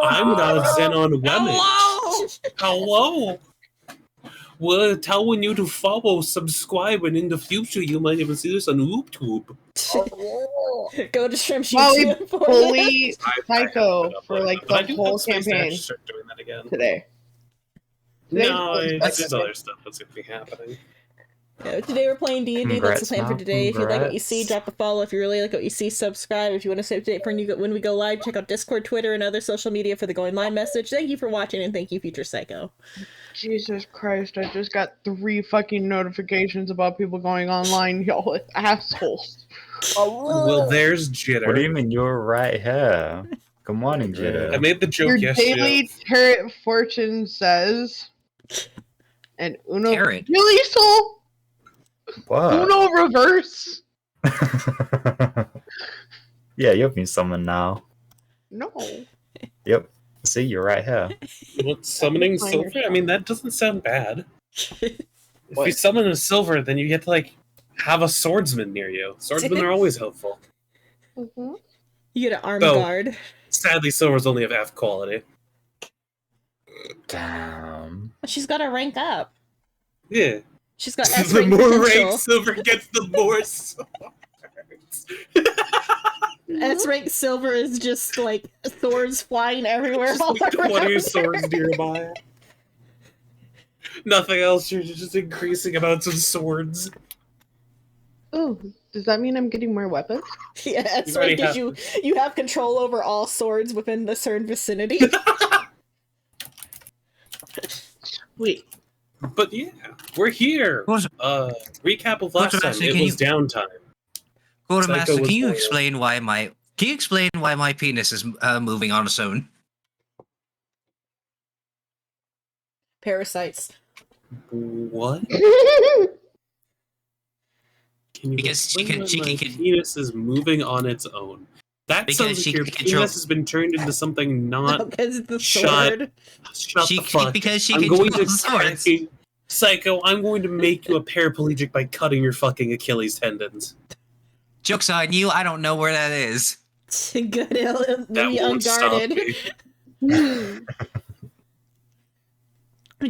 I'm now Xenon Wemmich. Hello! Hello. We're telling you to follow, subscribe, and in the future you might even see this on YouTube. Go to Shrimp's Wow, we YouTube for bully I Psycho haven't for uploaded like it, but I the do whole have space to campaign actually start doing that again. today. Today's No, bully there's Psycho. other stuff that's gonna be happening. Today we're playing D&D. That's the Congrats, plan for Mal. today. If you like what you see, Congrats. drop a follow. If you really like what you see, subscribe. If you want to stay up to date for when we go live, check out Discord, Twitter, and other social media for the going live message. Thank you for watching, and thank you, Future Psycho. Jesus Christ, I just got 3 fucking notifications about people going online. Y'all assholes. Well, there's Jitter. What do you mean you're right here? Good morning, I Jitter. made the joke Your yesterday. daily turret fortune says. And Uno. Turret? Really, Soul? What? Uno reverse? Yeah, you've been summoned now. No. Yep. See, you're right here. What, summoning Find silver? yourself. I mean, that doesn't sound bad. If What? you summon a silver, then you get to, like, have a swordsman near you. Swordsmen are always helpful. Mm-hmm. You get an arm So- guard. Sadly, silver's only of F quality. Damn. She's got to rank up. Yeah. She's got S The rank more potential. rank silver gets, the more swords. S rank silver is just like swords flying everywhere. Just all like 20 around swords her. nearby. Nothing else, you're just increasing amounts of swords. Oh, does that mean I'm getting more weapons? Yeah, S You already rank is you have control over all swords within a certain vicinity. Wait. But yeah, we're here. What? Recap of last time. Quartermaster, It can was downtime. Quartermaster, Psycho was can you boiled. explain why my penis is moving on its own? Parasites. What? Can you Because she explain can- why she my can- penis is moving on its own? That Because sounds she like your can control- penis has been turned into something not. Because it's the shut sword. Shut She- the fuck. because she I'm can going control to swords. Psycho, I'm going to make you a paraplegic by cutting your fucking Achilles tendons. Joke's on you, I don't know where that is. Good, it'll That be won't stop unguarded. me.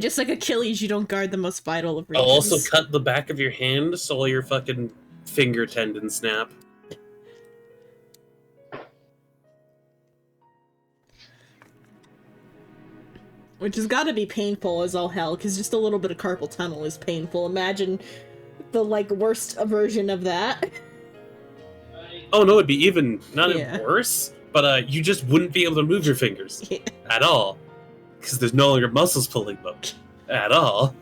Just like Achilles, you don't guard the most vital of I'll regions. also cut the back of your hand so all your fucking finger tendons snap. Which has got to be painful as all hell, because just a little bit of carpal tunnel is painful. Imagine the, like, worst version of that. Oh no, it'd be even not Yeah. worse, but you just wouldn't be able to move your fingers Yeah. at all because there's no longer muscles pulling them at all.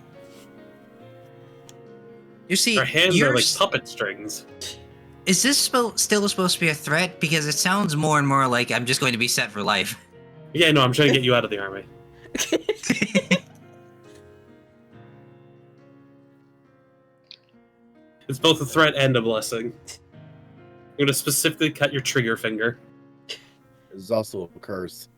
You see, Our hands are you're like puppet strings. is this still supposed to be a threat? Because it sounds more and more like I'm just going to be set for life. Yeah, no, I'm trying to get you out of the army. It's both a threat and a blessing. I'm gonna specifically cut your trigger finger. It's also a curse.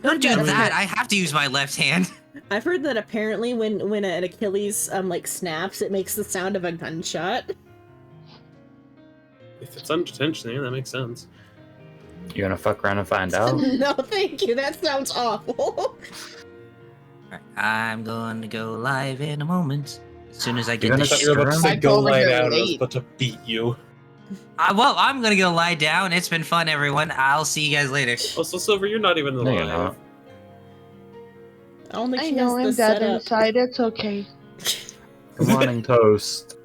Don't do that. I have to use my left hand. I've heard that apparently when an Achilles like snaps, it makes the sound of a gunshot. If it's unintentional, yeah, that makes sense. You gonna fuck around and find out? No, thank you. That sounds awful. Alright, I'm going to go live in a moment. As soon as I get gonna I this thought you were about to Sure. say I go told her lie you're down. I was late. about to beat you. Well, I'm gonna go lie down. It's been fun, everyone. I'll see you guys later. Also, Silver, you're not even No, you're alive. not. I don't think I she know has I'm the dead setup. inside. It's okay. Good morning, Toast.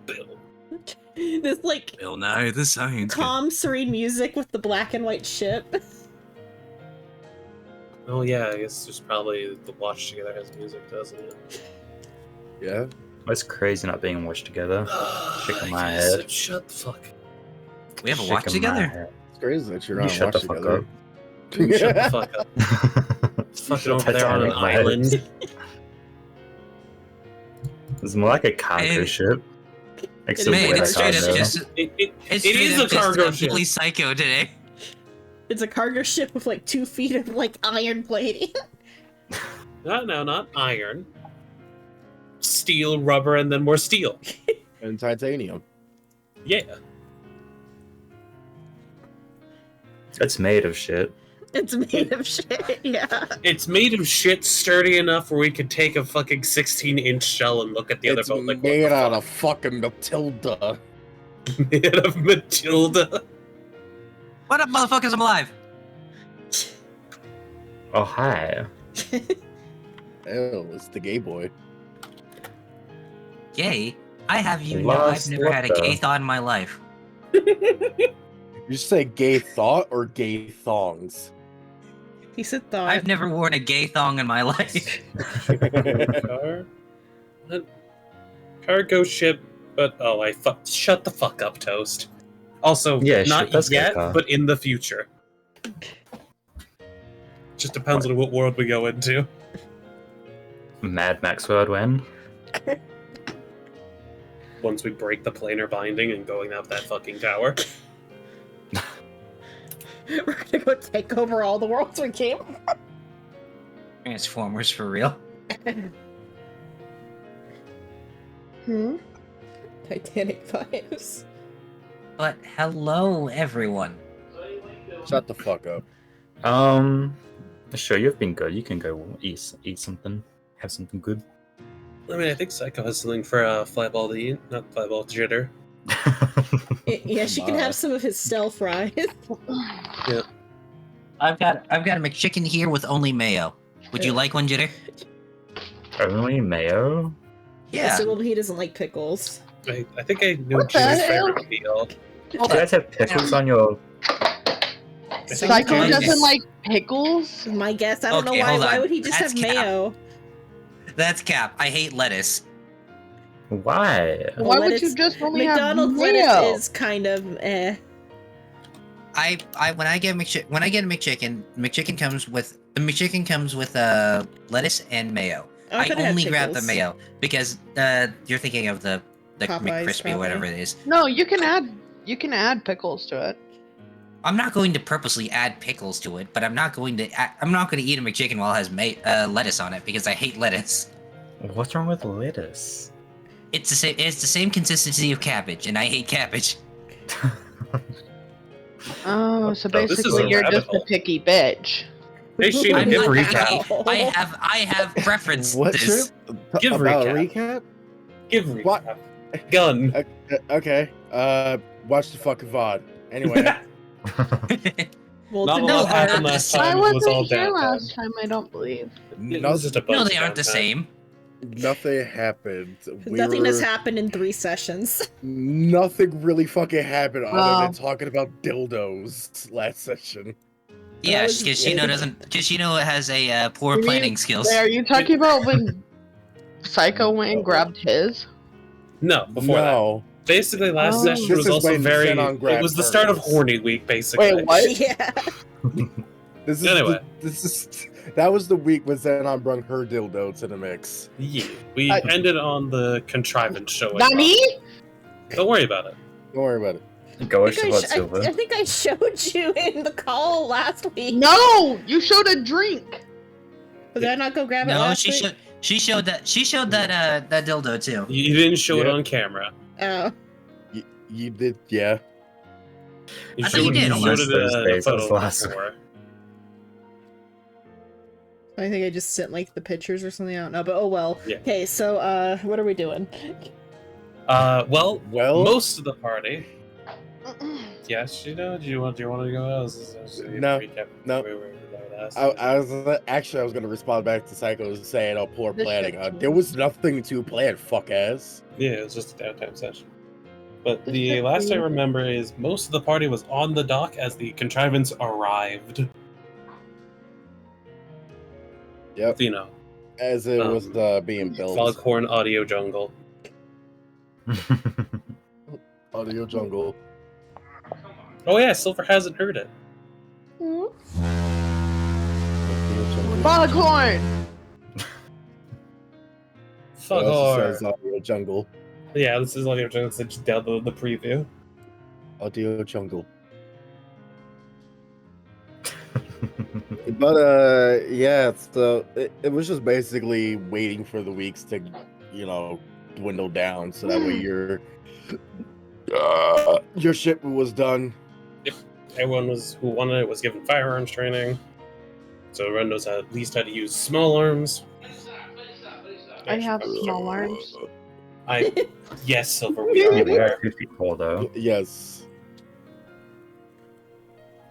Bill. This like Bill Nye the Science Guy. calm, serene music with the black and white ship. Oh yeah, I guess there's probably the Watch Together has music, doesn't it? Yeah. It's crazy not being watched together. Shaking my I guess head. it- Shut the fuck. We have a Shaking watch my together. head. It's crazy that you're You not shut the watching fuck together. up. You shut the fuck up. It's fucking over there on an Titanic, mate. island. It's more like a cargo Hey. ship. Except Man, Man, with it's straight up cargo. just It straight is up a just cargo ship. Fully psycho today. It's a cargo ship with like 2 feet of like iron plating. No, not iron. Steel, rubber, and then more steel. And titanium. Yeah. It's made of shit. It's made of shit, yeah. It's made of shit sturdy enough where we could take a fucking 16-inch shell and look at the It's other boat like, made what the out of fucking Matilda. fuck? Made of Matilda. What up, motherfuckers? I'm alive. Oh, hi. Ew, it's the gay boy. Gay? I have you know Lost, I've never what had a the- gay thought in my life. You say gay thought or gay thongs? He said thought. I've never worn a gay thong in my life. Car? What? Cargo ship, but shut the fuck up, Toast. Also, Yeah, shit, not that's yet, good, huh? but in the future. Just depends on what world we go into. Mad Max World when? Once we break the planar binding and going up that fucking tower. We're gonna go take over all the worlds we came from. Transformers for real. Titanic vibes. But hello, everyone. Shut the fuck up. Sure, you've been good. You can go eat something. Have something good. I mean, I think Psycho has something for Flyball to eat, not Flyball Jitter. Yeah, she can have some of his stealth fries. I've got a McChicken here with only mayo. Would you like one, Jitter? Only mayo? Yeah. So, well, he doesn't like pickles. I think I know What the Jitter's hell? favorite meal. Do you guys have pickles on your... Psycho Okay. doesn't like pickles. My guess, I don't Okay, know why. hold Why on. would he just That's have mayo? That's cap. I hate lettuce. Why? Why would lettuce- you just only McDonald's have mayo? lettuce is kind of eh. When I get a McChicken comes with lettuce and mayo. Oh, I could've had only grab the pickles. mayo because you're thinking of the Popeyes, McCrispy or probably. whatever it is. No, you can add pickles to it. I'm not going to purposely add pickles to it, but I'm not going to eat a McChicken while it has lettuce on it because I hate lettuce. What's wrong with lettuce? It's the same consistency of cabbage, and I hate cabbage. Oh, so Oh, this is basically a you're rabbit just a hole. picky bitch. Hey, Sheena, I'm give not recap. I have preference. What this. trip? Give About recap. recap? Give recap. What? Gun. Okay. Watch the fucking VOD. Anyway, Well, Not to a know lot happened art. last I time. It was all wasn't here downtime. last time, I don't believe. It was just a No, bunch they of aren't the downtime. same. nothing happened. Nothing has happened in 3 sessions. Nothing really fucking happened other Wow. than talking about dildos last session. Yeah, was- because Shino has a poor You mean- planning skills. Wait, are you talking about when Psycho went and grabbed his? No, before that. No. Basically, last Oh. session This was is also when very. Xenon It grabbed was the start of hers. horny week, basically. Wait, what? Yeah. This is Anyway. that was the week when Xenon brung her dildo to the mix. Yeah, we I- ended on the contrivance showing. Nani? up. Don't worry about it. Don't worry about it. Go I with think, Shabbat Silver. I think I showed you in the call last week. No! You showed a drink! Did I not go grab it No, last she week? showed that that dildo too. You didn't show it Yeah. on camera. Oh. You did, yeah. You I thought you did. showed Last it in a Thursday, so it was photo last before. I think I just sent like the pictures or something. I don't know, but oh well. Yeah. Okay, so what are we doing? Well, Well, most of the party. Yes, you know. Do you want to go? No, no. I I was going to respond back to Psycho saying, "Oh, poor This planning." shit- There was nothing to plan, fuck ass. Yeah, it was just a downtime session. But This the shit last I weird. remember is most of the party was on the dock as the contrivance arrived. Yep, You know, as it was being built. Foghorn Audio Jungle. Audio Jungle. Oh yeah, Silver hasn't heard it. Audio Jungle. Foghorn! It also Foghorn. says Audio Jungle. Yeah, this is Audio Jungle. So just download the preview. Audio Jungle. But yeah, so it was just basically waiting for the weeks to, dwindle down, so that way your ship was done. Everyone who wanted it was given firearms training, so everyone knows at least how to use small arms. I have small arms. Yes, Silver, we are Yeah, we aware. are 2 feet tall though. Yes.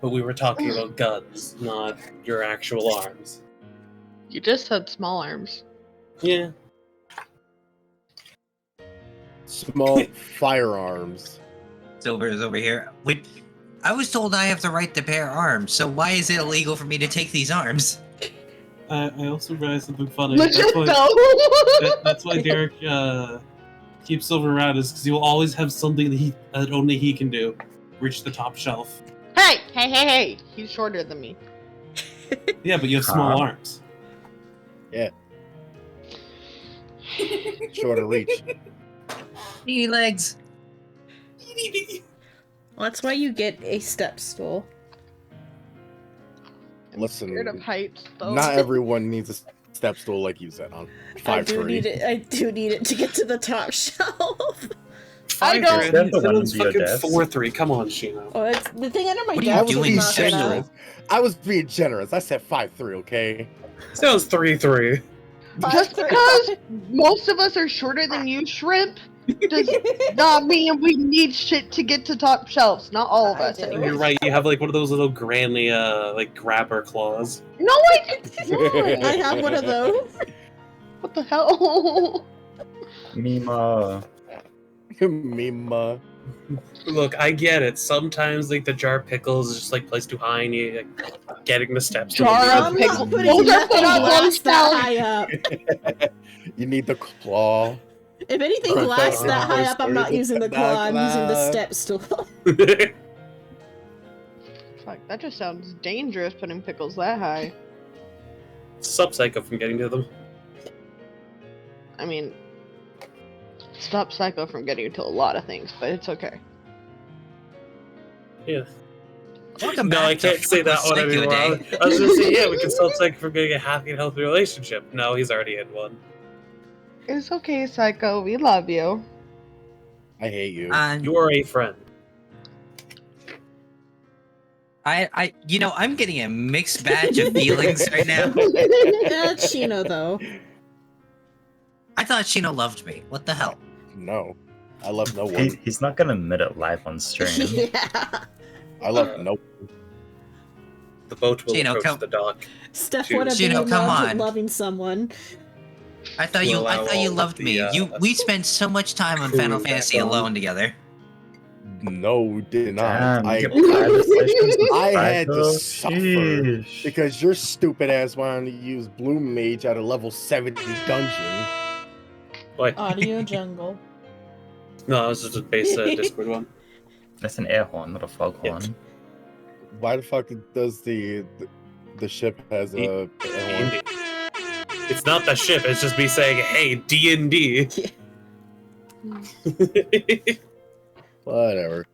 But we were talking about guns, not your actual arms. You just said small arms. Yeah. Small firearms. Silver is over here. Wait, I was told I have the right to bear arms, so why is it illegal for me to take these arms? I also realized something funny. Legit though. That's why Derek keeps Silver around, is because he will always have something that only he can do. Reach the top shelf. Hey! He's shorter than me. Yeah, but you have small arms. Shorter reach. Knee legs. Well, that's why you get a step stool. Listen, Scared of heights though. not everyone needs a step stool like you said on I do 5'3". need it. I do need it to get to the top shelf. I don't- Five, That's the one Someone's under your fucking desk. 4'3". Come on, Shino. Oh, it's the thing under my What are you I desk. was doing, being is not Shino? generous. I was being generous. I said 5'3", okay? Sounds 3'3". Just because most of us are shorter than you, Shrimp, does not mean we need shit to get to top shelves. Not all of I us. do. Anyway. You're right. You have like one of those little granny like grabber claws. No, I didn't. I have one of those. What the hell? Mima. Mima. Look, I get it. Sometimes like the jar of pickles is just like placed too high, and you like, getting the steps. to Jar the- of I'm pickles. not putting Those are nothing put on glass those that down. high up. You need the claw. If anything Put glass that that high on up, I'm not first. using the claw. I'm using the Glass. step stool. Fuck, that just sounds dangerous putting pickles that high. Stop Psycho from getting to them. I mean, stop Psycho from getting to a lot of things, but it's okay. Yeah. Welcome No, back I to can't say that one Psycho anymore. Day. I was gonna say, yeah, we can stop Psycho from getting a happy and healthy relationship. No, he's already in one. It's okay, Psycho. We love you. I hate you. You are a friend. I'm getting a mixed batch of feelings right now. Yeah, it's Shino though. I thought Shino loved me. What the hell? No. I love no one. He's not gonna admit it live on stream. Yeah. I love no one. The boat will Gino, approach come- the dock. Steph Dude, wanna be Gino, in come love with on. loving someone. I thought To you allow all loved of me. the, We spent so much time on Final back Fantasy on. alone together. No, we did not. Damn, I, you get private sessions with I had to Psycho? suffer Sheesh. because your stupid ass wanted to use Blue Mage at a level 70 dungeon. What? Audio jungle. No, that was just a base Discord one. That's an air horn, not a fog Yeah. horn. Why the fuck does the ship has a horn? D&D. It's not the ship. It's just me saying, "Hey, D&D." Whatever.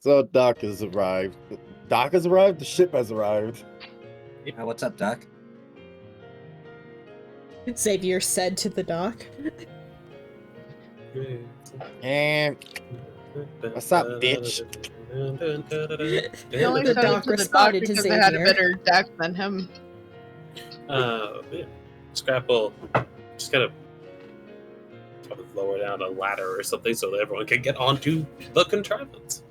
So Doc has arrived. Doc has arrived? The ship has arrived. What's up, Doc? Xavier said to the doc. And What's up, bitch? He only The said doc it to the responded to because they had a Xavier. better deck than him. Yeah. Scrapple, just gotta probably lower down a ladder or something so that everyone can get onto the contrivance.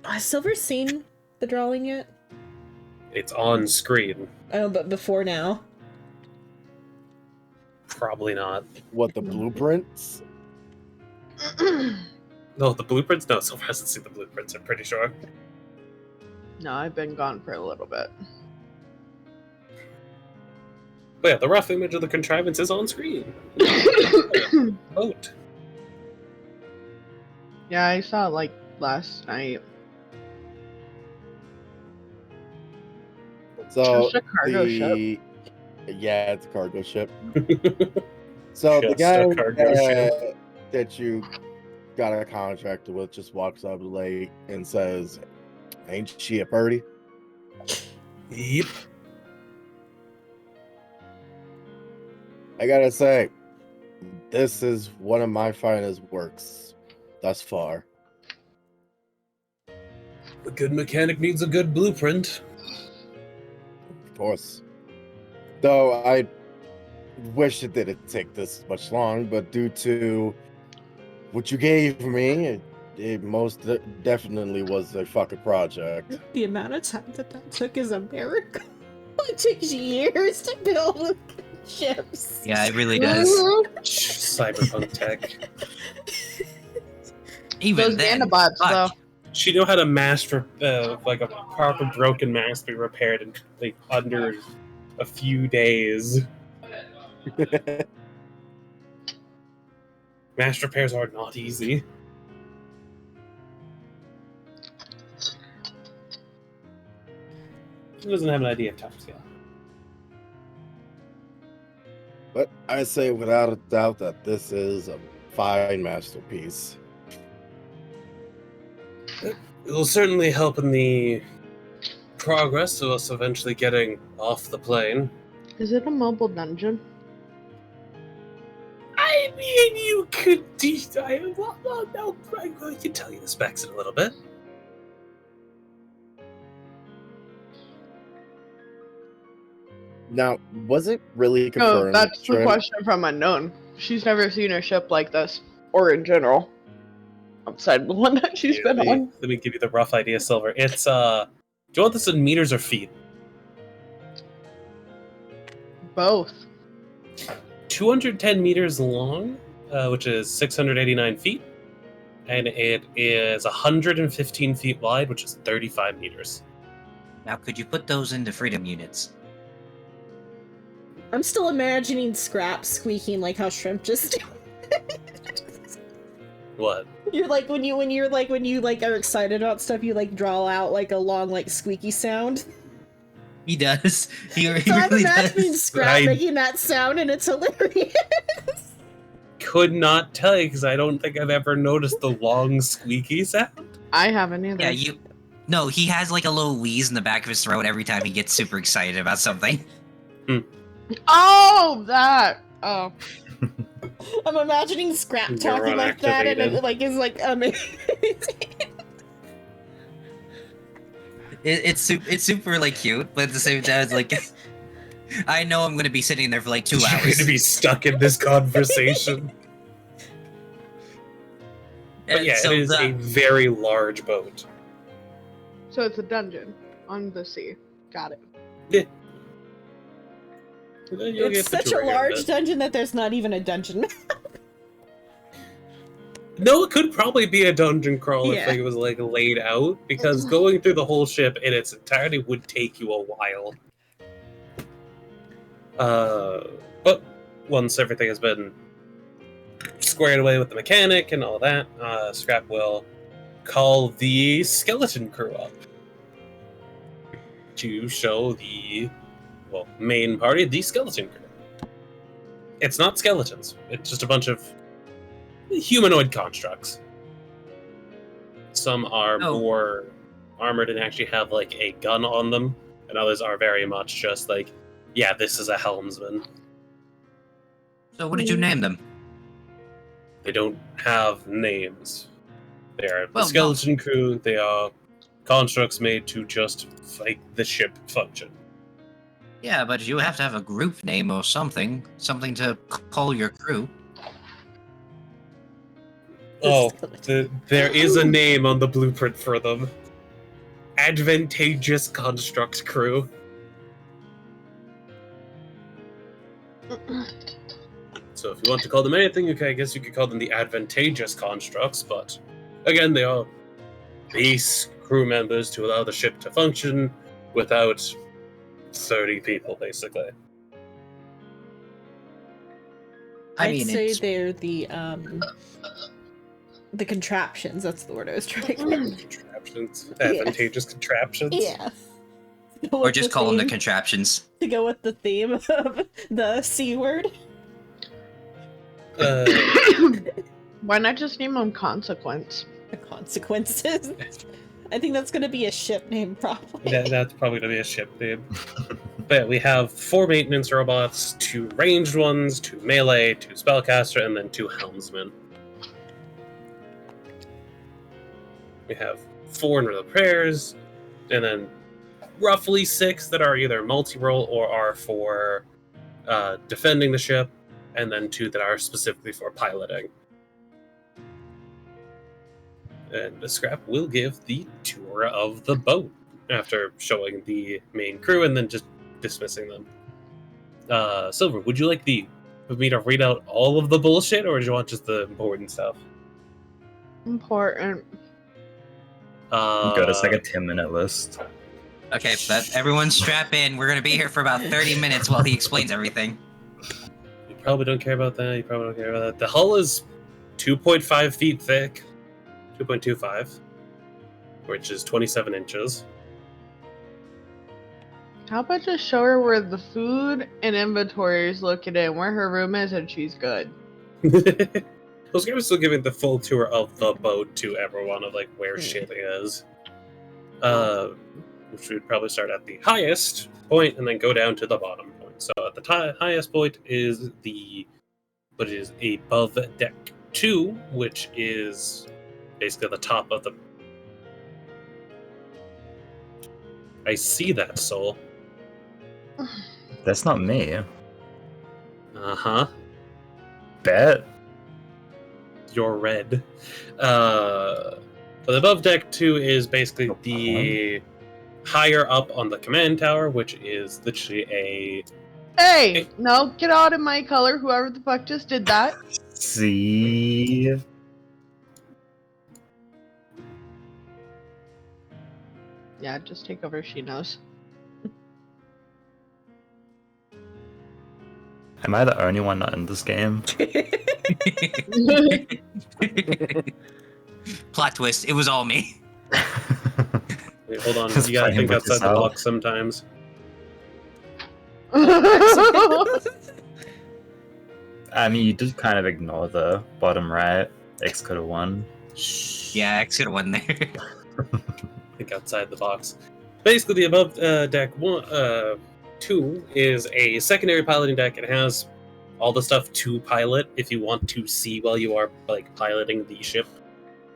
Has Silver seen the drawing yet? It's on screen. Oh, but before now. Probably not. what, the blueprints? No, the blueprints? No, Silver hasn't seen the blueprints, I'm pretty sure. No, I've been gone for a little bit. But yeah, the rough image of the contrivance is on screen. Vote. Yeah, I saw it like last night. So Just a cargo ship. Yeah, it's a cargo ship. So the Just guy a cargo ship. that you got a contract with just walks up late and says, "Ain't she a birdie?" Yep. I gotta say, this is one of my finest works thus far. A good mechanic needs a good blueprint. Of course. Though I wish it didn't take this much long, but due to what you gave me, it most definitely was a fucking project. The amount of time that took is a miracle. It took years to build ships. Yeah, it really does. Cyberpunk tech. Even Those then, nanobots, fuck. though. She knew how to master, like a proper broken mast be repaired in like under a few days. Mast repairs are not easy. He doesn't have an idea of time scale. But I say without a doubt that this is a fine masterpiece. It will certainly help in the progress of us eventually getting off the plane. Is it a mobile dungeon? I mean, you could. I'm going to tell you the specs in a little bit. Now, was it really No, confirmed? that's the Trent? question from Unknown. She's never seen a ship like this, or in general. Outside the one that she's been on. Let me give you the rough idea, Silver. It's do you want this in meters or feet? Both. 210 meters long, which is 689 feet, and it is 115 feet wide, which is 35 meters. Now, could you put those into freedom units? I'm still imagining Scrap squeaking like how Shrimp just do. What? You're like when you are excited about stuff, you like draw out like a long like squeaky sound. He does. He So I'm really imagining does. Scrap making that sound, and it's hilarious. Could not tell you because I don't think I've ever noticed the long squeaky sound. I haven't either. Yeah, you. No, he has like a little wheeze in the back of his throat every time he gets super excited about something. Oh, that. Oh. I'm imagining Scrap talking Neuron like that, and activated. it like is like amazing. It's super like cute, but at the same time, it's like I know I'm gonna be sitting there for like 2 You're hours. going to be stuck in this conversation. But And yeah, so it is a very large boat. So it's a dungeon on the sea. Got it. You'll It's get the such a tour here large bit. dungeon that there's not even a dungeon. No, it could probably be a dungeon crawl if Yeah. like, it was like laid out, because going through the whole ship in its entirety would take you a while. But once everything has been squared away with the mechanic and all that, Scrap will call the skeleton crew up to show the main party the skeleton crew. It's not skeletons; it's just a bunch of humanoid constructs. Some are Oh. more armored and actually have like a gun on them, and others are very much just like, yeah, this is a helmsman. So what did you name them? They don't have names. They are the Well, no. skeleton crew. They are constructs made to just make the ship function. Yeah, but you have to have a group name or something to call your crew. Oh, there is a name on the blueprint for them. Advantageous Construct Crew. So if you want to call them anything, I guess you could call them the Advantageous Constructs, but again, they are base crew members to allow the ship to function without 30 people, basically. I'd mean, say it's- they're the contraptions. That's the word I was trying to get. Contraptions. Advantageous contraptions. Yeah. To go Or with just the call them the theme- contraptions. to go with the theme of the C word. Why not just name them Consequence? The consequences. I think that's gonna be a ship name, probably. That's probably going to be a ship name. But we have 4 maintenance robots, 2 ranged ones, 2 melee, 2 spellcaster, and then 2 helmsmen. We have 4 in the prayers, and then roughly 6 that are either multi-role or are for defending the ship, and then 2 that are specifically for piloting. And the scrap will give the tour of the boat after showing the main crew and then just dismissing them. Silver, would you like me to read out all of the bullshit, or do you want just the important stuff? Important. Got us like a 10-minute list. Okay, but everyone strap in. We're gonna be here for about 30 minutes while he explains everything. You probably don't care about that. You probably don't care about that. The hull is 2.5 feet thick, 2.25, which is 27 inches. How about just show her where the food and inventory is located and where her room is, and she's good. I was still giving the full tour of the boat to everyone of like where shit is. Which would probably start at the highest point and then go down to the bottom point. So at the highest point is above deck 2, which is basically the top of the. I see that, Soul. That's not me. Uh-huh. Bet. You're red. But above deck 2 is basically the higher up on the command tower, which is literally a. Hey, no, get out of my color, whoever the fuck just did that. See. Yeah, just take over, she knows. Am I the only one not in this game? Plot twist, it was all me. Wait, hold on, Just you gotta playing think with outside the yourself. box sometimes. I mean, you did kind of ignore the bottom right. X could have won. Yeah, X could have won there. Think outside the box. Basically, the above deck 2 is a secondary piloting deck. It has all the stuff to pilot if you want to see while you are like piloting the ship.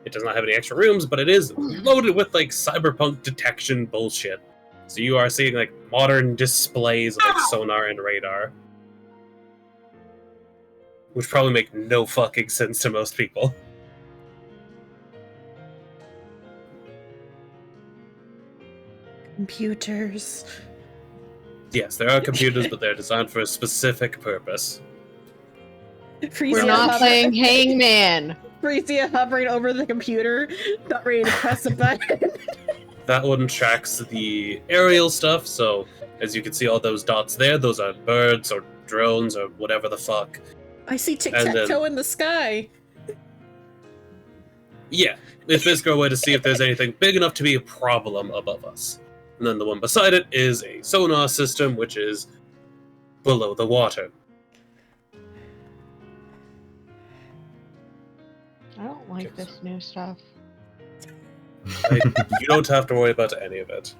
It does not have any extra rooms, but it is loaded with like cyberpunk detection bullshit. So you are seeing like modern displays of like sonar and radar, which probably make no fucking sense to most people. Computers. Yes, there are computers, but they're designed for a specific purpose. We're not playing Hangman. Frisia hovering over the computer, not ready to press a button. That one tracks the aerial stuff, so as you can see all those dots there, those are birds or drones or whatever the fuck. I see And tic-tac-toe then- in the sky. Yeah, it's basically a way to see if there's anything big enough to be a problem above us. And then the one beside it is a sonar system, which is below the water. I don't like this new stuff. You don't have to worry about any of it.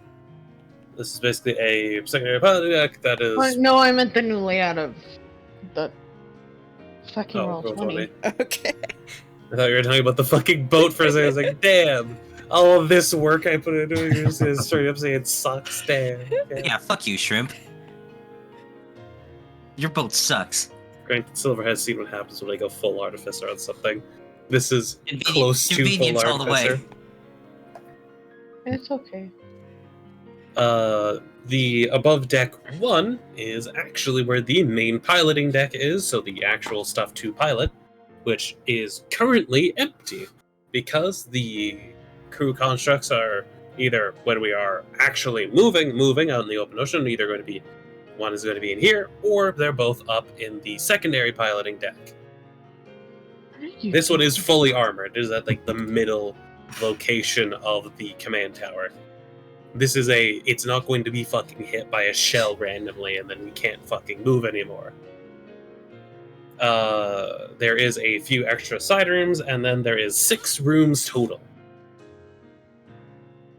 This is basically a secondary pilot deck that is. No, I meant the new layout of the fucking Oh, Roll Roll 20. 20. Okay. I thought you were talking about the fucking boat for a second. I was like, damn, all of this work I put into it, you're just straight up saying it sucks, damn. Yeah, fuck you, Shrimp. Your boat sucks. Granted, Silver has seen what happens when I go full artificer on something. This is Convenient- close to full convenience all the way. artificer. It's okay. The above deck 1 is actually where the main piloting deck is, so the actual stuff to pilot, which is currently empty because the crew constructs are either when we are actually moving out in the open ocean, either going to be one is going to be in here, or they're both up in the secondary piloting deck. This one is fully armored. It is at like the middle location of the command tower. This is it's not going to be fucking hit by a shell randomly and then we can't fucking move anymore. There is a few extra side rooms, and then there is 6 rooms total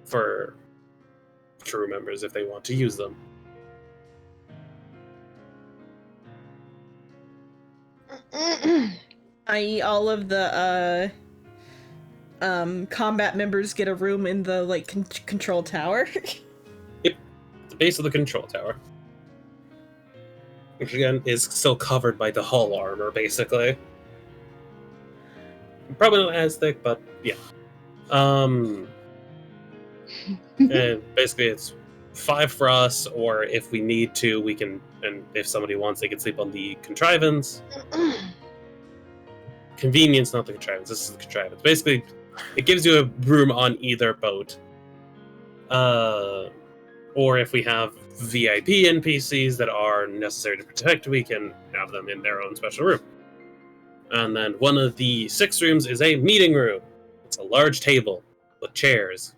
for crew members if they want to use them. I.e., all of the combat members get a room in the like control tower. The base of the control tower, which again is still covered by the hull armor, basically. Probably not as thick, but yeah. And basically, it's 5 for us, or if we need to, we can. And if somebody wants, they can sleep on the contrivance. Convenience, not the contrivance. This is the contrivance. Basically, it gives you a room on either boat. Or if we have VIP NPCs that are necessary to protect, we can have them in their own special room. And then one of the 6 rooms is a meeting room. It's a large table with chairs.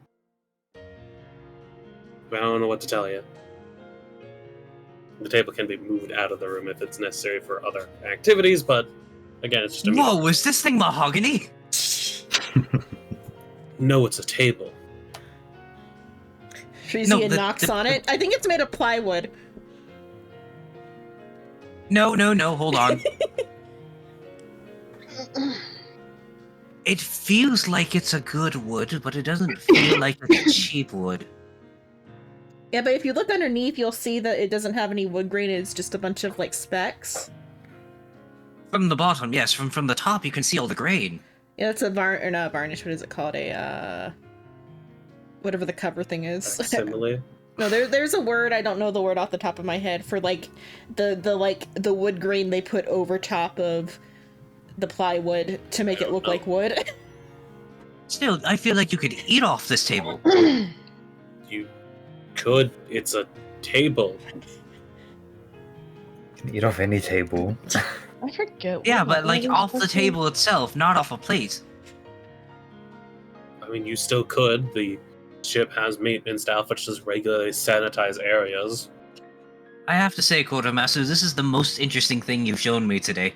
I don't know what to tell you. The table can be moved out of the room if it's necessary for other activities, but again, it's just a Whoa, is this thing mahogany? No, it's a table. Shrizia knocks on it. I think it's made of plywood. No, hold on. It feels like it's a good wood, but it doesn't feel like it's cheap wood. Yeah, but if you look underneath, you'll see that it doesn't have any wood grain. It's just a bunch of like specks. From the bottom, yes. From the top, you can see all the grain. Yeah, that's a not varnish. What is it called? A whatever the cover thing is. Facsimile. No, there's a word. I don't know the word off the top of my head for like the wood grain they put over top of the plywood to make it look like wood. Still, I feel like you could eat off this table. You could. It's a table. You can eat off any table. I forget. Yeah, what but like was off the supposed to- table itself, not off a plate. I mean, you still could. The ship has maintenance staff which does regularly sanitize areas. I have to say, Quartermaster, this is the most interesting thing you've shown me today.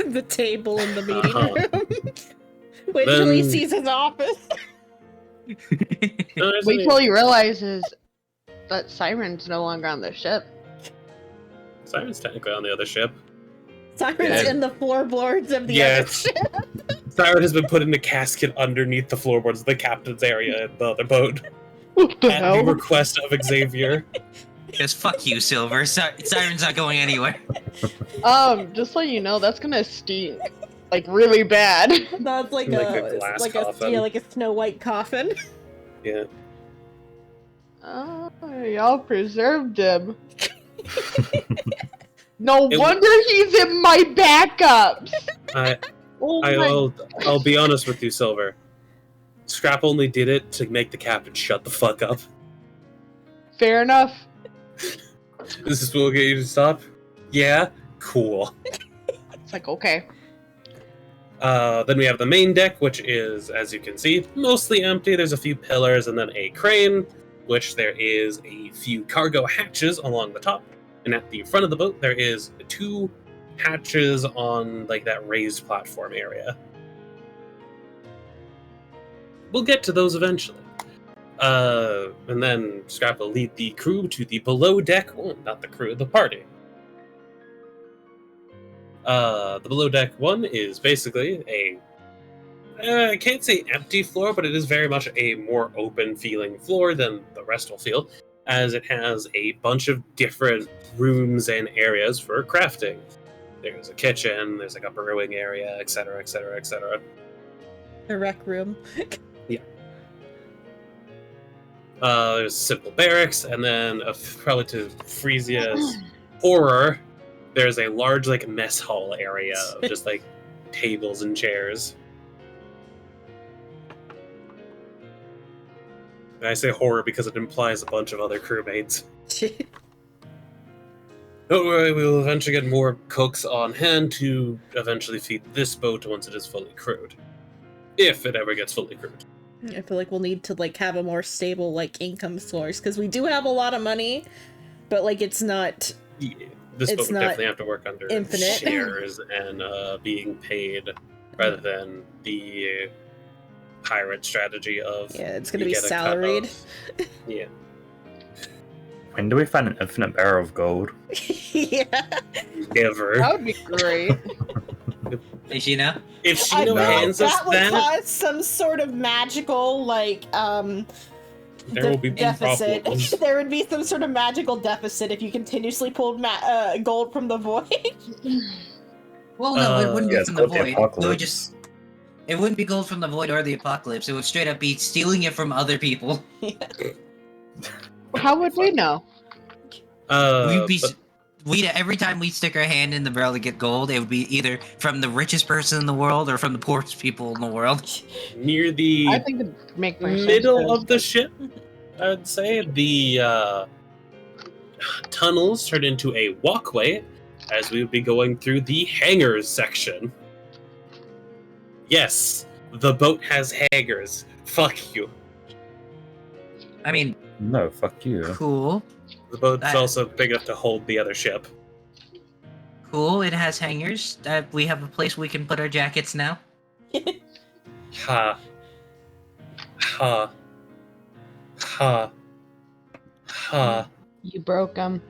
The table in the meeting Uh-huh. room. Wait till he Then- sees his office. No, there's Wait any- till he realizes that Siren's no longer on the ship. Simon's technically on the other ship. Siren's Yeah. in the floorboards of the Yeah, other ship. Siren has been put in a casket underneath the floorboards of the captain's area in the other boat. What the At the hell? request of Xavier. Just fuck you, Silver. Siren's not going anywhere. Just so you know, that's gonna stink. Like, really bad. That's like, Like a a glass like coffin. yeah, like a Snow White coffin. Yeah. Oh, y'all preserved him. No It- wonder he's in my backups! Oh my... I'll be honest with you, Silver. Scrap only did it to make the captain shut the fuck up. Fair enough. This is what will get you to stop? Yeah? Cool. It's like, okay. Then we have the main deck, which is, as you can see, mostly empty. There's a few pillars and then a crane, which there is a few cargo hatches along the top. And at the front of the boat, there is 2 hatches on like that raised platform area. We'll get to those eventually. And then Scrap will lead the crew to the below deck. Oh, not the crew, the party. The below deck one is basically a I can't say empty floor, but it is very much a more open feeling floor than the rest will feel, as it has a bunch of different rooms and areas for crafting. There's a kitchen, there's like a brewing area, etc., etc., etc. The rec room. There's simple barracks, and then probably to Frisia's horror, there's a large like mess hall area of just like tables and chairs. And I say horror because it implies a bunch of other crewmates. Don't worry, we will eventually get more cooks on hand to eventually feed this boat once it is fully crewed. If it ever gets fully crewed. I feel like we'll need to like have a more stable like income source because we do have a lot of money, but like it's not. Yeah, this It's boat would not definitely have to work under infinite. shares and being paid rather than the pirate strategy of Yeah, it's gonna you be get a cut salaried. of- yeah. When do we find an infinite barrel of gold? Yeah. Never. That would be great. Is you know? If I Shino feel like hands us that would that, cause some sort of magical, like, there will be deficit. problems. There would be some sort of magical deficit if you continuously pulled gold from the void. Well, no, it wouldn't be Yeah, from it's the called the void. It would apocalypse. just. It wouldn't be gold from the void or the apocalypse. It would straight up be stealing it from other people. How would we know? We'd be. But We'd every time we stick our hand in the barrel to get gold, it would be either from the richest person in the world or from the poorest people in the world. near the I think it'd make more sense. middle of the ship, I'd say the tunnels turn into a walkway as we would be going through the hangars section. Yes, the boat has hangars. Fuck you. I mean, No, fuck you. cool. The boat's That- also big enough to hold the other ship. Cool, it has hangers. We have a place we can put our jackets now. Ha. Ha. Ha. Ha. You broke them.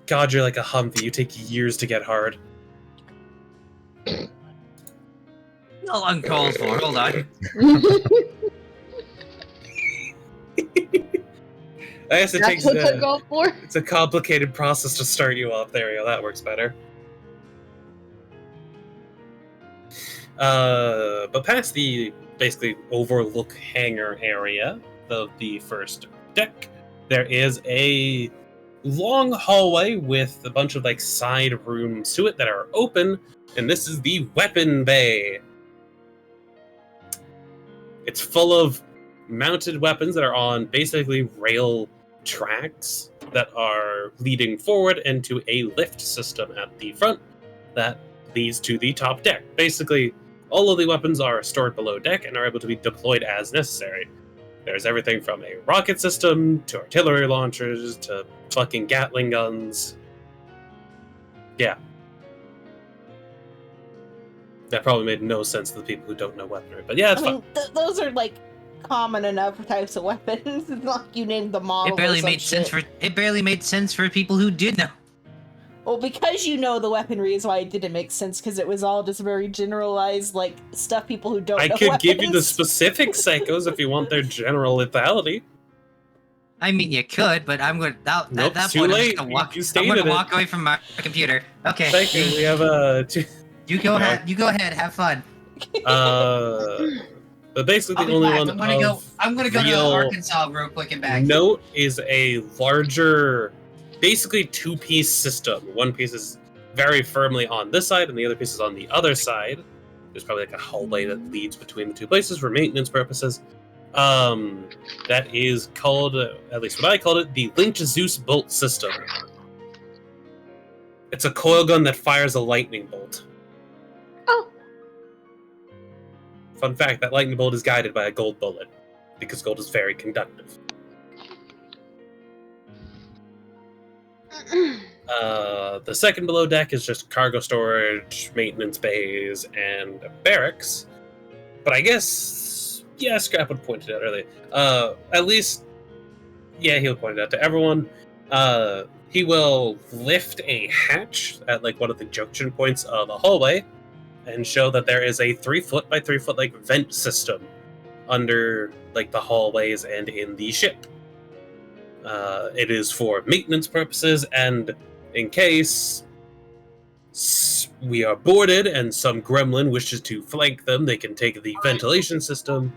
God, you're like a Humvee. You take years to get hard. No uncalled for. Hold on. I guess it That's takes what to go for. it's a complicated process to start you up. There you go. That works better. But past the basically overlook hangar area of the first deck, there is a long hallway with a bunch of like side rooms to it that are open, and this is the weapon bay. It's full of mounted weapons that are on basically rail tracks that are leading forward into a lift system at the front that leads to the top deck. Basically, all of the weapons are stored below deck and are able to be deployed as necessary. There's everything from a rocket system to artillery launchers to fucking Gatling guns. Yeah. That probably made no sense to the people who don't know weaponry, but yeah, it's I fine. mean, those are like common enough types of weapons. It's not like you named the model. It barely or some made sense shit. for. It barely made sense for people who did know. Well, because you know the weaponry is why it didn't make sense, because it was all just very generalized, like stuff people who don't I know could give you the weapons. specific psychos if you want their general lethality. I mean, you could, but I'm going. At Nope, that too point, late. I'm just You I'm going stated to it. walk away from my computer. Okay. Thank you. We have You go ahead. You go ahead. Have fun. But basically I'll the be only back. one I'm gonna go to real Arkansas real quick and back. note is a larger, basically two-piece system. One piece is very firmly on this side, and the other piece is on the other side. There's probably like a hallway that leads between the two places for maintenance purposes. That is called, at least what I called it, the Linked Zeus bolt system. It's a coil gun that fires a lightning bolt. Oh. Fun fact, that lightning bolt is guided by a gold bullet, because gold is very conductive. The second below deck is just cargo storage, maintenance bays, and barracks. But I guess, yeah, Scrap would point it out earlier. At least, yeah, he'll point it out to everyone. He will lift a hatch at like one of the junction points of a hallway and show that there is a 3 foot by 3 foot like vent system under like the hallways and in the ship. It is for maintenance purposes, and in case we are boarded and some gremlin wishes to flank them, they can take the ventilation system.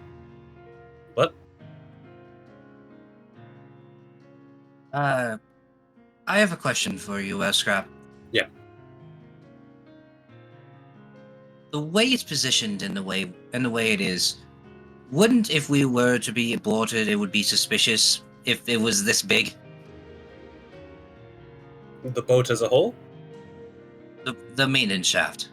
What? I have a question for you, Scrap. Yeah. The way it's positioned and the way it is, wouldn't if we were to be aborted, it would be suspicious if it was this big? The boat as a whole? The maintenance shaft.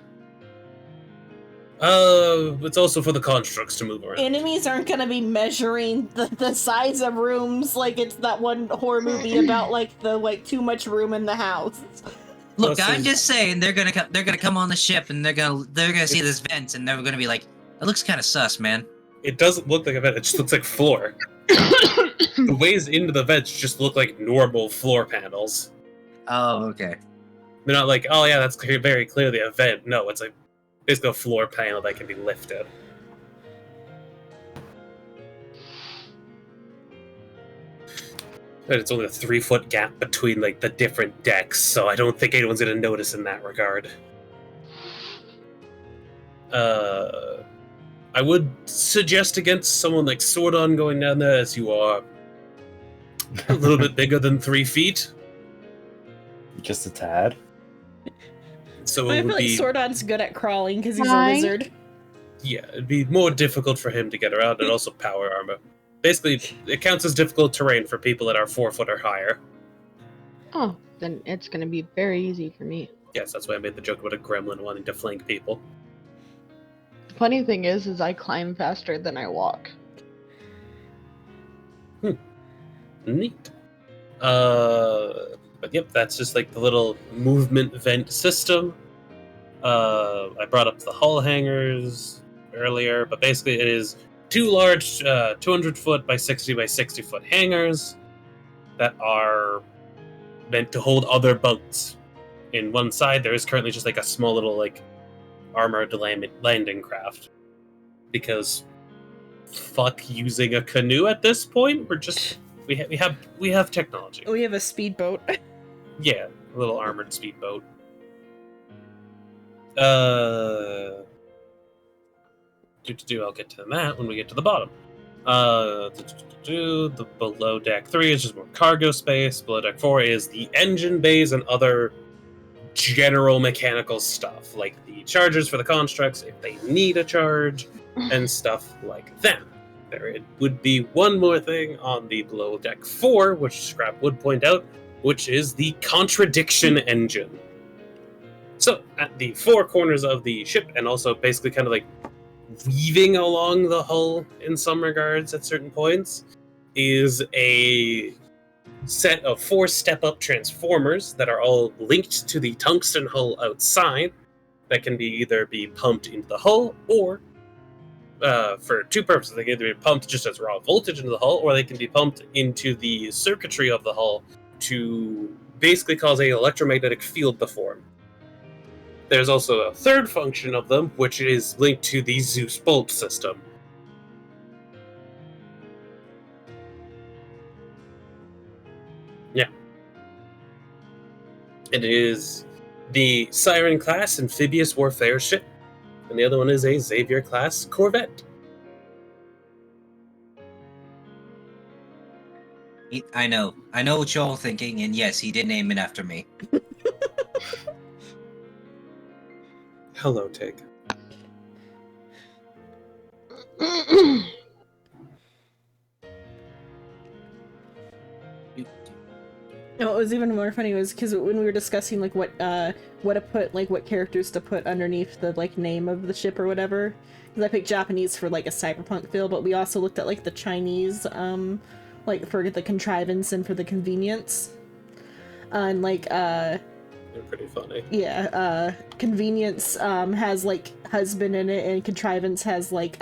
It's also for the constructs to move around. Enemies aren't gonna be measuring the size of rooms like it's that one horror movie about like the too much room in the house. Look, Plus I'm there's- just saying they're gonna come on the ship and they're gonna see this vent and they're gonna be like, that looks kind of sus, man. It doesn't look like a vent, it just looks like floor. The ways into the vents just look like normal floor panels. Oh, okay. They're not like, oh yeah, that's very clearly a vent. No, it's like basically a floor panel that can be lifted. But it's only a 3-foot gap between like the different decks, so I don't think anyone's gonna notice in that regard. I would suggest against someone like Sordon going down there, as you are a little bit bigger than 3 feet. Just a tad. So I it feel would like be Sordon's good at crawling because he's Hi. a lizard. yeah, it'd be more difficult for him to get around, and also power armor. Basically, it counts as difficult terrain for people that are 4 foot or higher. Oh, then it's gonna be very easy for me. Yes, that's why I made the joke about a gremlin wanting to flank people. The funny thing is I climb faster than I walk. Neat. But yep, that's just like the little movement vent system. I brought up the hull hangers earlier, but basically it is 2 large 200 foot by 60 by 60 foot hangars that are meant to hold other boats. In one side, there is currently just like a small little like armored landing craft, because fuck using a canoe at this point. We're just we have technology. We have a speedboat. Yeah, a little armored speedboat. I'll get to that when we get to the bottom. The below deck 3 is just more cargo space. Below deck 4 is the engine bays and other general mechanical stuff, like the chargers for the constructs if they need a charge, and stuff like that. There would be one more thing on the below deck 4, which Scrap would point out, which is the contradiction engine. So, at the 4 corners of the ship, and also basically kind of like weaving along the hull in some regards at certain points, is a set of 4 step-up transformers that are all linked to the tungsten hull outside that can either be pumped into the hull or for 2 purposes. They can either be pumped just as raw voltage into the hull, or they can be pumped into the circuitry of the hull to basically cause an electromagnetic field to form. There's also a third function of them, which is linked to the Zeus bolt system. Yeah. It is the Siren class amphibious warfare ship, and the other one is a Xavier class corvette. I know what you're all thinking, and yes, he did name it after me. Hello, Tig. And what was even more funny was because when we were discussing like what to put, like what characters to put underneath the like name of the ship or whatever, because I picked Japanese for like a cyberpunk feel, but we also looked at like the Chinese like for the contrivance and for the convenience, and like They're pretty funny. yeah, convenience has like husband in it, and contrivance has like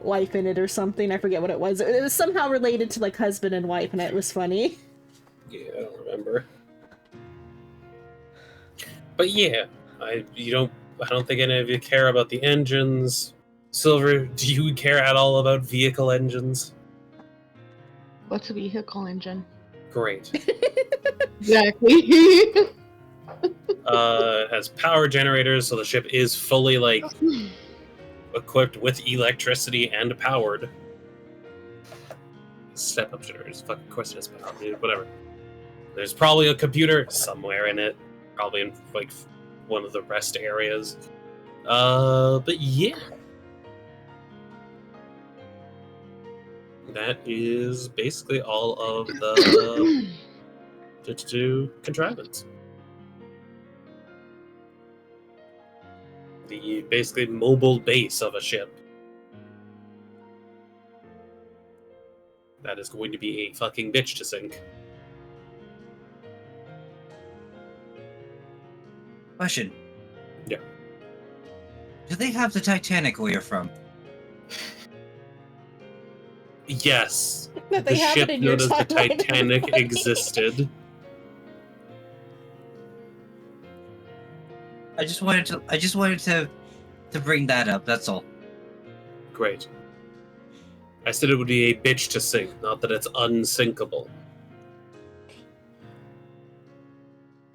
wife in it or something. I forget what it was. It was somehow related to like husband and wife, and it was funny. Yeah, I don't remember. But yeah, I don't think any of you care about the engines. Silver, do you care at all about vehicle engines? What's a vehicle engine? Great. Exactly. It has power generators, so the ship is fully like equipped with electricity and powered. Step-up generators, fucking of course it has power, dude, whatever. There's probably a computer somewhere in it, probably in like one of the rest areas. But yeah. That is basically all of the contrivance. The basically mobile base of a ship. That is going to be a fucking bitch to sink. Question. Yeah. Do they have the Titanic where you're from? Yes, That the they have ship it in your known as the timeline, Titanic everybody. existed. I just wanted to bring that up. That's all. Great. I said it would be a bitch to sink, not that it's unsinkable.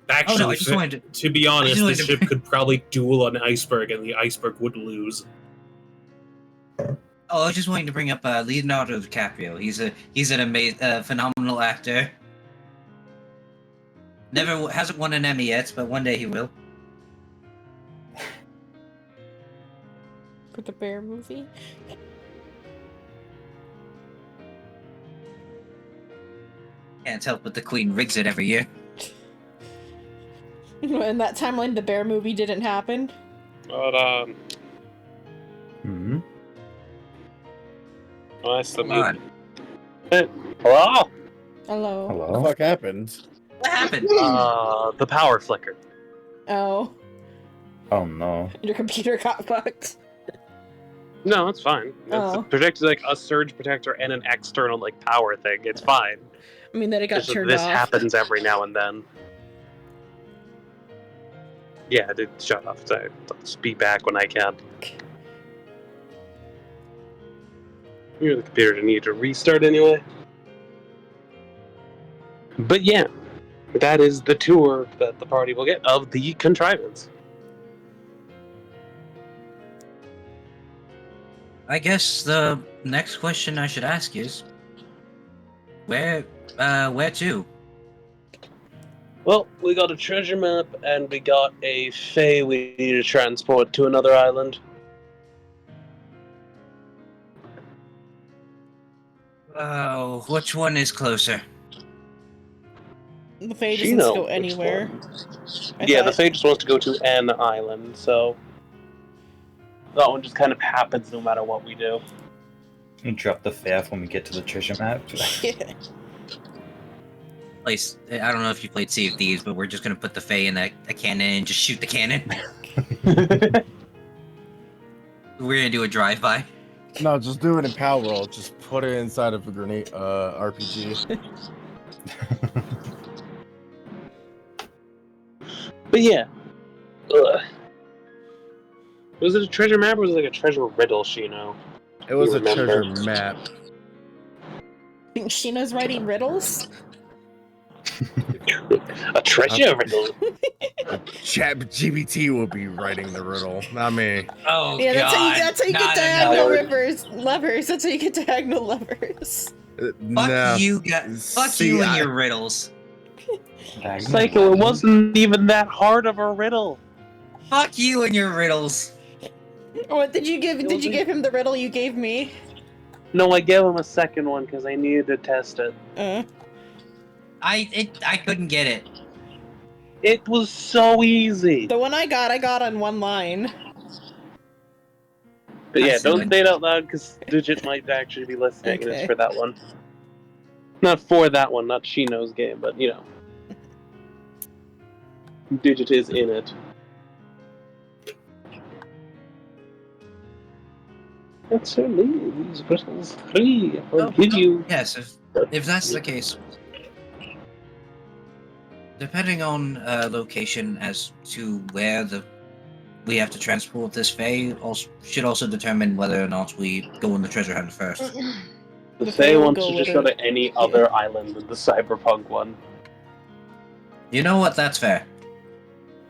Actually, I just wanted to be honest, just wanted this to- ship could probably duel an iceberg, and the iceberg would lose. Oh, I was just wanting to bring up Leonardo DiCaprio. He's an amazing, phenomenal actor. Hasn't won an Emmy yet, but one day he will. For the bear movie. Can't help but the Queen rigs it every year. In that timeline, the bear movie didn't happen. But, Hmm. nice to Come on. Hello? Hello. What the Hello. fuck happened? What happened? The power flicker. Oh, Oh no. your computer got fucked. No, it's fine. Oh. It's protected like a surge protector and an external like power thing. It's fine. I mean, that it got It's just turned this off. happens every now and then. Yeah, dude, shut off. I'll be back when I can. The computer didn't need to restart anyway. But yeah, that is the tour that the party will get of the contrivance. I guess the next question I should ask is, where to? Well, we got a treasure map and we got a Fae we need to transport to another island. Oh, which one is closer? The Fae She doesn't knows go which anywhere. I Yeah, the thought- Fae just wants to go to an island, so that one just kind of happens no matter what we do. You drop the faff when we get to the treasure map. Yeah. Place. I don't know if you played Sea of Thieves, but we're just gonna put the Fae in a cannon and just shoot the cannon. We're gonna do a drive-by. No, just do it in Power Roll. Just put it inside of a grenade RPG. But yeah. Ugh. Was it a treasure map or was it like a treasure riddle, Shino? It was a Remember. treasure map. Think Sheena's writing riddles? A treasure riddle? Chat GBT will be writing the riddle, not me. Oh Yeah, that's how you, that's how you get diagonal no. levers. That's how you get diagonal levers. Fuck No. you, guys. Fuck See, you and I- your riddles. Psycho, it wasn't even that hard of a riddle. Fuck you and your riddles. What did you give? Did you give him the riddle you gave me? No, I gave him a second one because I needed to test it. I couldn't get it. It was so easy. The one I got on one line. But yeah, That's don't good. say it out loud because Digit might actually be listening and Okay. it's for that one. Not for that one, not Shino's game, but you know. Digit is in it. That's so neat. These riddles free. I'll give you. Yes, if that's the case. Depending on location as to where we have to transport this Fae, should also determine whether or not we go on the treasure hunt first. The The Fae Fae will wants go to just with go it. to any other island than the cyberpunk one. You know what? That's fair.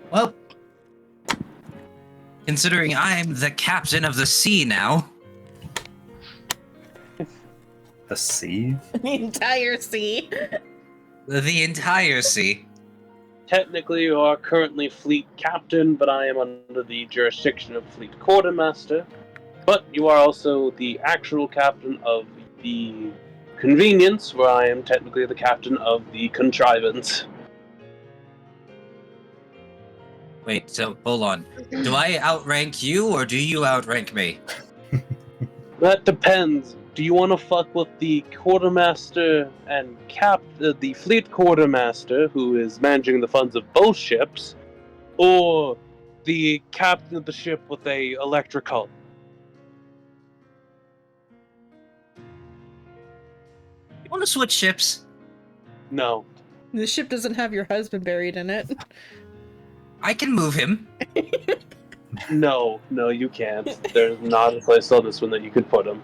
Well, considering I'm the captain of the sea now, The sea? The entire sea. the entire sea. Technically, you are currently fleet captain, but I am under the jurisdiction of fleet quartermaster. But you are also the actual captain of the convenience, where I am technically the captain of the contrivance. Wait, so hold on. Do I outrank you or do you outrank me? That depends. Do you want to fuck with the quartermaster and the fleet quartermaster, who is managing the funds of both ships, or the captain of the ship with a electrical? You want to switch ships? No. The ship doesn't have your husband buried in it. I can move him. No, you can't. There's not a place on this one that you could put him.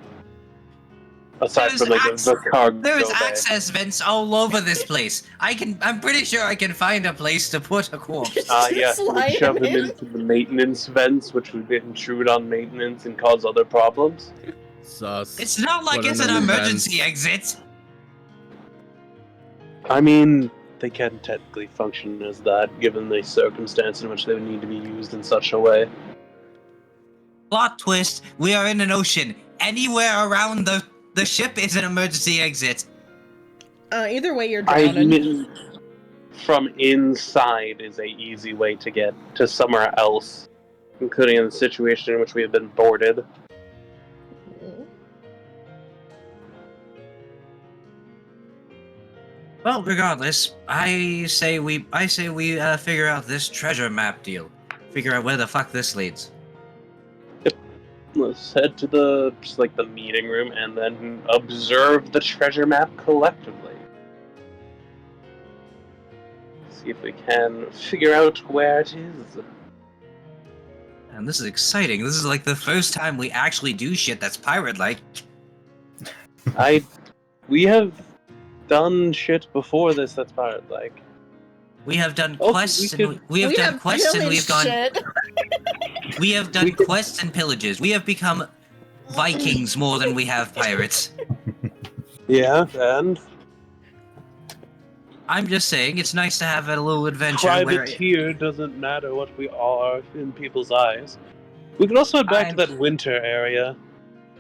Aside There's from like the cargo There's bay. access vents all over this place. I'm pretty sure I can find a place to put a corpse. Yeah, Slide we shove him them in. into the maintenance vents, which would intrude on maintenance and cause other problems. Sus. It's not like Put it's him an in the emergency vents. exit. I mean, they can technically function as that, given the circumstance in which they would need to be used in such a way. Plot twist: we are in an ocean. Anywhere around the ship is an emergency exit. Either way, you're I drowning. mean, from inside is a easy way to get to somewhere else, including in the situation in which we have been boarded. Well, regardless, I say we figure out this treasure map deal. Figure out where the fuck this leads. Let's head to the meeting room and then observe the treasure map collectively. See if we can figure out where it is. And this is exciting. This is like the first time we actually do shit that's pirate-like. We have done shit before this that's pirate-like. We have done Oh, quests. we And we have done quests, and we've gone. shit. We have done quests and pillages. We have become Vikings more than we have pirates. Yeah, and I'm just saying, it's nice to have a little adventure. Where privateer doesn't matter what we are in people's eyes. We can also head back to that winter area,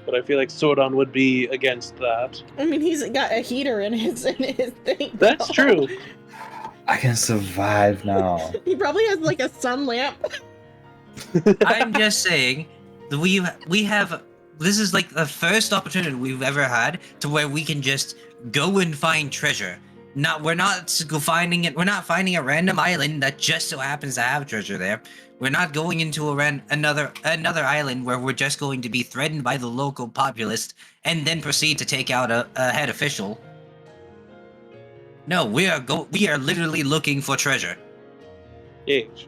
but I feel like Sordon would be against that. I mean, he's got a heater in his thing. That's though. true. I can survive now. He probably has like a sun lamp. I'm just saying, that we have. This is like the first opportunity we've ever had to where we can just go and find treasure. We're not finding it. We're not finding a random island that just so happens to have treasure there. We're not going into another island where we're just going to be threatened by the local populace and then proceed to take out a head official. No, we are literally looking for treasure. Gage.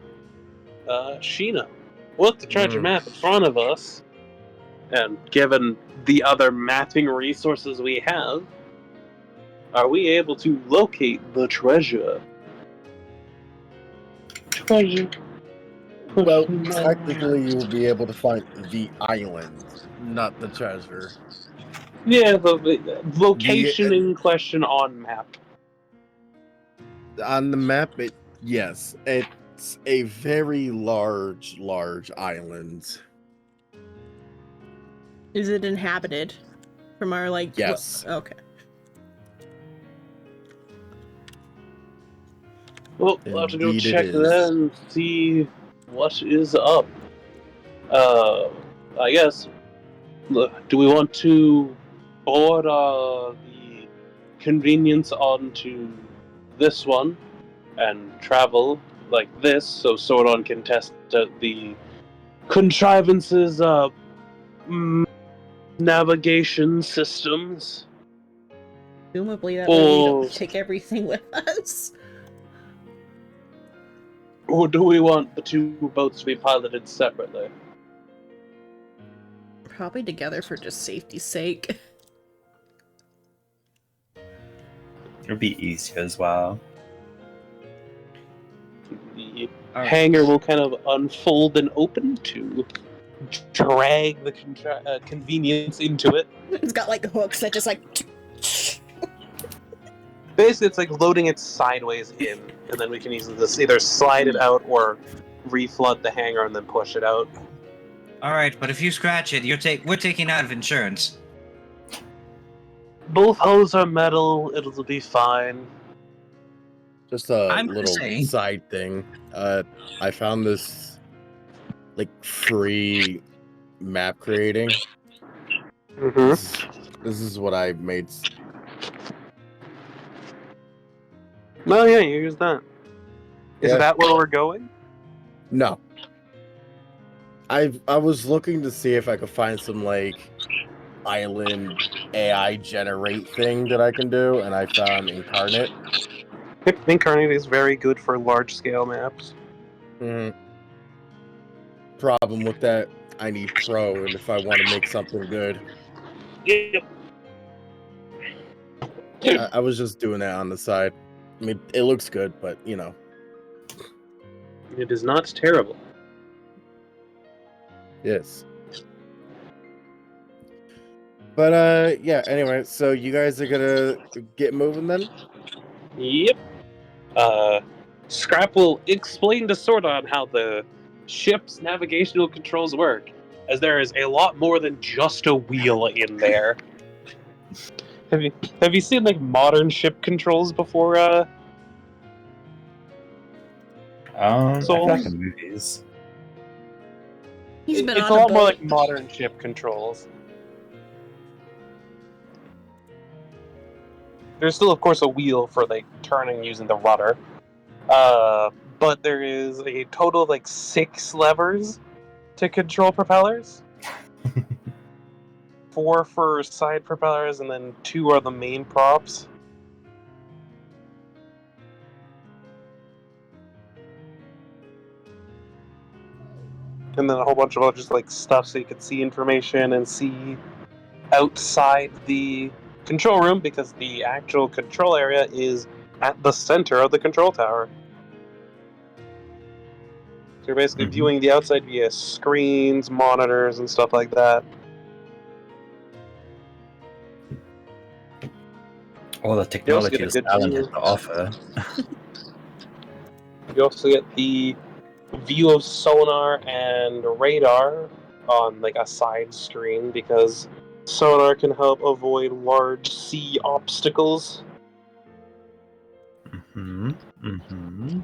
Sheena. With the treasure map in front of us, and given the other mapping resources we have, are we able to locate the treasure? Treasure. Well, technically, you will be able to find the island, not the treasure. Yeah, the location in question on map. On the map, yes, it's a very large island. Is it inhabited? From our like. Yes. Okay. Well, we'll have to go Indeed it check is. that and see what is up. I guess. Look, do we want to board the convenience onto this one and travel like this so Sordon can test out the contrivance's navigation systems? Presumably that way we Oh. don't take everything with us. Or do we want the two boats to be piloted separately? Probably together for just safety's sake. It'd be easier as well. The Alright. hangar will kind of unfold and open to drag the convenience into it. It's got like hooks that just like. Basically, it's like loading it sideways in, and then we can easily just either slide it out or reflood the hangar and then push it out. All right, but if you scratch it, we're taking out of insurance. Both hulls are metal, it'll be fine. Just a I'm little saying- side thing. I found this like free map creating. This is what I made. Well, yeah, you use that. Is Yeah. that where we're going? No. I was looking to see if I could find some like island AI generate thing that I can do, and I found Incarnate. Incarnate is very good for large scale maps. Problem with that, I need Pro, and if I want to make something good, Yep. I was just doing that on the side. I mean, it looks good, but you know. It is not terrible. Yes. But yeah, anyway, so you guys are gonna get moving then? Yep. Scrap will explain to Sordon how the ship's navigational controls work, as there is a lot more than just a wheel in there. Have you seen like modern ship controls before? I feel Souls? like in movies. He's been It's on a lot more boat. like modern ship controls. There's still, of course, a wheel for like turning using the rudder. But there is a total of like 6 levers to control propellers. 4 for side propellers, and then 2 are the main props. And then a whole bunch of other just like stuff so you can see information and see outside the control room, because the actual control area is at the center of the control tower. So you're basically Mhm. viewing the outside via screens, monitors, and stuff like that. All the technology get a this good island view. has to offer. You also get the view of sonar and radar on like a side screen, because sonar can help avoid large sea obstacles. Mm-hmm. Mm-hmm.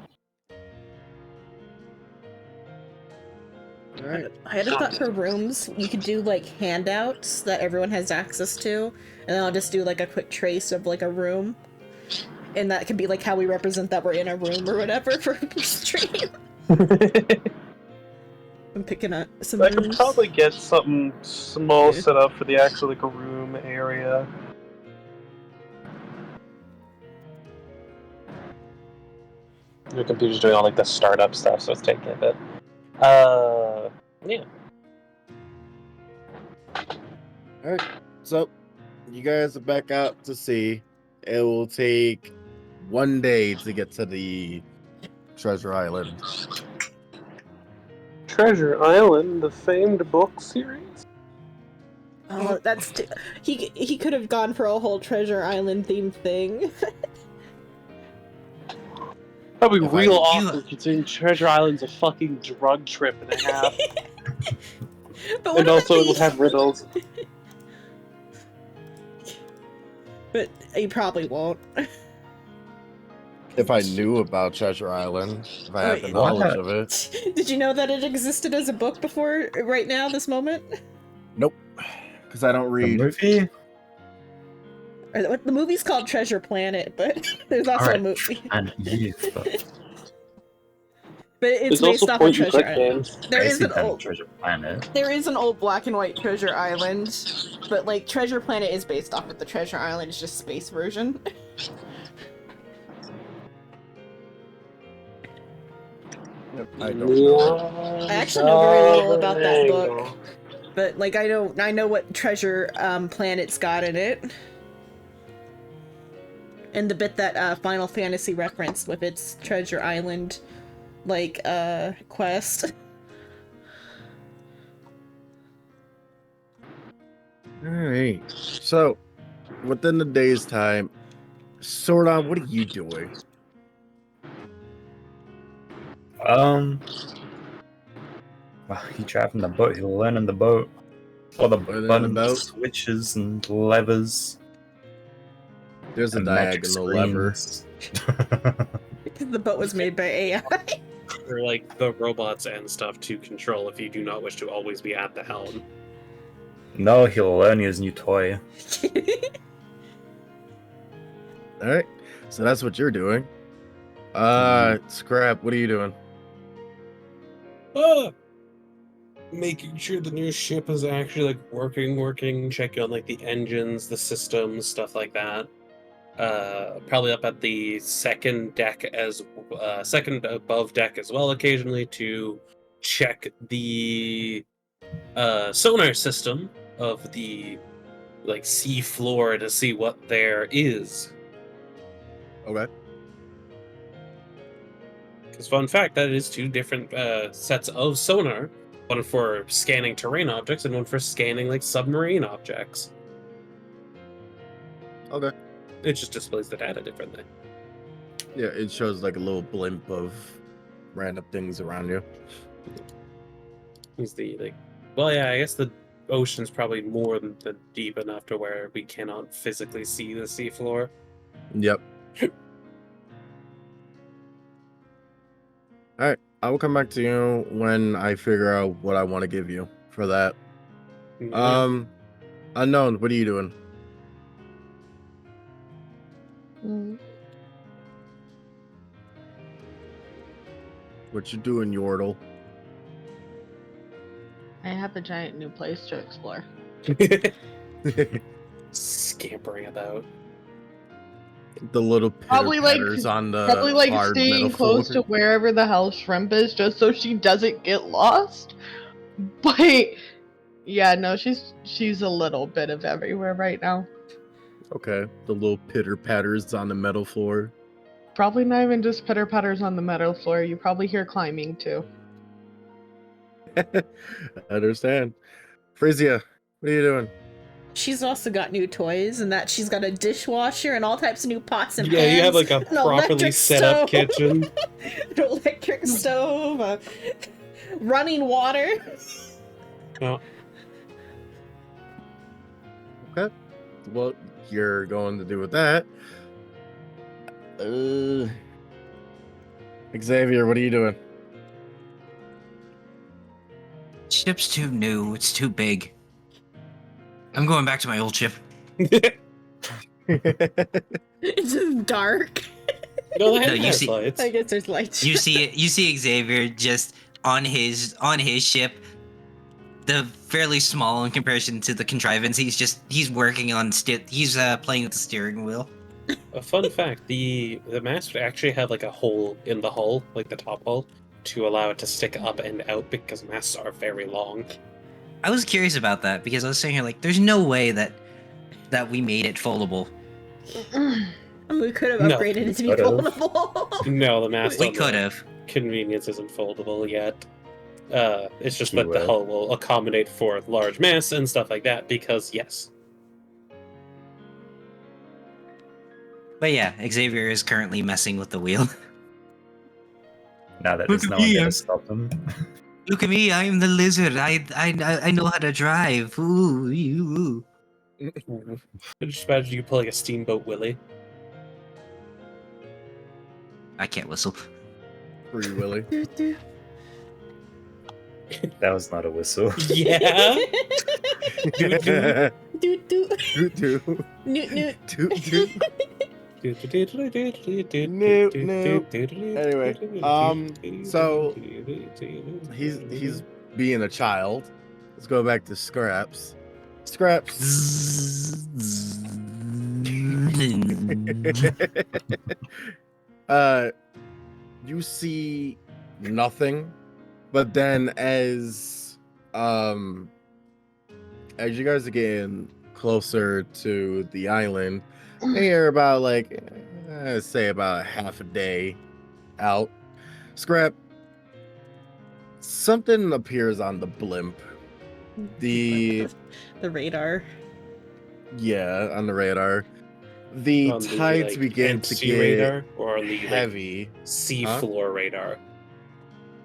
All right. I had a thought for rooms. You could do like handouts that everyone has access to, and then I'll just do like a quick trace of like a room, and that could be like how we represent that we're in a room or whatever for stream. I'm picking up some I could rooms. probably get something small Yeah. set up for the actual like room area. Your computer's doing all like the startup stuff, so it's taking a bit. Yeah. All right. So you guys are back out to sea. It will take 1 day to get to the Treasure Island. Treasure Island, the famed book series. Oh, that's he could have gone for a whole Treasure Island themed thing. That'd be If I- real You- awesome considering Treasure Island's a fucking drug trip and a half. But what And if also it it will have riddles. But you probably won't. If I knew about Treasure Island, if I had the Wait, knowledge what? of it. Did you know that it existed as a book before, right now, this moment? Nope. Because I don't The read. movie? Or the movie's called Treasure Planet, but there's also a Alright. movie. And youth, but But it's There's also based off of point and Treasure click Island. games. There is basically an kind of old, Treasure Planet. there is an old black and white Treasure Island, but like Treasure Planet is based off of the Treasure Island. It's just space version. I don't know. I actually know very little about that book. But like I know what Treasure Planet's got in it. And the bit that Final Fantasy referenced with its Treasure Island like quest. All right. So, within the day's time, Sordon, what are you doing? Well, he driving the boat, he'll learn in the boat. All the Learn in the buttons, boat? switches, and levers. There's a and magic diagonal lever. screens. Because the boat was made by AI. Or like the robots and stuff to control if you do not wish to always be at the helm. No, he'll learn his new toy. All right. So that's what you're doing. Scrap, what are you doing? Ah! making sure the new ship is actually like working, checking on like the engines, the systems, stuff like that. Probably up at the second deck as second above deck as well occasionally to check the sonar system of the like sea floor to see what there is. Okay. Because fun fact, that is two different sets of sonar, one for scanning terrain objects and one for scanning like submarine objects. Okay. It just displays the data differently. Yeah, it shows like a little blimp of random things around you. Is the like, well, yeah, I guess the ocean's probably more than deep enough to where we cannot physically see the seafloor. Yep. All right, I will come back to you when I figure out what I want to give you for that. Unknown, what are you doing? Mm. What you doing, Yordle? I have a giant new place to explore. Scampering about. The little Probably like pitter-patters on the probably like hard staying metal close to floor. wherever the hell Shrimp is, just so she doesn't get lost. But yeah, no, she's a little bit of everywhere right now. Okay, the little pitter-patters on the metal floor. Probably not even just pitter patters on the metal floor. You probably hear climbing too. I understand. Frisia, what are you doing? She's also got new toys, and that she's got a dishwasher and all types of new pots and Yeah, pans. you have like a an properly electric set up stove, kitchen. an electric stove, running water. No. Okay. What you're going to do with that? Xavier, what are you doing? Ship's too new. It's too big. I'm going back to my old ship. It's just dark. No, they No, have you see- lights. I guess there's lights. You see it. You see Xavier just on his ship. The fairly small in comparison to the contrivance. He's working on he's playing with the steering wheel. A fun fact: the mast would actually have like a hole in the hull, like the top hull, to allow it to stick up and out because masts are very long. I was curious about that because I was saying here like, there's no way that we made it foldable. We could have No. upgraded it to be Could've. foldable. No, the mast We on the could have. convenience isn't foldable yet. It's just She that the will. hull will accommodate for large mass and stuff like that. Because yes, But yeah, Xavier is currently messing with the wheel. Now that Look there's at no one me, there I'm- to stop them. Look at me, I'm the lizard. I know how to drive. Ooh, you. I just imagine you could pull like a steamboat Willie. I can't whistle. Free Willy. That was not a whistle. Yeah. Doot doot. Toot toot. Newt newt. Toot toot. Anyway, so he's being a child. Let's go back to Scraps. Scraps. You see nothing, but then as you guys are getting closer to the island, you're about like say about half a day out. Scrap, something appears on the blimp. The radar. yeah, on the radar. The On the, tides like, begin to MC get radar or on the like, heavy sea Huh? floor radar.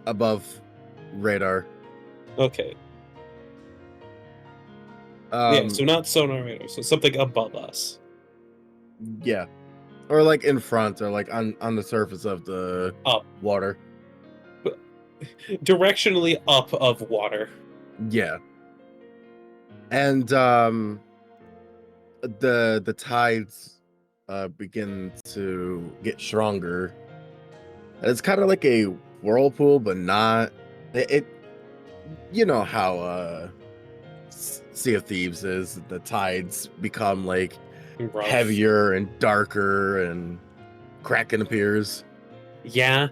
above radar. Okay. Um, Yeah, so not sonar radar, so something above us. yeah, or like in front, or like on the surface of the Up. water. Directionally up of water. Yeah, and the tides begin to get stronger. It's kind of like a whirlpool, but not. It you know how Sea of Thieves is. The tides become like Rough. heavier and darker, and Kraken appears. Yeah.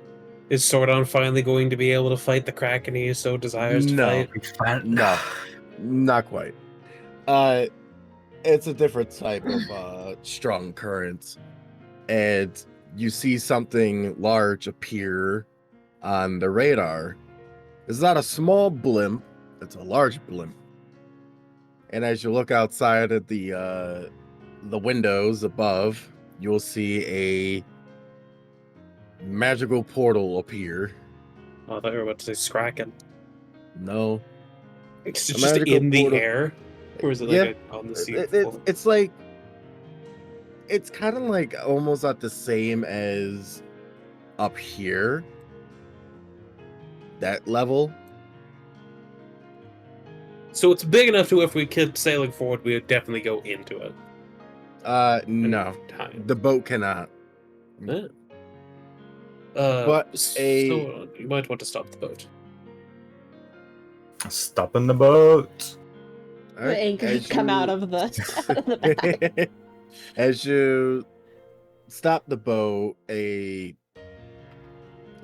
Is Sordon finally going to be able to fight the Kraken he so desires to No. fight? No, not quite. It's a different type of strong current, and you see something large appear on the radar. It's not a small blimp; it's a large blimp. And as you look outside at the windows above, you'll see a magical portal appear. Oh, I thought you were about to say Kraken. No, It's A just magical in the portal. air? Or is it Yeah, like on the sea? it's like it's kind of like almost not the same as up here. That level. So it's big enough to if we kept sailing forward, we would definitely go into it. No, Time. the boat cannot. But so you might want to stop the boat. Stopping the boat. The anchors come out of the back. As you stop the boat, a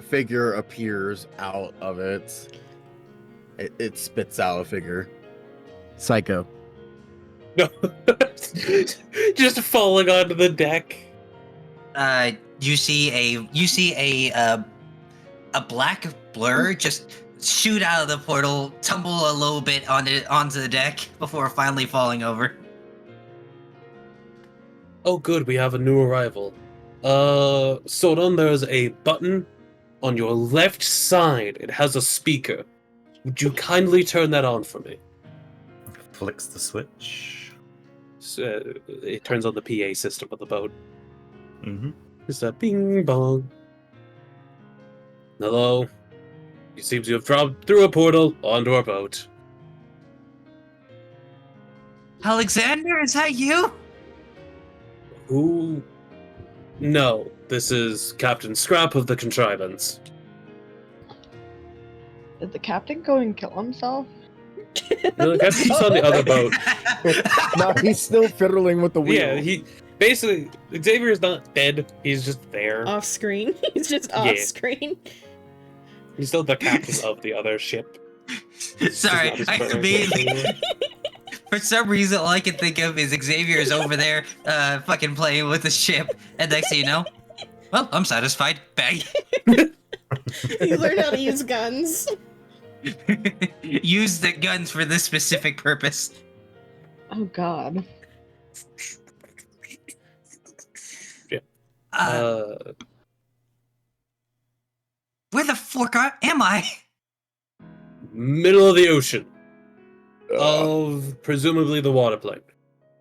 figure appears out of it. It spits out a figure. Psycho. No, just falling onto the deck. You see a black blur just shoot out of the portal, tumble a little bit onto the deck before finally falling over. Oh, good, we have a new arrival. Sodon, there's a button on your left side. It has a speaker. Would you kindly turn that on for me? Flicks the switch. So, it turns on the PA system of the boat. Mm-hmm. It's a bing bong. Hello. It seems you have dropped through a portal onto our boat. Alexander, is that you? Who? No, this is Captain Scrap of the Contrivance. Did the captain go and kill himself? No, the captain's on the other boat. No, he's still fiddling with the wheel. Yeah, he basically Xavier's not dead. He's just there. Off screen. He's just off Yeah. screen. He's still the captain of the other ship. Sorry, He's not his I brother. immediately. For some reason, all I can think of is Xavier's over there, fucking playing with the ship, and next thing you know, well, I'm satisfied. Bang. He learned how to use guns. Use the guns for this specific purpose. Oh God. Where the fuck am I? Middle of the ocean. Of presumably the water plane.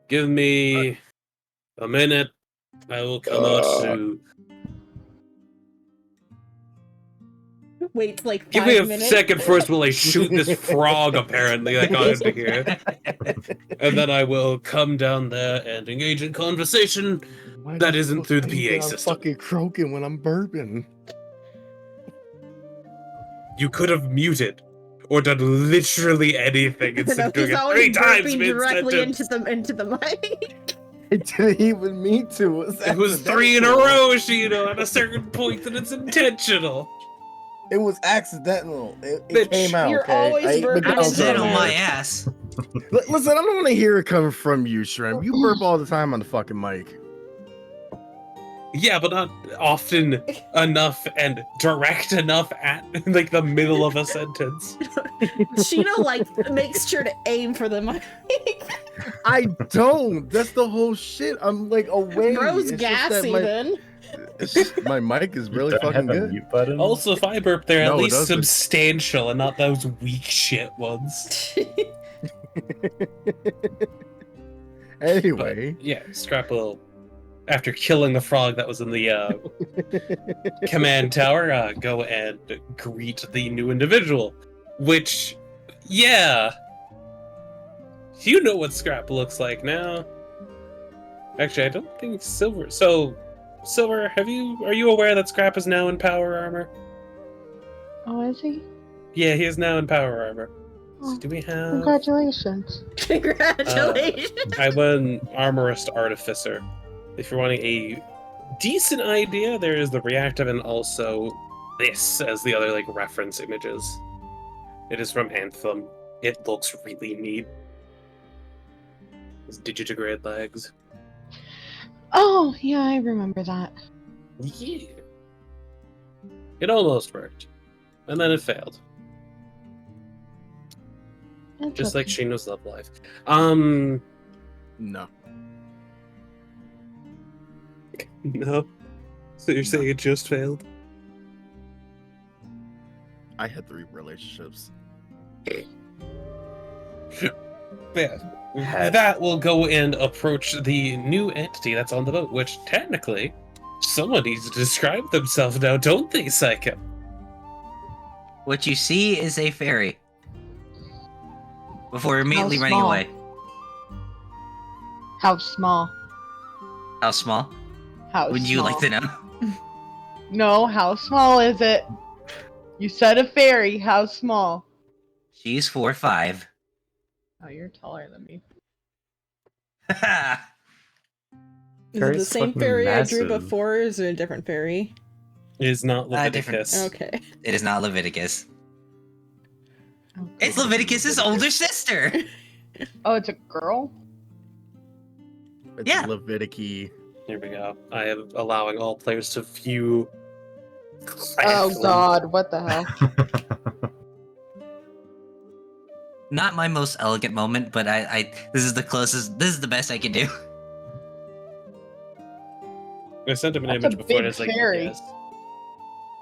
Give me a minute. I will come out to. Wait like 5 Give me a minutes. second first while I shoot this frog apparently that got into here. And then I will come down there and engage in conversation. Why That the isn't fuck through the do you think PA I'm system. fucking croaking when I'm burping. You could have muted or done literally anything No, instead of doing he's it always 3 times burping directly into the mic. It didn't even mean to. It was 3 in a accidental. row, Shino, at a certain point that it's intentional. It was accidental. It Bitch, came out. you're okay? always I ain't been burping down into so Accidental the long. my ass. Listen, I don't want to hear it coming from you, Shrimp. You burp all the time on the fucking mic. Yeah, but not often enough and direct enough at like the middle of a sentence. Shino like makes sure to aim for the mic. I don't. That's the whole shit. I'm like away. Bro's It's just that gassy then. it's just my mic is really Don't fucking have a good. mute button. Also, if I burp, they're No, at it least doesn't. substantial and not those weak shit ones. Anyway, Yeah, Scrap will, after killing the frog that was in the command tower, go and greet the new individual. Which, yeah, you know what Scrap looks like now. Actually, I don't think Silver. So, Silver, are you aware that Scrap is now in power armor? Oh, is he? Yeah, he is now in power armor. Oh, Do we have? Congratulations. Congratulations. I went armorist artificer. If you're wanting a decent idea, there is the reactive and also this as the other like reference images. It is from Anthem. It looks really neat. It's digitigrade legs. Oh, yeah, I remember that. Yeah. It almost worked. And then it failed. That's Just like okay. Shino's Love Life. No. No. So you're saying it just failed? I had 3 relationships. Yeah. Had- That will go and approach the new entity that's on the boat, which technically someone needs to describe themselves now, don't they, Psycho? What you see is a fairy. Before immediately How running small? away. How small? How small? How Would you like to know? No, how small is it? You said a fairy. How small? She's 4'5". Oh, you're taller than me. Is it the Fairy's same fucking fairy I drew massive. before, or is it a different fairy? It is not different. Leviticus. Okay. It is not Leviticus. Oh, It's Leviticus's older sister. Oh, it's a girl? It's Yeah. Leviticus. Here we go. I am allowing all players to view. Oh god, what the hell? Not my most elegant moment, but I this is the closest. This is the best I can do. I sent him an That's image a before and big it's like, fairy. yes.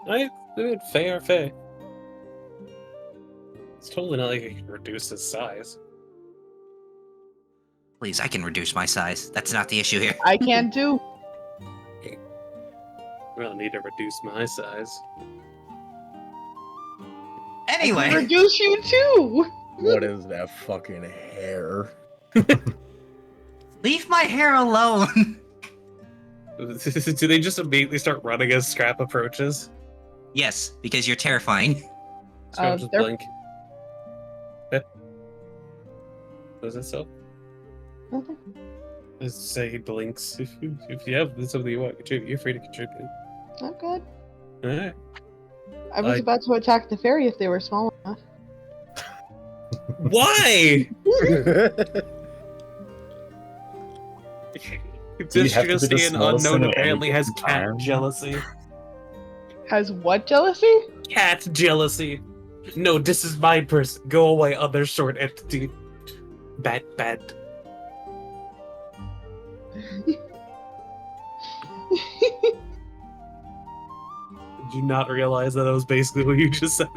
I did Faye or Faye. It's totally not like it can reduce his size. Please, I can reduce my size. That's not the issue here. I can too. I don't need to reduce my size. I can Anyway, reduce you too. What is that fucking hair? leave my hair alone. Do they just immediately start running as Scrap approaches? Yes, because you're terrifying. Scrap just they're- blink. Eh. Was it so? Okay. Just say he blinks. If you have something you want to contribute, you're free to contribute. Oh god. Alright. I was I- about to attack the fairy if they were small enough. Why? Do you Just have to be gonna the see an smallest unknown thing at apparently any has given cat time? jealousy. Has what jealousy? Cat jealousy. No, this is my person. Go away, other short entity. Bad. Did you not realize that was basically what you just said?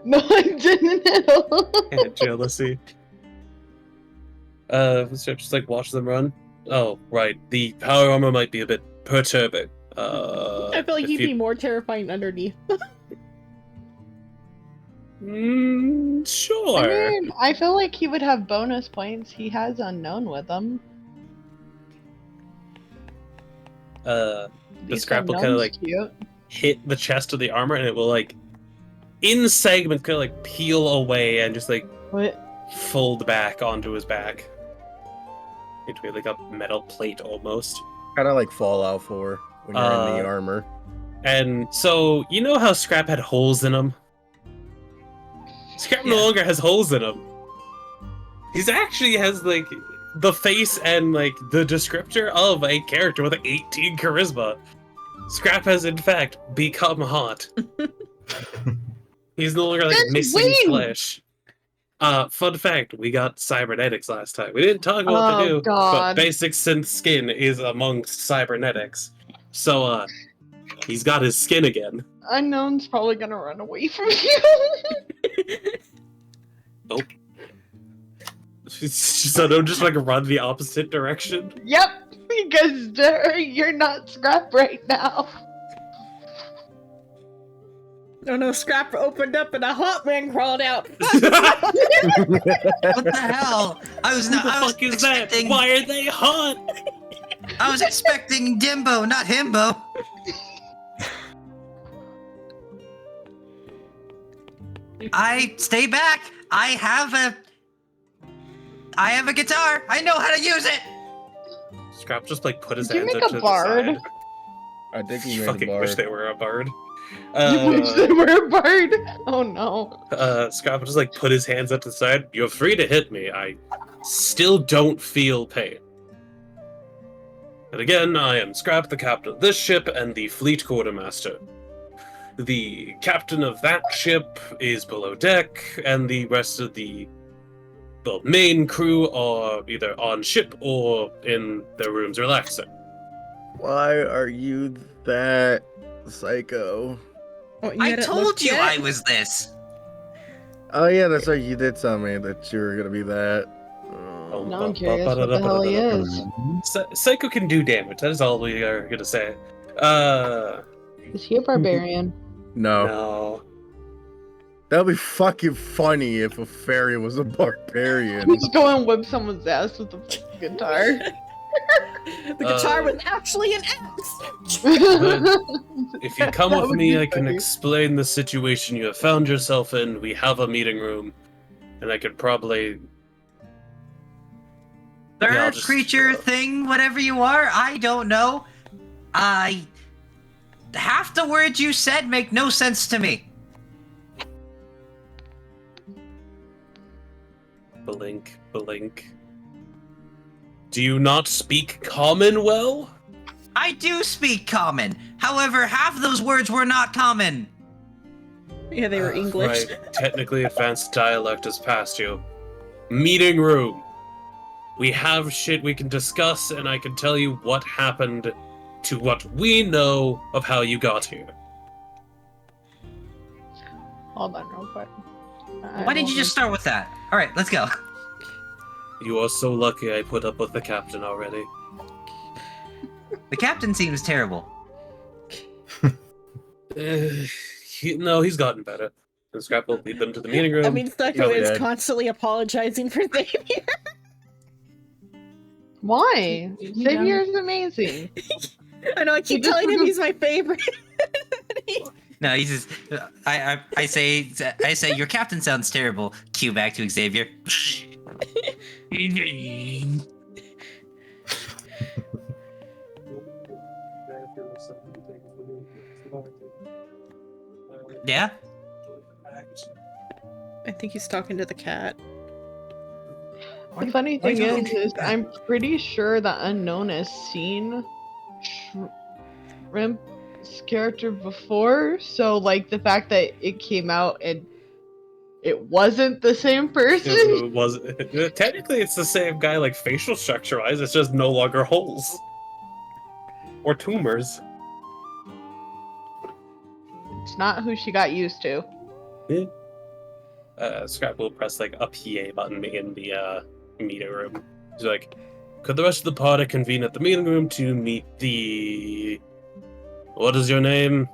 No, I didn't at all. Cat jealousy. So just like watch them run. Oh, right. The power armor might be a bit perturbing. I feel like if he'd you- be more terrifying underneath. Sure. I mean, I feel like he would have bonus points. He has unknown with him. The These scrap will kinda, unknown's like, cute. hit the chest of the armor and it will like in segments kind of like peel away and just like What? fold back onto his back into like a metal plate almost. Kind of like Fallout 4 when you're in the Uh, armor. And so you know how Scrap had holes in him? Scrap no Yeah. longer has holes in him. He's actually has like the face and like the descriptor of a character with 18 charisma. Scrap has in fact become hot. He's no longer like Since missing when? flesh. Fun fact, we got cybernetics last time. We didn't talk about what Oh, to do, but God. basic synth skin is amongst cybernetics. So he's got his skin again. Unknown's probably gonna run away from you. So don't just like run the opposite direction. Yep, because you're not Scrap right now. Oh no, Scrap opened up and a hot man crawled out. What the hell? I was Who not. the I was fuck is that? expecting. Why are they hot? I was expecting Dimbo, not Himbo. I stay back. I have a guitar. I know how to use it. Scrap just like put his Did you hands make up a to bard? the side. I think he You made a fucking bard. wish they were a bard. You wish they were a bird? Oh no. Scrap just like put his hands up to the side. You're free to hit me. I still don't feel pain. And again, I am Scrap, the captain of this ship and the fleet quartermaster. The captain of that ship is below deck, and the rest of the main crew are either on ship or in their rooms relaxing. Why are you that psycho? Oh, you I hadn't told looked you yet? I was this. Oh yeah, that's right. You did tell me that you were gonna be that. Oh, Now I'm curious what the hell he is. Psycho can do damage. That is all we are gonna say. Is he a barbarian? No, No. that'd be fucking funny if a fairy was a barbarian. Just go and whip someone's ass with a fucking guitar. The guitar Uh, was actually an axe. If you come That with would me, be I can funny. explain the situation you have found yourself in. We have a meeting room, and I could probably. Bird, Yeah, I'll just- creature, thing, whatever you are, I don't know. Half the words you said make no sense to me. Blink, blink. Do you not speak common well? I do speak common. However, half those words were not common. Yeah, they were English. Right. Technically, advanced dialect has passed you. Meeting room. We have shit we can discuss, and I can tell you what happened to what we know of how you got here. Hold on real quick. Why didn't you just start with that? All right, let's go. You are so lucky I put up with the captain already. The captain seems terrible. No, he's gotten better. And Scrap will lead them to the meeting room. I mean, Psycho Yeah, is yeah. constantly apologizing for Xavier. Why? Xavier is amazing. I know, I keep just telling him forgot- he's my favorite. No, he's just. I say your captain sounds terrible. Cue back to Xavier. Yeah. I think he's talking to the cat. The funny why thing you is, talking- I'm pretty sure the Unknown has seen Shrimp's character before, so like the fact that it came out and it wasn't the same person. It was technically it's the same guy, like facial structure wise. It's just no longer holes or tumors. It's not who she got used to. Scrap will press like a PA button in the meeting room. He's like, "Could the rest of the party convene at the meeting room to meet the? What is your name?"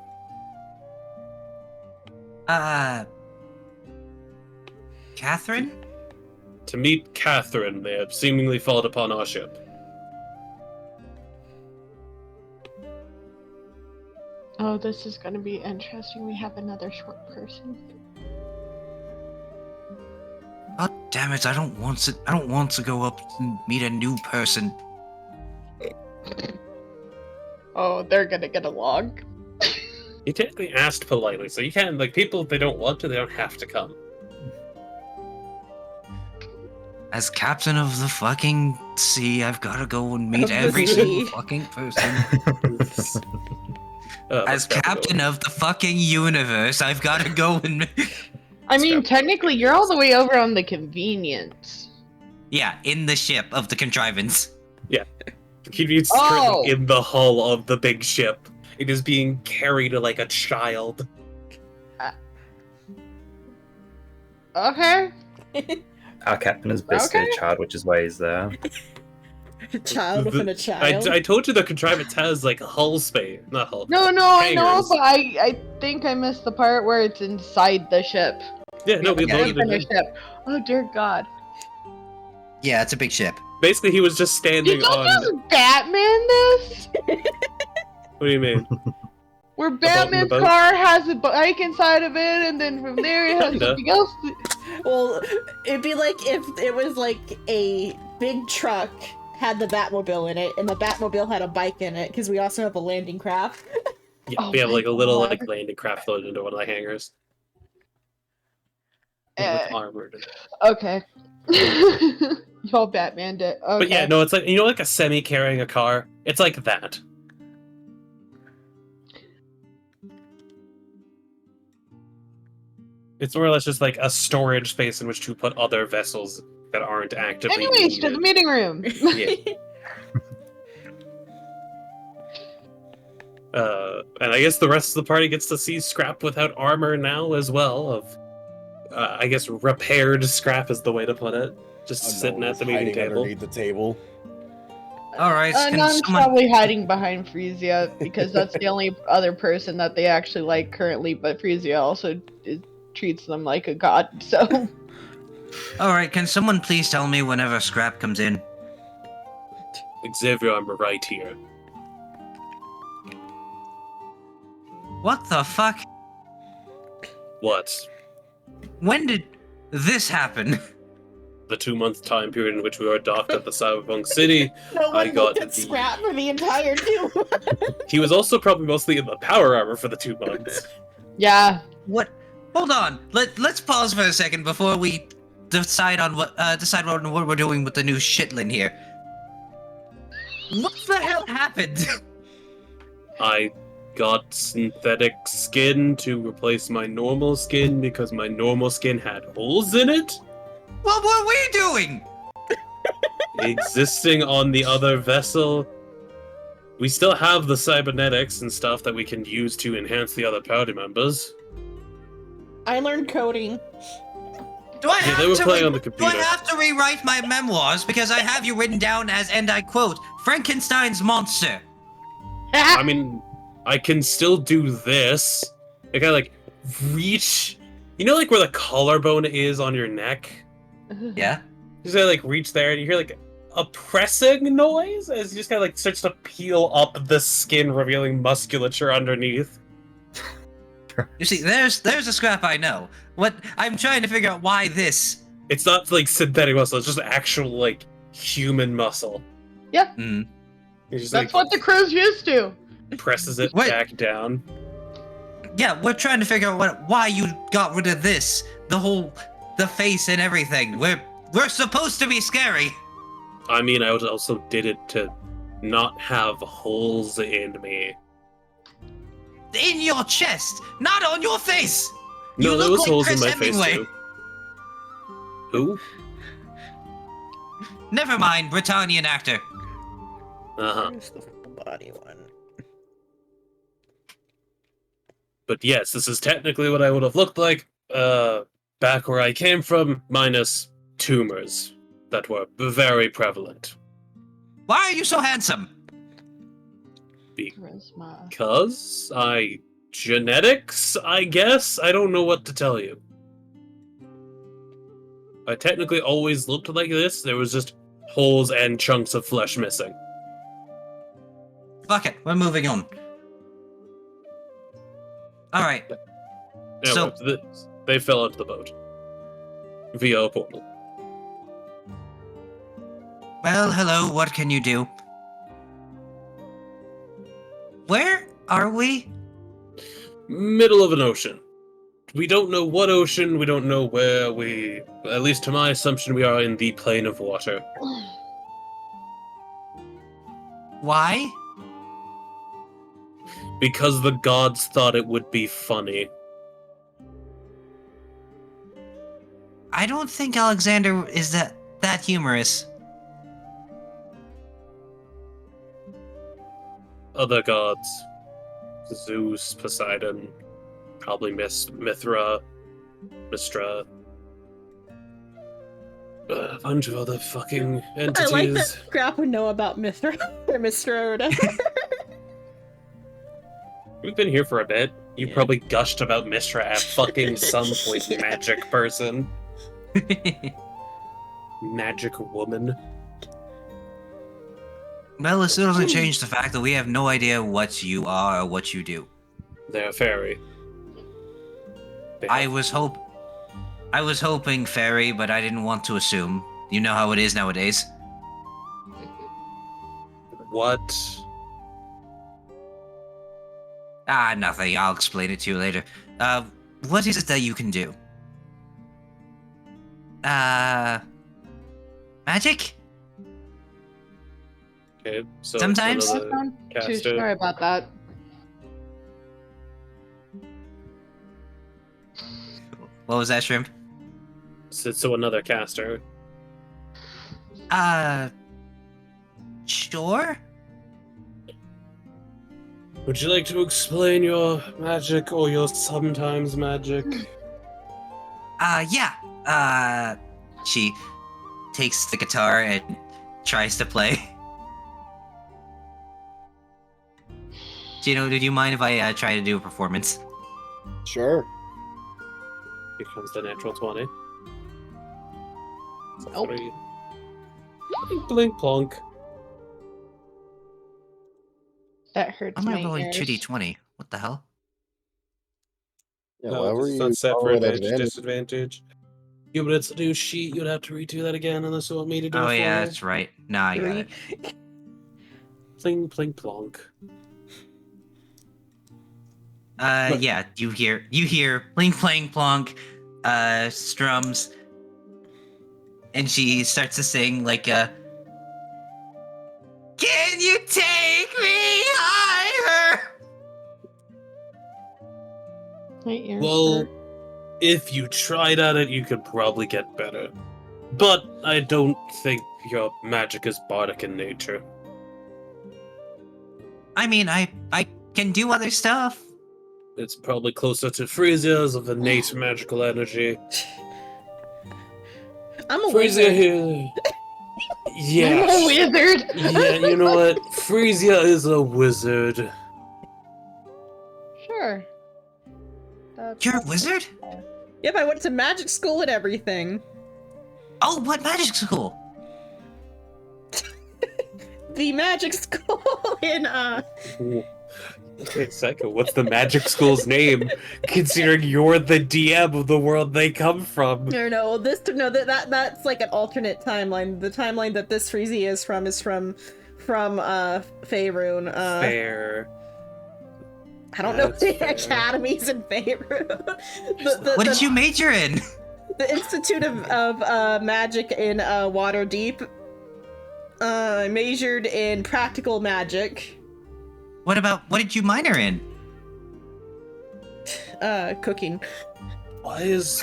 Catherine? To meet Catherine. They have seemingly fallen upon our ship. Oh, this is gonna be interesting. We have another short person. God damn it! I don't want to go up and meet a new person. Oh, they're gonna get along. He technically asked politely, so you can't like people if they don't want to, they don't have to come. As captain of the fucking sea, I've got to go and meet Of the every sea. single fucking person. As Scrap will go. captain of the fucking universe, I've got to go and. I mean, Scrap. technically, you're all the way over on the convenience. Yeah, in the ship of the contrivance. He needs Oh. currently in the hull of the big ship. It is being carried like a child. Okay. Our captain is basically Okay. a child, which is why he's there. A child within a child. I told you the contrivance has like hull space, not hull. No, I know, hangars. but I think I missed the part where it's inside the ship. Yeah, no, we Yeah, loaded In it the in. ship. Oh dear God! Yeah, it's a big ship. Basically, he was just standing Did you on. just Batman this? What do you mean? Where in the Batman's boat? car has a bike inside of it, and then from there it has Kinda. something else. Well, it'd be like if it was like a big truck had the Batmobile in it, and the Batmobile had a bike in it, because we also have a landing craft. Yeah, Oh we have my like a little God. like landing craft loaded into one of the hangars. Eh, With armored. okay. Y'all Batman it. Okay. But yeah, no, it's like, you know, like a semi carrying a car. It's like that. It's more or less just like a storage space in which to put other vessels that aren't actively Anyways, to the needed. meeting room. Yeah. And I guess the rest of the party gets to see Scrap without armor now as well. Of, I guess repaired Scrap is the way to put it. Just sitting at the meeting hiding table. underneath the table. All right, can Non's someone? probably hiding behind Frisia because that's the only other person that they actually like currently. But Frisia also treats them like a god. So All right, can someone please tell me whenever Scrap comes in? Xavier, I'm right here. What the fuck? What? When did this happen? The 2-month time period in which we were docked at the Cyberpunk City. No I one got looked at the- Scrap for the entire 2 He was also probably mostly in the power armor for the 2 months. yeah, What? Hold on. Let's pause for a second before we decide on what we're doing with the new shitlin here. What the hell happened? I got synthetic skin to replace my normal skin because my normal skin had holes in it. What were we doing? Existing on the other vessel. We still have the cybernetics and stuff that we can use to enhance the other party members. I learned coding. Do I Yeah, have they were to playing on the Do I computer. have to rewrite my memoirs because I have you written down as, and I quote, Frankenstein's monster? I mean, I can still do this. I gotta like reach. You know, like where the collarbone is on your neck. Yeah. You just gotta like reach there, and you hear like a pressing noise as you just kind of like starts to peel up the skin, revealing musculature underneath. You see, there's a Scrap I know. What I'm trying to figure out why this. It's not like synthetic muscle; it's just actual like human muscle. Hmm. He just that's like what the crew's used to. presses it Wait. back down. Yeah, we're trying to figure out why you got rid of this. The face and everything. We're supposed to be scary. I mean, I also did it to not have holes in me. In your chest, not on your face. No, You there look was like holes Chris in my Hemingway. face too. Who? Never mind, Britannian actor. Uh-huh. Here's the full body one. But yes, this is technically what I would have looked like back where I came from, minus tumors that were very prevalent. Why are you so handsome? Charisma. Because genetics, I guess? I don't know what to tell you. I technically always looked like this, there was just holes and chunks of flesh missing. Fuck it, we're moving on. Alright, Anyway, they fell into the boat. Via a portal. well, hello, what can you do? Where are we? Middle of an ocean. We don't know what ocean, we don't know where we... At least to my assumption, we are in the plane of water. Why? Because the gods thought it would be funny. I don't think Alexander is that humorous. Other gods. Zeus, Poseidon, probably Mithra, Mystra. A bunch of other fucking I entities. like that Scrap would know about Mithra or Mystra or whatever. We've been here for a bit. You Yeah. probably gushed about Mystra at fucking some point, Yeah. magic person. Magic woman. Well, it still doesn't change the fact that we have no idea what you are or what you do. They're fairy. They I have- was hoping fairy, but I didn't want to assume. You know how it is nowadays. What? Nothing. I'll explain it to you later. What is it that you can do? Magic? Okay, so Sometimes- it's I another sound too caster. sure about that. What was that, Shrimp? So another caster. Sure? Would you like to explain your magic or your sometimes magic? Yeah. She takes the guitar and tries to play. Gino, do you mind if I try to do a performance? Sure. Here comes the natural 20. Nope. 3. Blink, blink, plonk. That hurts I'm my not rolling ears. 2d20. What the hell? Yeah, No, why were it's you not set for rolling advantage, advantage? disadvantage. Yeah, but it's a new sheet. You'd have to redo that again unless you want me to do it Oh for yeah, you. that's right. No, I got Three. it. Pling, pling, plonk. Yeah, you hear blink, plang, plonk, strums, and she starts to sing like Can you take me higher? My ears Well, hurt. if you tried at it, you could probably get better. But I don't think your magic is bardic in nature. I mean, I can do other stuff. It's probably closer to Frisia's of innate magical energy. I'm a Frisia wizard. here. Yeah. I'm a wizard. Yeah, you know what? Frisia is a wizard. Sure. You're a wizard? Yep, I went to magic school and everything. Oh, what magic school? The magic school in Wait a second, what's the magic school's name? Considering you're the DM of the world they come from. no, that's like an alternate timeline. The timeline that this Freezy is from Faerun. Fair. I don't know That's the fair. academies in Faerun. What did you major in? The Institute of Magic in Waterdeep. I majored in practical magic. What did you minor in? Cooking. Why is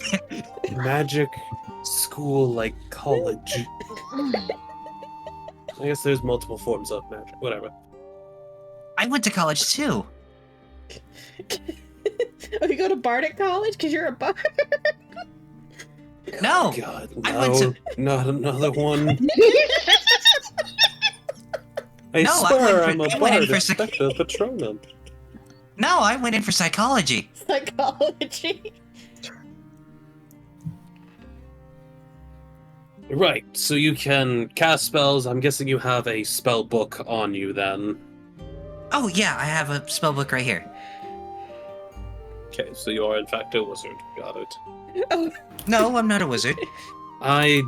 magic school like college? I guess there's multiple forms of magic. Whatever. I went to college too. Oh, you go to Bardic College because you're a bard? No, God, I no, went to- not another one. I No, I swear went I'm a I went in bard, for sec- Expecto Patronum. No, I went in for psychology. Psychology. Right, so you can cast spells. I'm guessing you have a spell book on you then. Oh yeah, I have a spell book right here. Okay, so you are in fact a wizard. Got it. Oh, No, I'm not a wizard. I.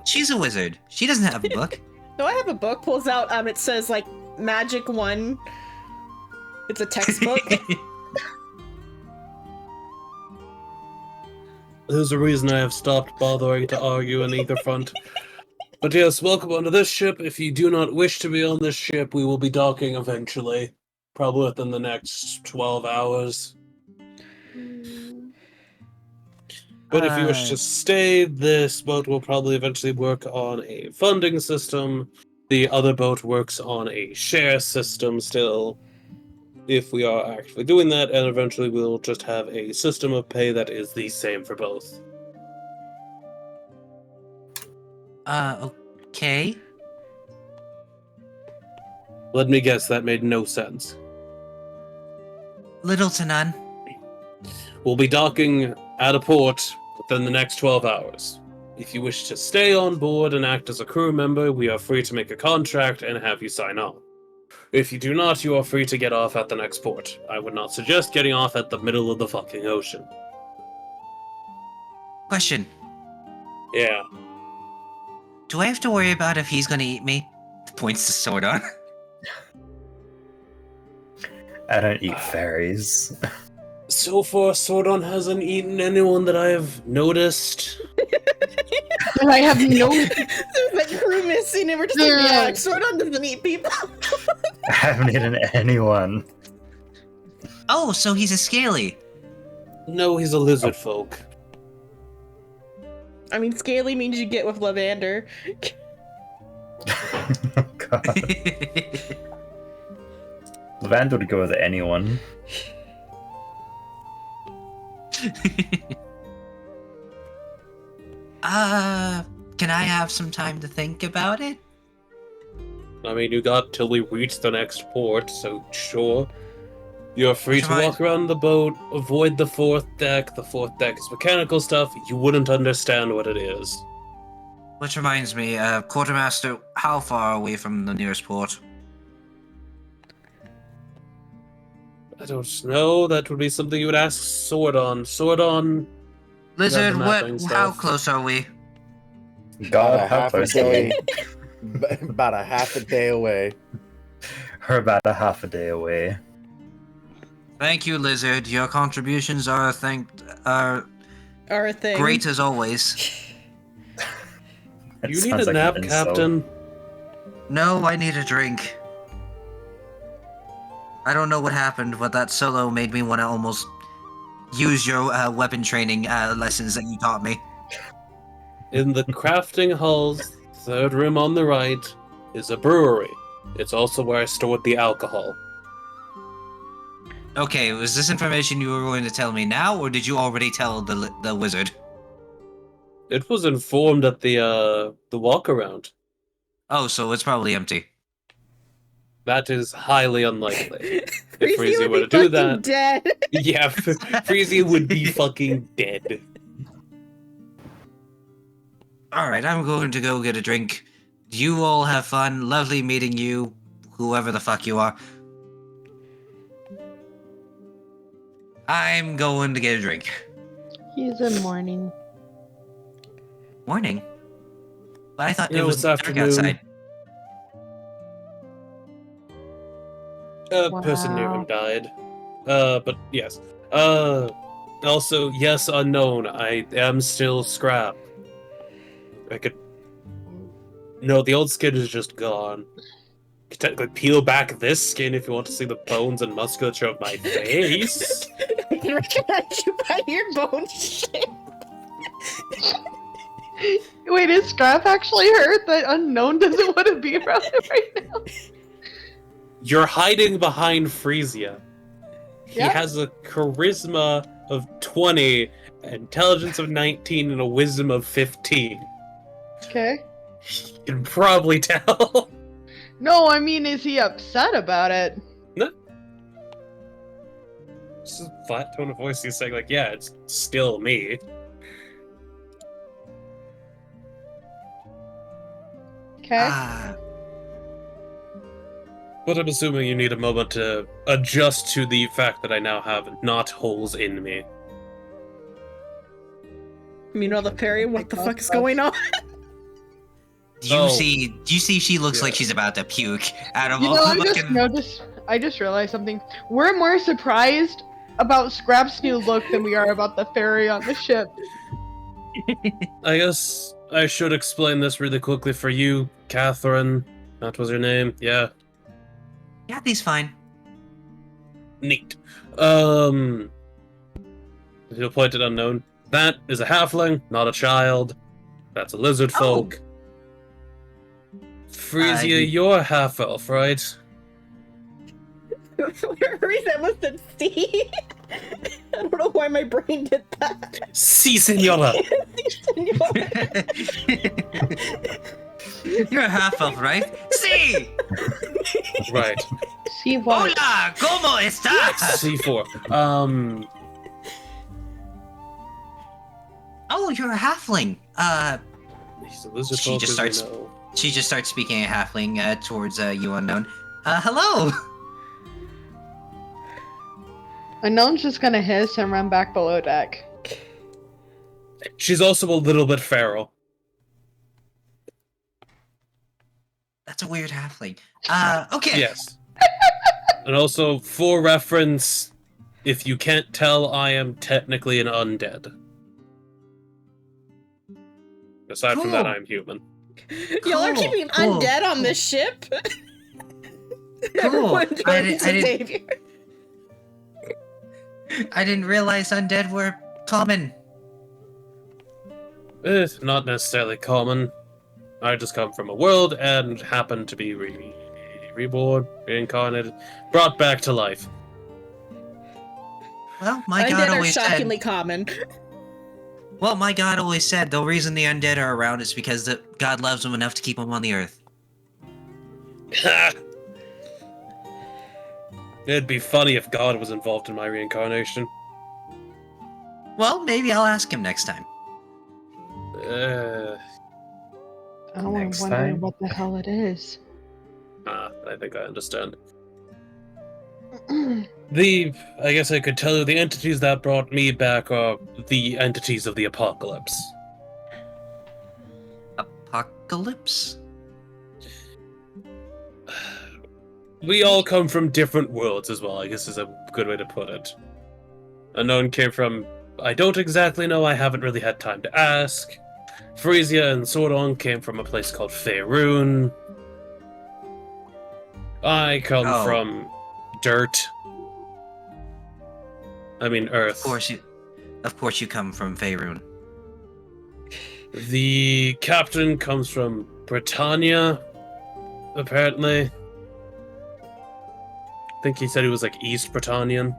She's a wizard. She doesn't have a book. no, I have a book. Pulls out. It says like Magic 1. It's a textbook. There's a reason I have stopped bothering to argue on either front. But yes, welcome onto this ship. If you do not wish to be on this ship, we will be docking eventually. Probably within the next 12 hours. But if you wish to stay, this boat will probably eventually work on a funding system. The other boat works on a share system still. If we are actually doing that, and eventually we'll just have a system of pay that is the same for both. Okay. Let me guess, that made no sense. Little to none. We'll be docking at a port within the next 12 hours. If you wish to stay on board and act as a crew member, we are free to make a contract and have you sign on. If you do not, you are free to get off at the next port. I would not suggest getting off at the middle of the fucking ocean. Question. Yeah. Do I have to worry about if he's gonna eat me? Points to Sordon. I don't eat fairies. So far, Sordon hasn't eaten anyone that I have noticed. And I have no. There's that crew missing, and we're just like, yeah, Sordon doesn't eat people. I haven't eaten anyone. Oh, so he's a scaly. No, he's a lizard folk. I mean, scaly means you get with Lavander. Oh, God. Lavander would go with anyone. Can I have some time to think about it? I mean, you got till we reach the next port, so sure. You're free to Try- walk around the boat, avoid the fourth deck. The fourth deck is mechanical stuff. You wouldn't understand what it is. Which reminds me, Quartermaster, how far away from the nearest port? I don't know. That would be something you would ask Sordon. Sordon. Lizard, the mapping how stuff. close are we? God, About a how half a close day. About a half a day away. We're about a half a day away. Thank you, Lizard. Your contributions are Are a thing. great as always. That You need sounds a like nap, an insult. Captain. No, I need a drink. I don't know what happened, but that solo made me want to almost use your weapon training lessons that you taught me. In the crafting halls, third room on the right, is a brewery. It's also where I stored the alcohol. Okay, was this information you were going to tell me now, or did you already tell the wizard? It was informed at the walk around. Oh, so it's probably empty. That is highly unlikely. If Freezy Freezy would were to be do fucking that, dead. yeah, Freezy would be fucking dead. Alright, I'm going to go get a drink. You all have fun. Lovely meeting you, whoever the fuck you are. I'm going to get a drink. He's in mourning. Morning? But I thought Yeah, it was it's dark afternoon. outside. A person near him died. But yes. Also, yes, unknown. I am still Scrap. I could. No, the old skin is just gone. You could technically peel back this skin if you want to see the bones and musculature of my face. I can recognize you by your bone shape. Wait, is Scrap actually hurt that Unknown doesn't want to be around him right now? You're hiding behind Frezia. He Yeah. has a charisma of 20, intelligence of 19, and a wisdom of 15. Okay. You can probably tell. No, I mean, is he upset about it? Just a flat tone of voice. He's saying, like, yeah, it's still me. Okay. Ah, But I'm assuming you need a moment to adjust to the fact that I now have not holes in me. Meanwhile, the fairy, what the fuck is going on? do you Oh. see she looks Yeah. like she's about to puke out of You all know, the I just realized something. We're more surprised about Scrap's new look than we are about the fairy on the ship. I guess I should explain this really quickly for you, Catherine. That was your name? Yeah. Kathy's fine. Neat. You'll point at unknown. That is a halfling, not a child. That's a lizard folk. Frezia, you're half elf, right? That must have Steve. I don't know why my brain did that. Si, senora. You're a half elf, right? Sí! Right. See what? Hola, ¿cómo estás? C4. Oh, you're a halfling. He's a lizard She folk, just as you starts- know. She just starts speaking in halfling towards you, Unknown. Hello. Unknown's just gonna hiss and run back below deck. She's also a little bit feral. That's a weird halfling. Okay. Yes. And also, for reference, if you can't tell, I am technically an undead. Aside from that, Cool. I'm human. Y'all are Cool, keeping cool, undead on cool. this ship? Cool. Everyone joins I didn't- Xavier. I didn't realize undead were common. Not necessarily common. I just come from a world and happen to be reborn, reincarnated, brought back to life. Well, my Undead god are always shockingly said. common. Well, my god always said the reason the undead are around is because God loves them enough to keep them on the earth. It'd be funny if God was involved in my reincarnation. Well, maybe I'll ask him next time. I'm Next wondering time? what the hell it is. I think I understand. I guess I could tell you the entities that brought me back are the entities of the apocalypse. Apocalypse? We all come from different worlds as well, I guess is a good way to put it. Unknown came from... I don't exactly know, I haven't really had time to ask. Frisia and Sordon came from a place called Faerun. I come Oh. from dirt. I mean earth. Of course you come from Faerun. The captain comes from Britannia, apparently. I think he said he was like East Britannian.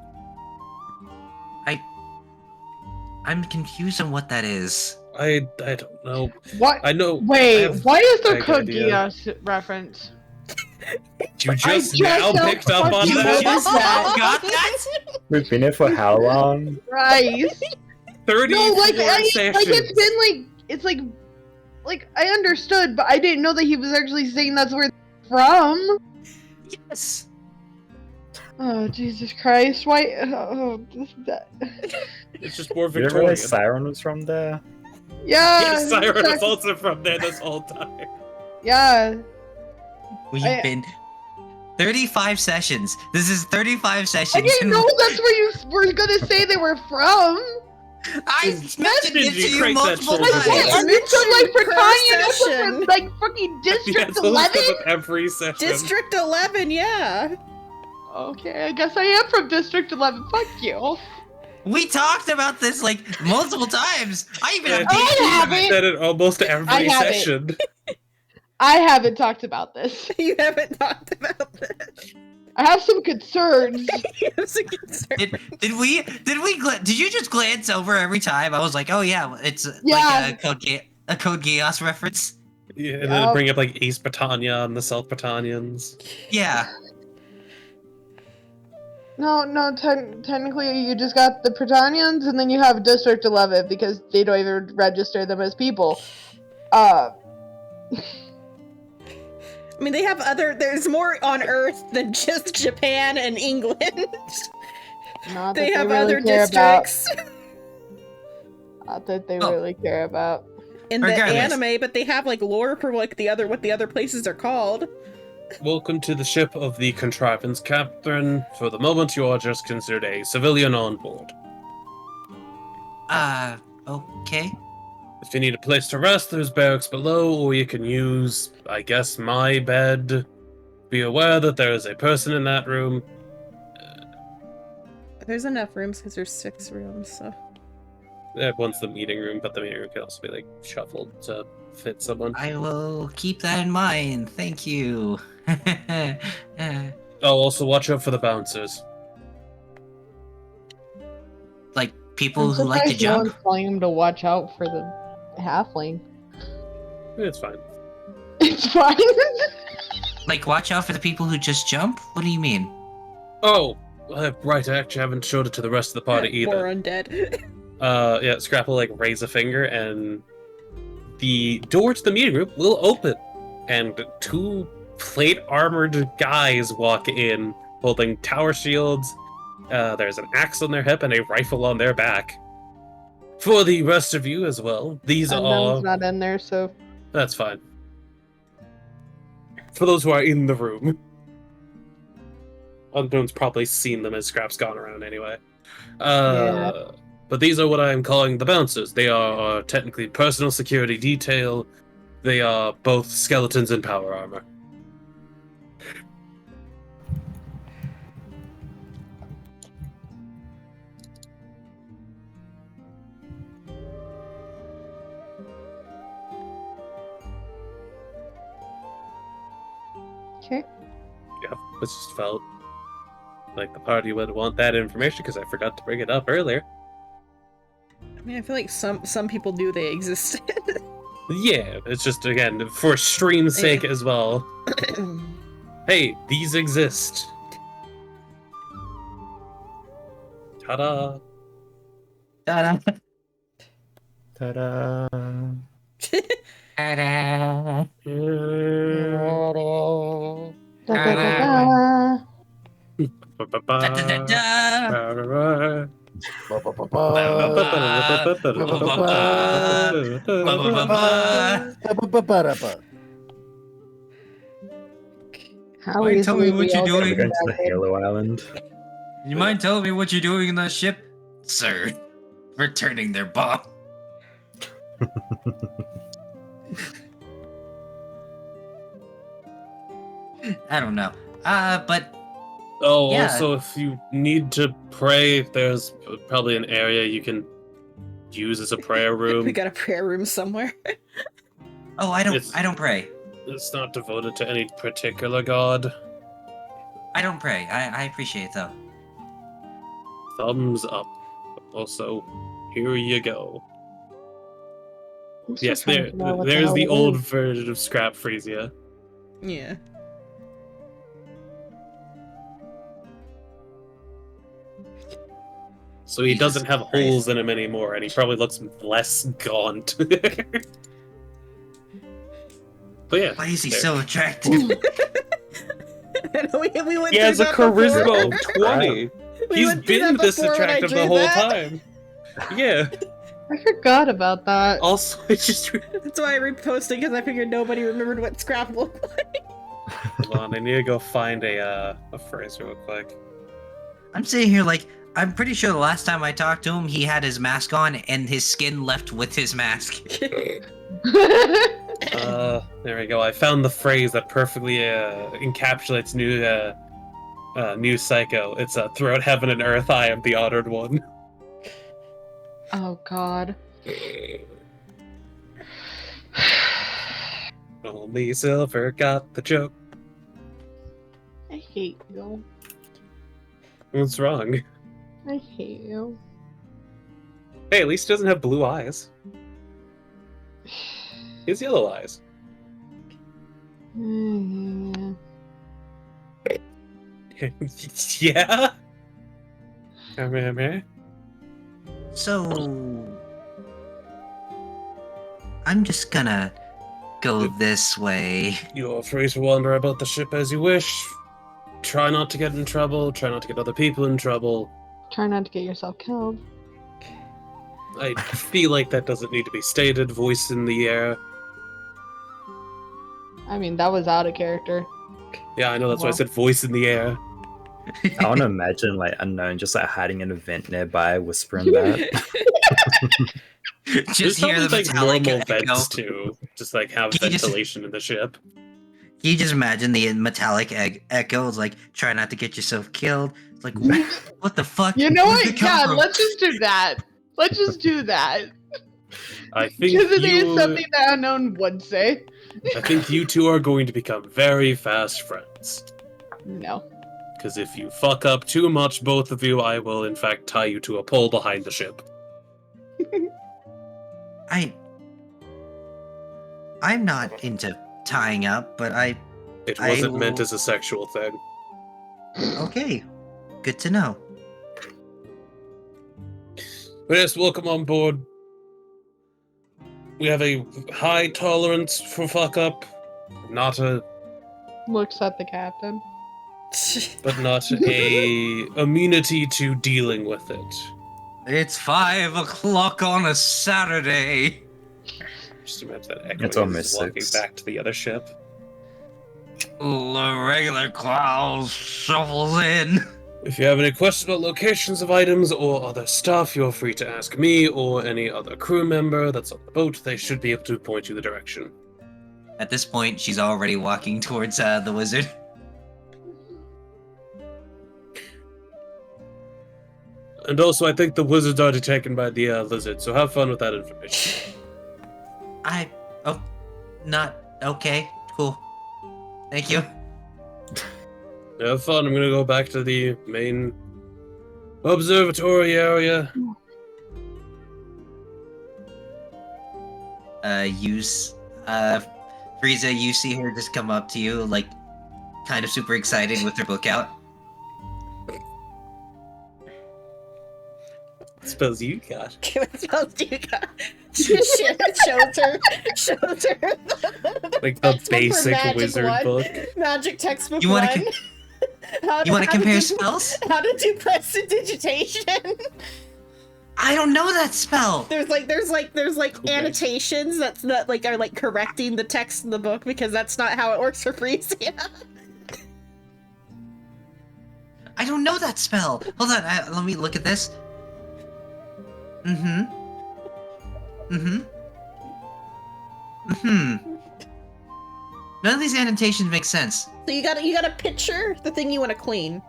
I'm confused on what that is. I don't know. What? I know. I Wait, have why is there vague Code idea. Geass reference? You just just now don't picked up on fucking that? notice that. Got that? We've been here for how long? Christ. 34 No, like sessions. it's been it's like I understood, but I didn't know that he was actually saying that's where they're from. Yes. Oh Jesus Christ! Why? Oh, that. It's just more You didn't Victorian. realize Siren was from there? Yeah. Yes, Siren was exactly. also from there this whole time. Yeah. We've I- been 35 sessions. This is 35 sessions. I didn't know that's where you were gonna say they were from. I mentioned it Did you to you create that multiple children's times. book? I mentioned like Per Britannia, also session. from like fucking District Yes, those 11. come with every session. District 11, yeah. Okay, I guess I am from District 11. Fuck you. We talked about this like multiple times. I even have Yeah, I DVDs of haven't. it. said it almost every I haven't. session. I haven't talked about this. You haven't talked about this. I have some concerns. It's a concern. Did you just glance over every time? I was like, oh yeah, it's Yeah. like a Code Geass reference. Yeah, and then bring up like East Britannia and the South Britannians. Yeah. No, technically you just got the Britannians and then you have District 11 because they don't even register them as people. I mean, they have there's more on Earth than just Japan and England. Not They that have really other care about. districts Not that they Oh. really care about. in the Regardless. anime, but they have like lore for like what the other places are called. Welcome to the ship of the Contrivance Captain. For the moment, you are just considered a civilian on board. Okay. If you need a place to rest, there's barracks below, or you can use, I guess, my bed. Be aware that there is a person in that room. There's enough rooms because there's 6 rooms, so. One's the meeting room, but the meeting room can also be like shuffled to fit someone. I will keep that in mind. Thank you. Oh, also watch out for the bouncers. Like people I'm who like to surprised no jump. one's telling him to watch out for the halfling. It's fine. It's fine. Like watch out for the people who just jump. What do you mean? Oh, right. I actually haven't showed it to the rest of the party More either. undead. Yeah, Scrapple like raise a finger, and the door to the meeting room will open, and 2 plate armored guys walk in holding tower shields. There's an axe on their hip and a rifle on their back. For the rest of you as well, these Unknown's are... not in there, so That's fine. For those who are in the room. Unknown's probably seen them as Scrap's gone around anyway. Yeah. But these are what I am calling the bouncers. They are technically personal security detail. They are both skeletons in power armor. okay. Yeah, it just felt like the party would want that information because I forgot to bring it up earlier. I mean, I feel like some people knew they existed. Yeah, it's just, again, for stream's sake as well. Hey, these exist. Ta-da. Ta-da. Ta-da. Ta-da. Da, da, da, da. Da-da-da-da. How Wait, tell me easily what we you're all doing. We're get going to the distracted. Halo Island. You mind telling me what you're doing in the ship? Sir, returning their bomb. I don't know. But Oh, Yeah. also, if you need to pray, there's probably an area you can use as a prayer We room. got a prayer room somewhere. oh, I don't pray. It's not devoted to any particular god. I don't pray. I appreciate it though. Thumbs up. Also, here you go. I'm still Yes, trying to there, figure out what there's hell the it old is. version of Scrap Frisia. Yeah. So he Jesus doesn't have Christ. holes in him anymore, and he probably looks less gaunt. But yeah, Why is he there. so attractive? I know we went He has through a that before. charisma of 20. We He's went through been that this before when I attractive the drew whole that. time. Yeah. I forgot about that. Also, it's just... That's why I reposted, because I figured nobody remembered what Scrap looked like. Hold on, I need to go find a phrase real quick. I'm sitting here like, I'm pretty sure the last time I talked to him, he had his mask on and his skin left with his mask. There we go. I found the phrase that perfectly encapsulates new Psycho. It's throughout heaven and earth, I am the honored one. Oh God. Only Silver got the joke. I hate you. What's wrong? I hate you. Hey, at least he doesn't have blue eyes. He has yellow eyes. Yeah? Come here. So, I'm just gonna go this way. You are free to wander about the ship as you wish. Try not to get in trouble. Try not to get other people in trouble. Try not to get yourself killed. I feel like that doesn't need to be stated. Voice in the air. I mean, that was out of character. Yeah, I know. That's why I Well. said voice in the air. I want to imagine like Unknown just like hiding in a vent nearby, whispering that. There's Just hear the probably, like metallic normal echo. vents too. Just like have Can you just- ventilation in the ship. You just imagine the metallic echo is like, try not to get yourself killed. It's like, what the fuck? You know Where'd what? it come Yeah, from? let's just do that. Let's just do that. I think Because it is you. something that Unknown would say. I think you two are going to become very fast friends. No. Because if you fuck up too much, both of you, I will in fact tie you to a pole behind the ship. I'm not into tying up, but It I wasn't meant will- as a sexual thing. okay. Good to know. But yes, welcome on board. We have a high tolerance for fuck up, not a Looks at the captain. but not a immunity to dealing with it. It's 5 o'clock on a Saturday. Just imagine that Echo It's almost is walking 6. back to the other ship. The regular crowd shuffles in. If you have any questions about locations of items or other stuff, you're free to ask me or any other crew member that's on the boat. They should be able to point you the direction. At this point, she's already walking towards the wizard. And also, I think the wizard's already taken by the lizard, so have fun with that information. Not okay. Cool. Thank you. Have fun. I'm gonna go back to the main observatory area. Frieza, you see her just come up to you, like, kind of super excited with her book out. Spells you got. What spells do you got? shows her Like the textbook for basic Magic wizard 1. book. Magic textbook You wanna 1. You want to compare do, spells? How to do prestidigitation? I don't know that spell. There's Okay. annotations that's not like are like correcting the text in the book because that's not how it works for Frisia. I don't know that spell. Hold on, let me look at this. None of these annotations make sense. So you gotta picture the thing you want to clean,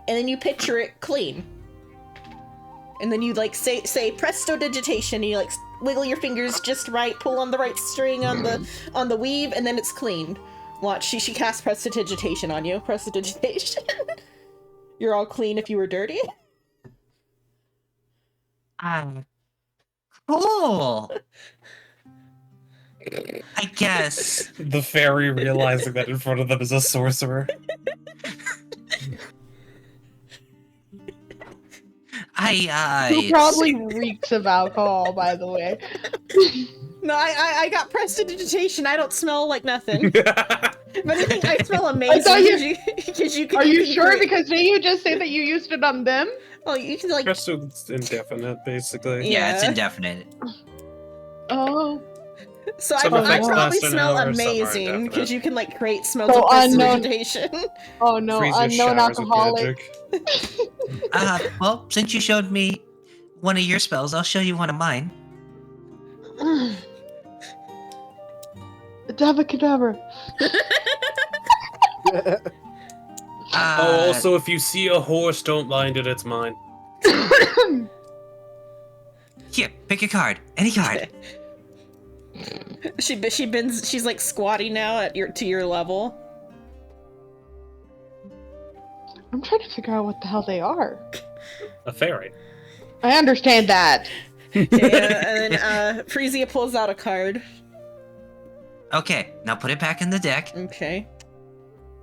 and then you picture it clean, and then you like say prestidigitation. And you like wiggle your fingers just right, pull on the right string on the weave, and then it's clean. Watch, she casts prestidigitation on you. Prestidigitation. You're all clean if you were dirty. Cool. I guess. The fairy realizing that in front of them is a sorcerer. Who probably reeks of alcohol, by the way. No, I got prestidigitation. I don't smell like nothing. If anything, I smell amazing. thought Because you can. Are you sure? Because didn't you just say that you used it on them? Oh, you can like. It's indefinite, basically. Yeah, it's Yeah. indefinite. Oh. So Some I effects probably last an smell hour, some are amazing indefinite. because you can like create smells So of unknown- prestidigitation. Oh no, Frieza unknown showers with alcoholic. magic. Well, since you showed me one of your spells, I'll show you one of mine. Dabba-cadabra. Oh, also, if you see a horse, don't mind it, it's mine. Here, pick a card. Any card. She bends. She's like squatting now at your level. I'm trying to figure out what the hell they are. A fairy. I understand that. Okay, and then Frisia pulls out a card. Okay, now put it back in the deck. Okay.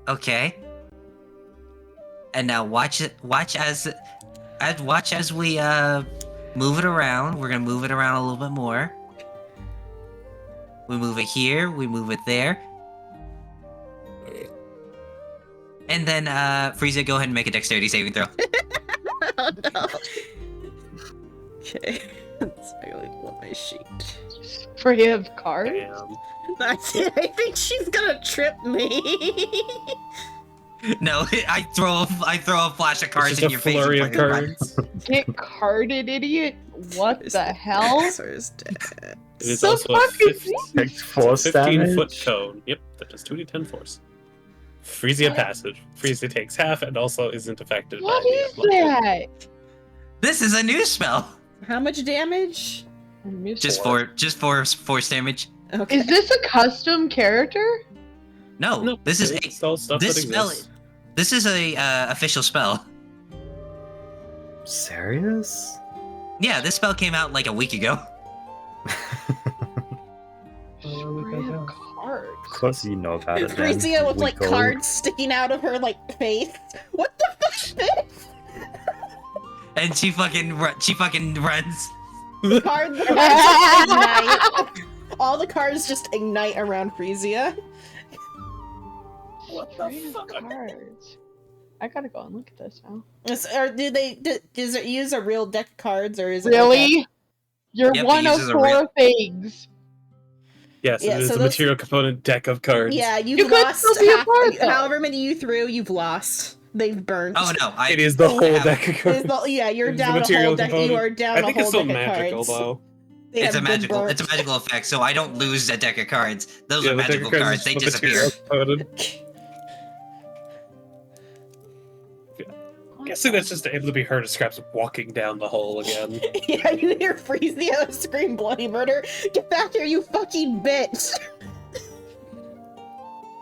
Okay. And now watch as we move it around. We're gonna move it around a little bit more. We move it here, we move it there. And then Frieza, go ahead and make a dexterity saving throw. Oh no. Okay. I really love my sheet. Free of cards. Damn. I think she's gonna trip me. No, I throw a flash of cards It's in just your a face. flurry and of fucking run. cards. Get carded, idiot. What the hell? Sorcerer's dead. It is The also a fuck is 15, Takes force 15-foot damage. cone. Yep, that does 2d10 force. Frisia passage. Frisia takes half and also isn't affected What by is the unlucky. that? This is a new spell. How much damage? Just for force damage. Okay. Is this a custom character? No, No, this is it's all stuff this that spell. exists. This is a official spell. Serious? Yeah, this spell came out like a week ago. Free of cards. Of course you know about it. then. Frisia with like Weak old. cards sticking out of her like face. What the fuck? And she fucking runs. The cards just ignite. All the cards just ignite around Frisia. Trade of cards. I gotta go and look at this now. Or does it use a real deck of cards, or is it Really? You're Yep, it one of uses a 4 real- things. Yes, Yeah, it is so a those- material component deck of cards. Yeah, you've You could lost still be a part, though. however many you threw, you've lost. They've burned. Oh no, It is the whole have- deck of It's cards. the- you're It's the down a material whole deck. You component. are down I a think whole it's still deck of magical, cards. though. They It's a have been magical. burnt. It's a magical effect, so I don't lose a deck of cards. Those Yeah, are the deck of magical cards cards. is They the disappear. material component. Guessing that's just able to be heard as Scraps walking down the hole again. Yeah, you hear Freeze the other scream bloody murder. Get back here, you fucking bitch!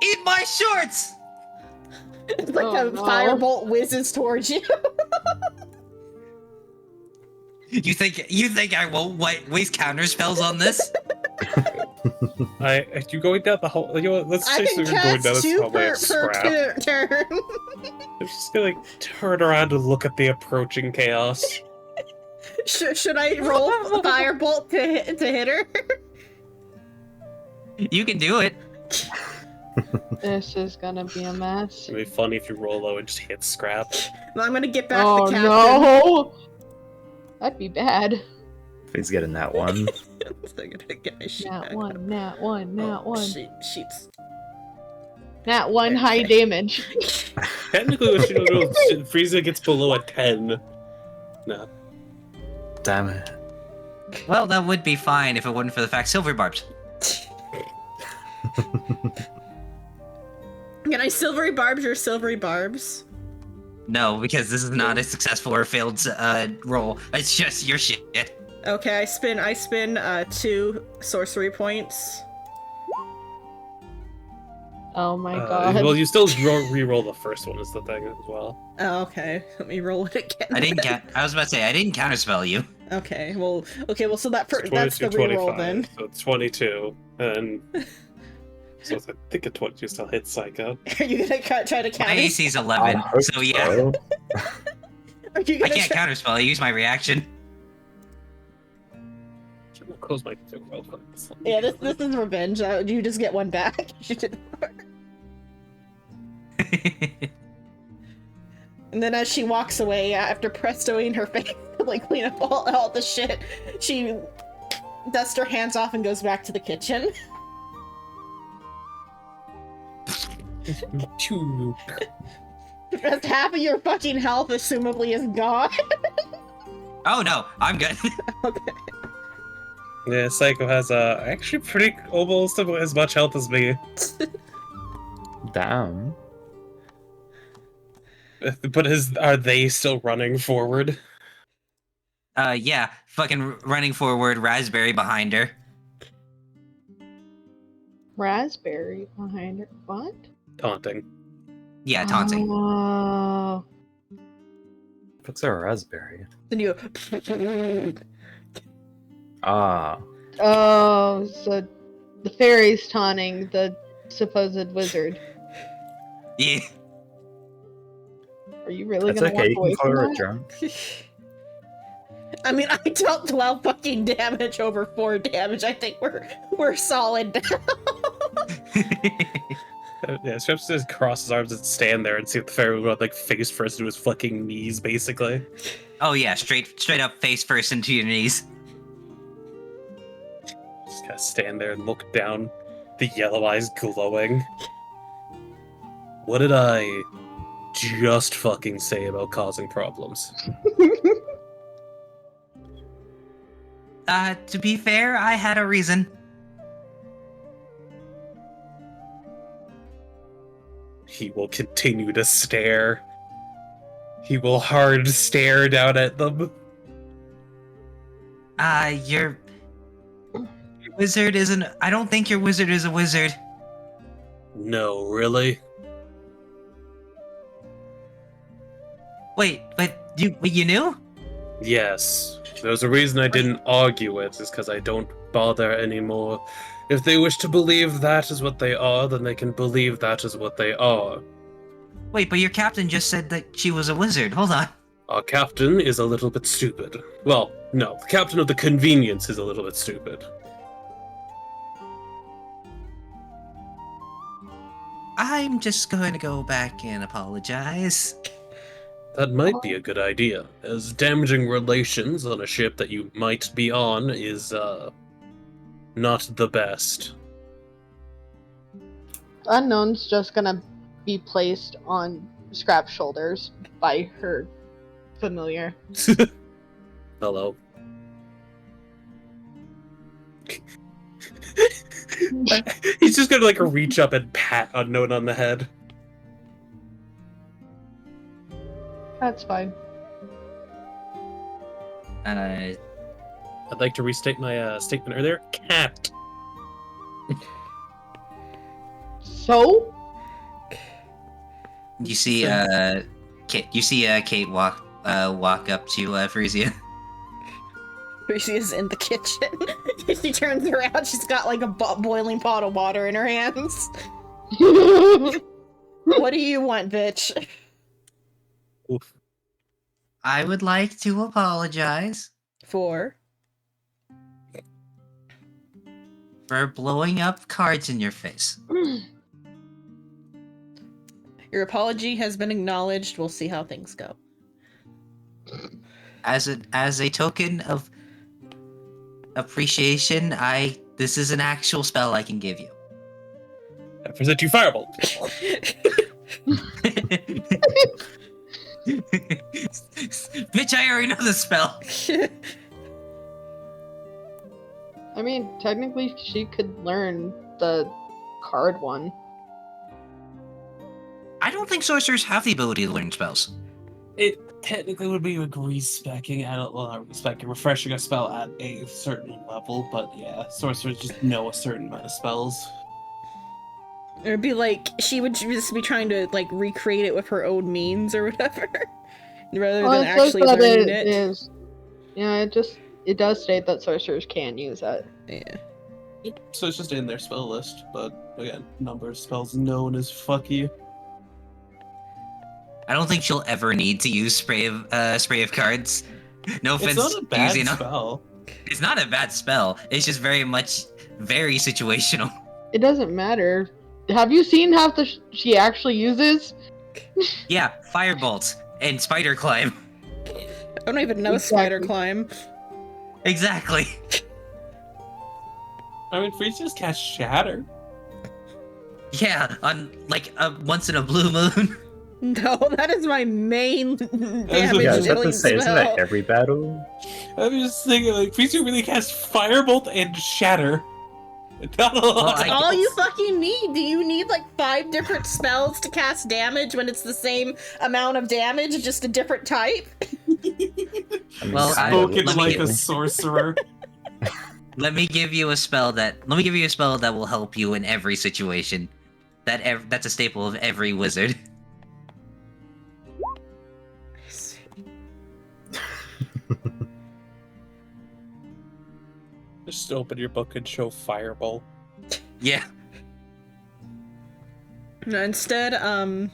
Eat my shorts. It's like Oh, a no. firebolt whizzes towards you. You think I won't waste counter spells on this? You going down the hole? You know what? Let's I chase can going down cast this 2 hallway per of Scrap. turn. I'm just gonna turn around and look at the approaching chaos. Should I roll a firebolt to hit her? You can do it. This is gonna be a mess. It'd be funny if you roll low and just hit Scrap. I'm gonna get back Oh the captain. no! That'd be bad. Please get in that one. I'm gonna get my shit Nat back 1, up. nat 1, nat Oh, 1. sheeps. Nat 1 high damage. Technically, what you don't know, Frieza gets below a 10. No. Damn it. Well, that would be fine if it wasn't for the fact silver barbs. Can I silvery barbs your silvery barbs? No, because this is not a successful or failed roll. It's just your shit. Okay, I spin 2 sorcery points. Oh my god. Well, you still re-roll the first one is the thing as well. Oh, okay. Let me roll it again. I didn't I was about to say I didn't counterspell you. Okay, well, so that So that's the 22, reroll 25, then. So 22, and so I think a 22 still hits Psycho. Are you gonna try to My counter? AC is I 11, hope so yeah. so. Are you I gonna can't counterspell. I use my reaction. I'm gonna close my real quick. Yeah, this is revenge. You just get one back. You didn't- And then as she walks away, after prestoing her face to like clean up all the shit, she dusts her hands off and goes back to the kitchen. Just half of your fucking health, assumably, is gone. Oh no, I'm good. Okay. Yeah, Psycho has actually pretty almost as much health as me. Damn. But are they still running forward? Yeah, fucking running forward, raspberry behind her. Raspberry behind her. What? Taunting. Yeah, taunting. Oh. What's a raspberry? Then you. Ah. Oh, so the fairy's taunting the supposed wizard. Yeah. Are you really That's gonna okay, you walk away can call from her that? drunk. I mean, I dealt 12 fucking damage over 4 damage. I think we're solid. Yeah, Strips just cross his arms and stand there and see if the fairy would like face first into his fucking knees, basically. Oh yeah, straight up face first into your knees. Just gotta stand there and look down, the yellow eyes glowing. What did I just fucking say about causing problems? To be fair, I had a reason. He will continue to stare. He will hard stare down at them. Your wizard isn't. I don't think your wizard is a wizard. No, really? Wait, but you knew? Yes. There's a reason I didn't argue it, is because I don't bother anymore. If they wish to believe that is what they are, then they can believe that is what they are. Wait, but your captain just said that she was a wizard. Hold on. Our captain is a little bit stupid. Well, no, the captain of the convenience is a little bit stupid. I'm just going to go back and apologize. That might be a good idea, as damaging relations on a ship that you might be on is, not the best. Unknown's just gonna be placed on Scrap's shoulders by her familiar. Hello. He's just gonna, like, reach up and pat Unknown on the head. That's fine. I'd like to restate my statement earlier. Cat. So? You see, Kate walk up to Frisia. She's in the kitchen. She turns around. She's got like a boiling pot of water in her hands. What do you want, bitch? Oof. I would like to apologize For blowing up cards in your face. your apology has been acknowledged. We'll see how things go. As a token of appreciation, this is an actual spell I can give you. I present you Firebolt. Bitch, I already know the spell. I mean, technically, she could learn the card one. I don't think sorcerers have the ability to learn spells. It technically would be respecking, refreshing a spell at a certain level, but yeah, sorcerers just know a certain amount of spells. It'd be like she would just be trying to like recreate it with her own means or whatever, rather Well, than it says actually that learning it it. is. Yeah, it does state that sorcerers can use it. Yeah. So it's just in their spell list, but again, number of spells known as fuck you. I don't think she'll ever need to use spray of cards. No offense, It's not a bad using spell. It's not a bad spell. It's just very situational. It doesn't matter. Have you seen how she actually uses? Yeah, firebolt and spider climb. I don't even know Exactly. spider climb. Exactly. I mean, Freeze just cast Shatter. Yeah, on like once in a blue moon. No, that is my main damage Yeah, I was about dealing to say, isn't spell. that every battle? I'm just thinking, like, Freeze really cast Firebolt and Shatter. Not a lot. I- All you fucking need. Do you need like 5 different spells to cast damage when it's the same amount of damage, just a different type? I mean, Well, kind of. Spoken let me like get- a sorcerer. Let me give you a spell that will help you in every situation. That's a staple of every wizard. Just open your book and show Fireball. Yeah. No, instead, that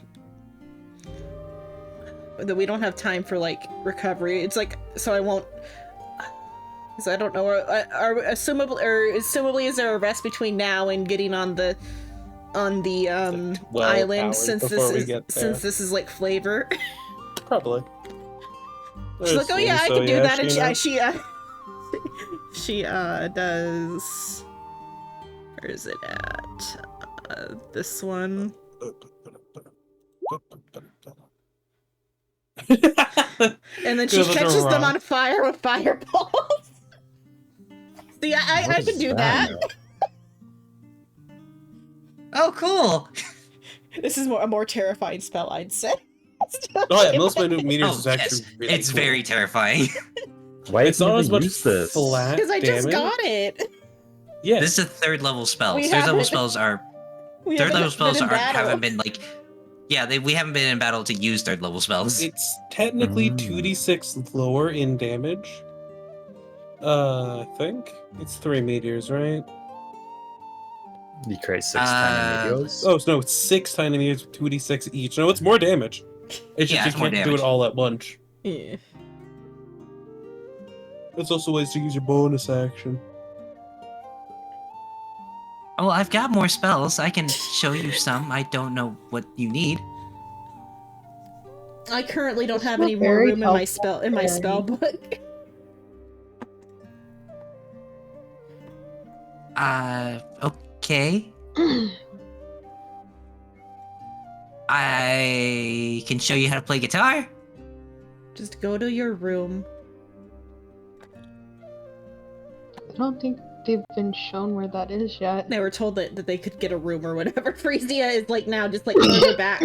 we don't have time for like recovery. It's like so I won't. Because I don't know. Assumably, is there a rest between now and getting on the like 12 island hours since before we this get is there. this is like flavor? Probably. She's like, oh yeah, I So, can do yeah, that, and Sheena. she does. Where is it at? This one. And then she Good little catches them rock. on fire with fireballs. See, I What could is do that. Oh, cool. This is a more terrifying spell, I'd say. Oh yeah, most minute meters Oh, is actually yes. really It's cool. very terrifying. Why It's have you not as never much used this? flat Because I just damage. got it. Yeah, This is a third level spell. We Third level haven't- spells are We third level haven't spells been in battle. haven't been like. Yeah, we haven't been in battle to use third level spells. It's technically Mm. 2d6 lower in damage. I think it's 3 meteors, right? You create 6 tiny meteors. Oh no, it's 6 tiny meteors with 2d6 each. No, it's more damage. It's just Yeah, you it's more can't do damage. it all at once. Yeah. There's also ways to use your bonus action. Oh, I've got more spells. I can show you some. I don't know what you need. I currently don't It's have not any more very room in my helpful, spell book. Okay. I can show you how to play guitar. Just go to your room. I don't think they've been shown where that is yet. They were told that they could get a room or whatever. Frisia is like now just like turned her back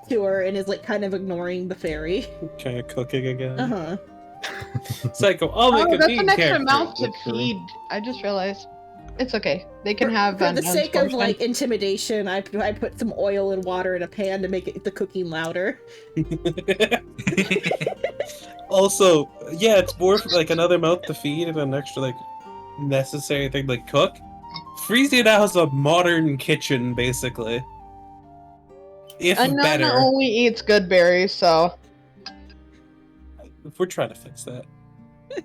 to her and is like kind of ignoring the fairy. Kind of cooking again. Uh-huh. Psycho, I'll make Oh, a that's mean an extra character, mouth to literally. feed. I just realized. It's okay. They can have For the unknowns sake of portion. like intimidation, I put some oil and water in a pan to make the cooking louder. Also, yeah, it's more of, like another mouth to feed and an extra like necessary thing like cook. Frisia now has a modern kitchen, basically. If Unknown better. only eats good berries, so. We're trying to fix that.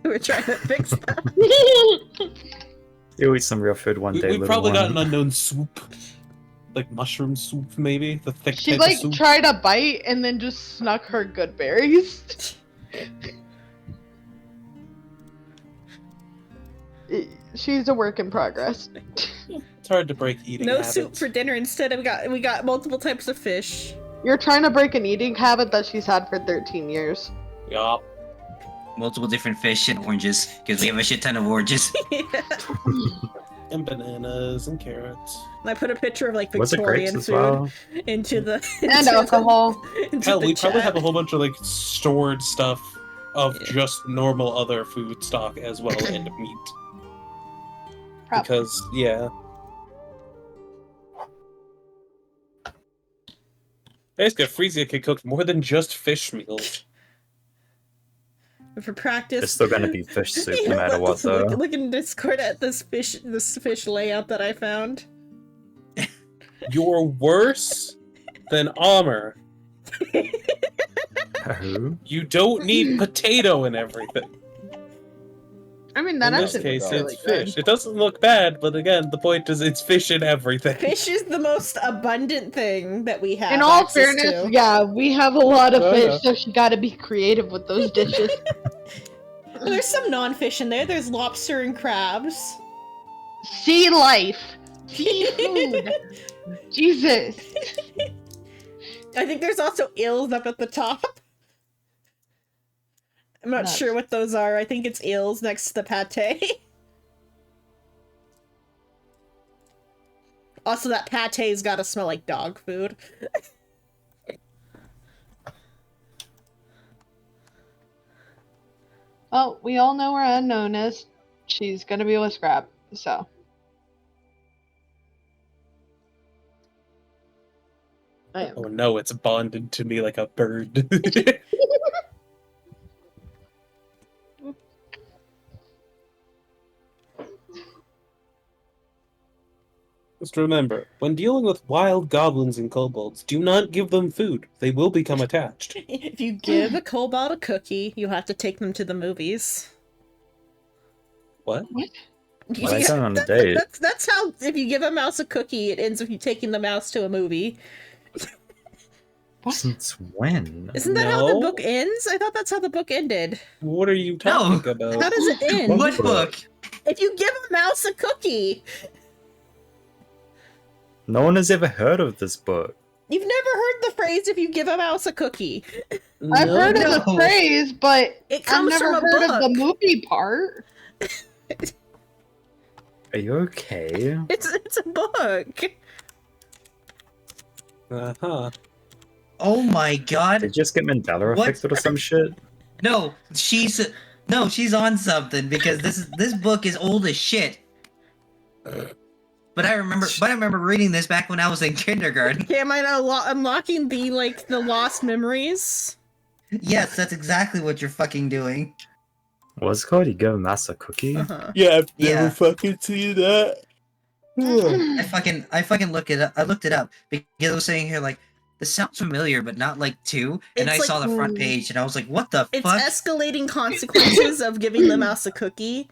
We're trying to fix that. You'll eat some real food one day, We little probably got one. an unknown soup. Like mushroom soup, maybe? The thick She type like of soup. tried a bite and then just snuck her good berries. She's a work in progress. It's hard to break eating No habits. soup for dinner. Instead, we got multiple types of fish. You're trying to break an eating habit that she's had for 13 years. Yup. Multiple different fish and oranges, because we have a shit ton of oranges. And bananas and carrots. And I put a picture of like Was it grapes Victorian as food well? into the And into alcohol. The, into Hell, the we probably chat. have a whole bunch of like stored stuff of Yeah. just normal other food stock as well and meat. Probably. Because yeah. Basically, Frisia can cook more than just fish meals. For practice. It's still gonna be fish soup You no know matter what, though. Look in Discord at this fish layout that I found. You're worse than Amr. Who? You don't need potato in everything. I mean, that In this actually case, looks really it's fish. good. It doesn't look bad, but again, the point is it's fish in everything. Fish is the most abundant thing that we have. In all access fairness, to. yeah, we have a lot of Oh, fish, yeah. so she gotta be creative with those dishes. There's some non-fish in there. There's lobster and crabs. Sea life. Seafood. Jesus. I think there's also eels up at the top. I'm not Nuts. sure what those are. I think it's eels next to the pate. Also, that pate's gotta smell like dog food. Oh, we all know where Unknown is. She's gonna be with Scrap, so. I am. Oh no, it's bonded to me like a bird. Just remember, when dealing with wild goblins and kobolds, do not give them food. They will become attached. If you give a kobold a cookie, you have to take them to the movies. What? Well, they going on a date. That's how, if you give a mouse a cookie, it ends with you taking the mouse to a movie. Since when? Isn't that how the No. book ends? I thought that's how the book ended. What are you talking about? How does it end? What book? If you give a mouse a cookie, No one has ever heard of this book. you've never heard the phrase "if you give a mouse a cookie." I've heard of the No. phrase, but It I've comes never from a heard of the book. movie part. Are you okay? It's a book. Uh-huh. Oh my Did god. you just get Mandela What? affected or some shit? No, she's on something because this book is old as shit. But I remember reading this back when I was in kindergarten. Okay, am I unlocking the lost memories? Yes, that's exactly what you're fucking doing. What's it called? You give a mouse a cookie? Uh-huh. Yeah, I've never Yeah. fucking seen that. I fucking looked it up. I looked it up because it was saying here like this sounds familiar, but not like two. And It's I saw like- the front page and I was like, what the It's fuck? escalating consequences of giving the mouse a cookie.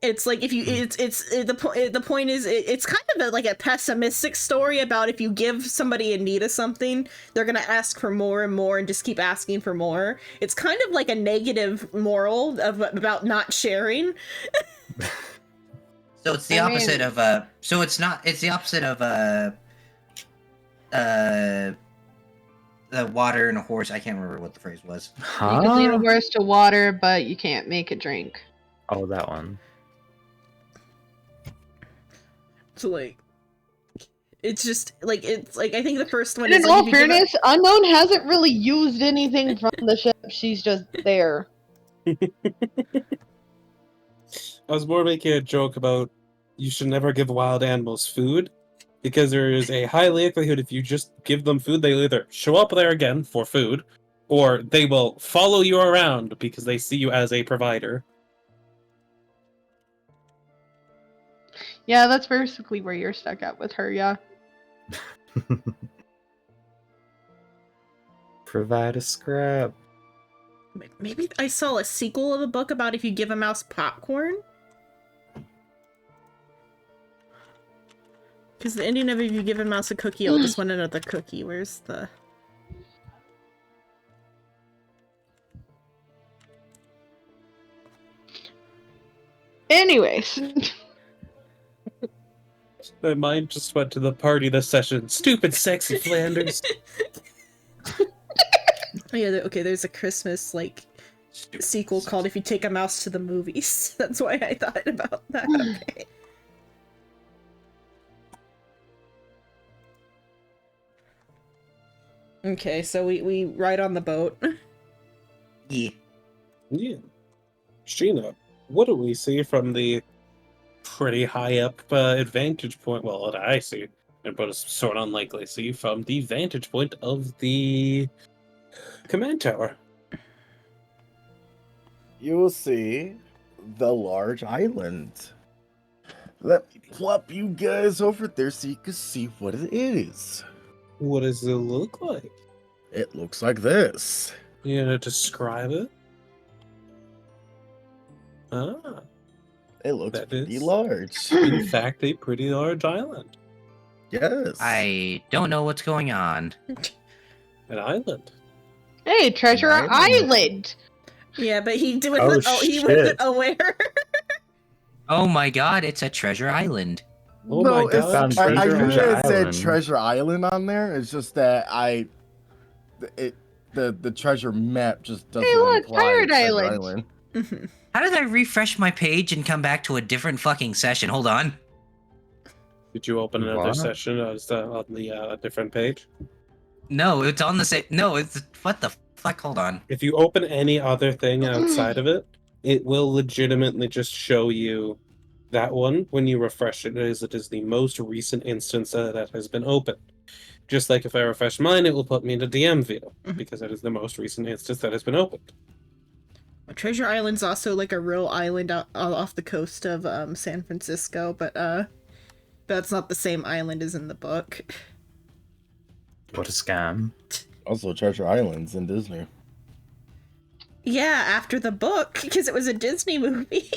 It's like if you the point is it's kind of like a pessimistic story about if you give somebody in need of something, they're gonna ask for more and more and just keep asking for more. It's kind of like a negative moral about not sharing. So it's the I opposite mean- of So it's not. It's the opposite of the water and a horse. I can't remember what the phrase was. You can lead a Huh? horse to water, but you can't make it drink. Oh, that one. So like, it's just like I think the first one And is in like, all if you give fairness, Unknown hasn't really used anything from the ship. She's just there. I was more making a joke about you should never give wild animals food because there is a high likelihood if you just give them food, they'll either show up there again for food or they will follow you around because they see you as a provider. Yeah, that's basically where you're stuck at with her, yeah. Provide a scrap. maybe I saw a sequel of a book about if you give a mouse popcorn. Because the ending of if you give a mouse a cookie, it'll just want another cookie. Where's the... Anyways. My mind just went to the party this session. Stupid sexy Flanders. Oh yeah, okay, there's a Christmas, like, sequel called If You Take a Mouse to the Movies. That's why I thought about that. Okay. Okay, so we ride on the boat. Yeah. Yeah. Sheena, what do we see from the pretty high up vantage point? Well, what I see, but it's sort of unlikely see from the vantage point of the command tower. You will see the large island. Let me plop you guys over there so you can see what it is. What does it look like? It looks like this. You gonna describe it? Ah, It looks That pretty is- large. in fact, a pretty large island. Yes. I don't know what's going on. An island. Hey, Treasure Right. Island! Yeah, but he Oh, wasn't, he wasn't shit. aware. Oh my god, it's a treasure island. Oh no, my God, it's, I Treasure knew it said Island. Treasure Island on there. It's just that the treasure map just doesn't Hey, look, imply Pirate Treasure Island. How did I refresh my page and come back to a different fucking session? Hold on. Did you open another What? session on the different page? No, it's on the same. No, it's what the fuck? Hold on. If you open any other thing outside of it, it will legitimately just show you that one when you refresh it. It is the most recent instance that has been opened. Just like if I refresh mine, it will put me into DM view because that is the most recent instance that has been opened. Treasure Island's also like a real island off the coast of San Francisco, but that's not the same island as in the book. What a scam. Also, Treasure Island's in Disney. Yeah, after the book, because it was a Disney movie.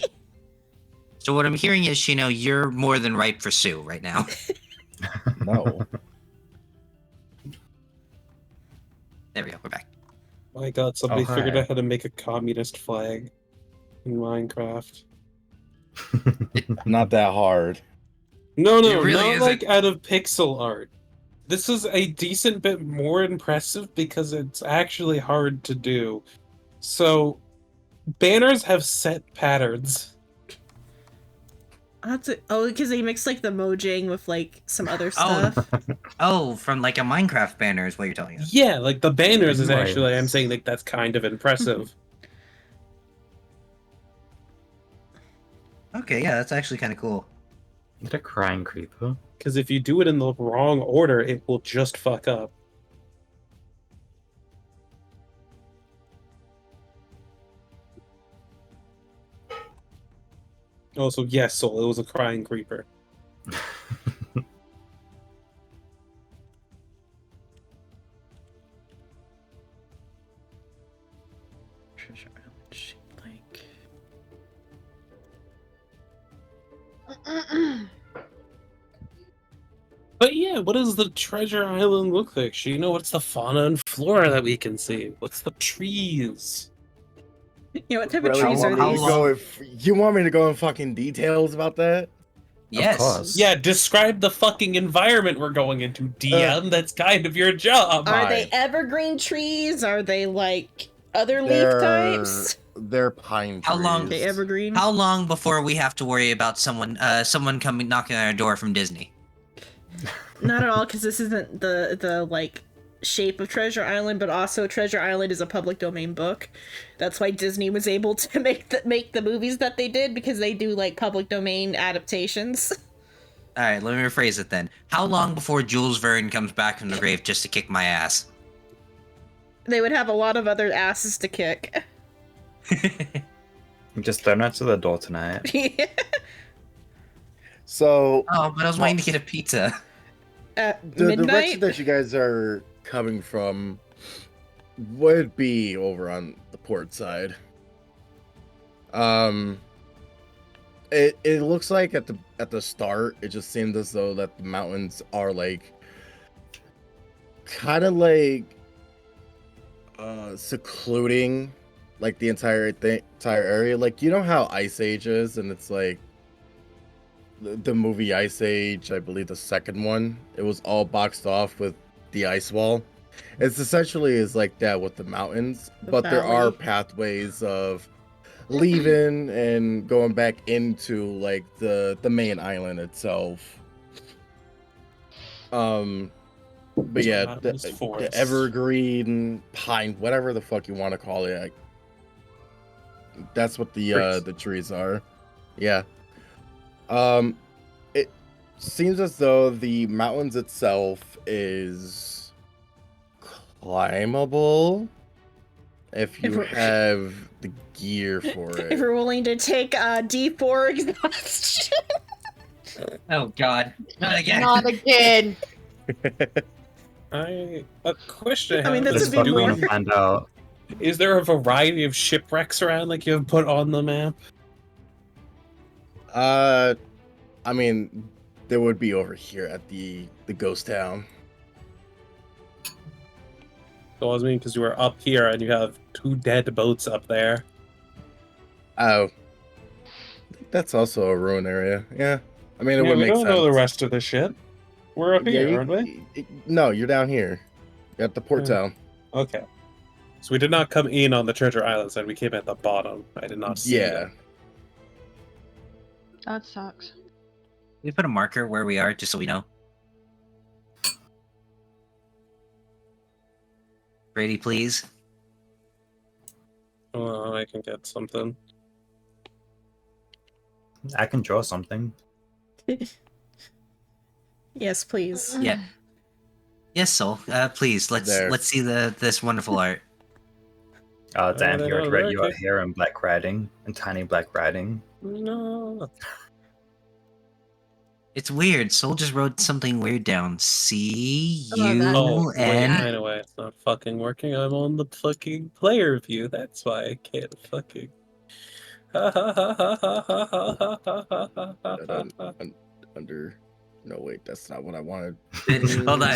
So what I'm hearing is, Shino, you're more than ripe for Sue right now. No. There we go. We're back. My God, somebody Oh, figured hi. out how to make a communist flag in Minecraft. Not that hard. No, It really not isn't. like out of pixel art. This is a decent bit more impressive because it's actually hard to do. So, banners have set patterns. That's it. Oh, because they mixed like the Mojang with like some other Oh. stuff. Oh, from like a Minecraft banner is what you're telling us. Yeah, like the banners is Nice. actually, I'm saying like that's kind of impressive. Okay, yeah, that's actually kind of cool. Get a crying creeper. Because if you do it in the wrong order, it will just fuck up. Also, yes, Soul, it was a crying creeper. Treasure Island, like. But yeah, what does the treasure island look like? Shino, what's the fauna and flora that we can see? What's the trees? Yeah, what type of Really, trees are how these? long- you want me to go in fucking details about that? Yes. course. Yeah, describe the fucking environment we're going into, DM. That's kind of your job. Are they Fine. evergreen trees? Are they like other leaf They're types? they're pine trees. How long- They evergreen? How long before we have to worry about someone coming knocking on our door from Disney? Not at all, because this isn't the like shape of Treasure Island, but also Treasure Island is a public domain book. That's why Disney was able to make the movies that they did, because they do like public domain adaptations. All right, let me rephrase it then. How long before Jules Verne comes back from the grave just to kick my ass? They would have a lot of other asses to kick. Just don't answer the door tonight. So Oh, but I was waiting to get a pizza. At the direction midnight? that you guys are coming from would be over on the port side. It looks like at the start, it just seemed as though that the mountains are like kind of like secluding like the entire area. Like, you know how Ice Age is, and it's like the movie Ice Age, I believe the second one, it was all boxed off with the ice wall. It's essentially is like that with the mountains, The but there are valley. pathways of leaving and going back into like the main island itself. But yeah, Mountains, the forests. evergreen pine, whatever the fuck you want to call it, that's what Trees. the trees are. Yeah. It seems as though the mountains itself is climbable if you If we're- have the gear for If it. we're willing to take D4 exhaustion. Oh God, not again. Not again. A question. I mean, have this is, would be do more- we- Find out. is there a variety of shipwrecks around like you have put on the map? I mean, there would be over here at the ghost town. So I was meaning because you were up here and you have 2 dead boats up there. Oh, that's also a ruin area. Yeah, I mean, it Yeah, would we make don't sense. know the rest of the shit. We're up Yeah, here, you- aren't we? No, you're down here. You're at the port Yeah. town. Okay. So we did not come in on the treasure island side. We came at the bottom. I did not see Yeah. that. That sucks. We put a marker where we are, just so we know. Brady, please. Oh, I can get something. I can draw something. Yes, please. Yeah. Yes, Soul. Please, There. let's see this wonderful art. Oh damn, they you already don't read you like out here in black writing and tiny black writing. No. It's weird. Soul just wrote something weird down. C Oh, that- U Wait, N. anyway, it's not fucking working. I'm on the fucking player view. That's why I can't fucking. Under. No, wait, that's not what I wanted. Hold on.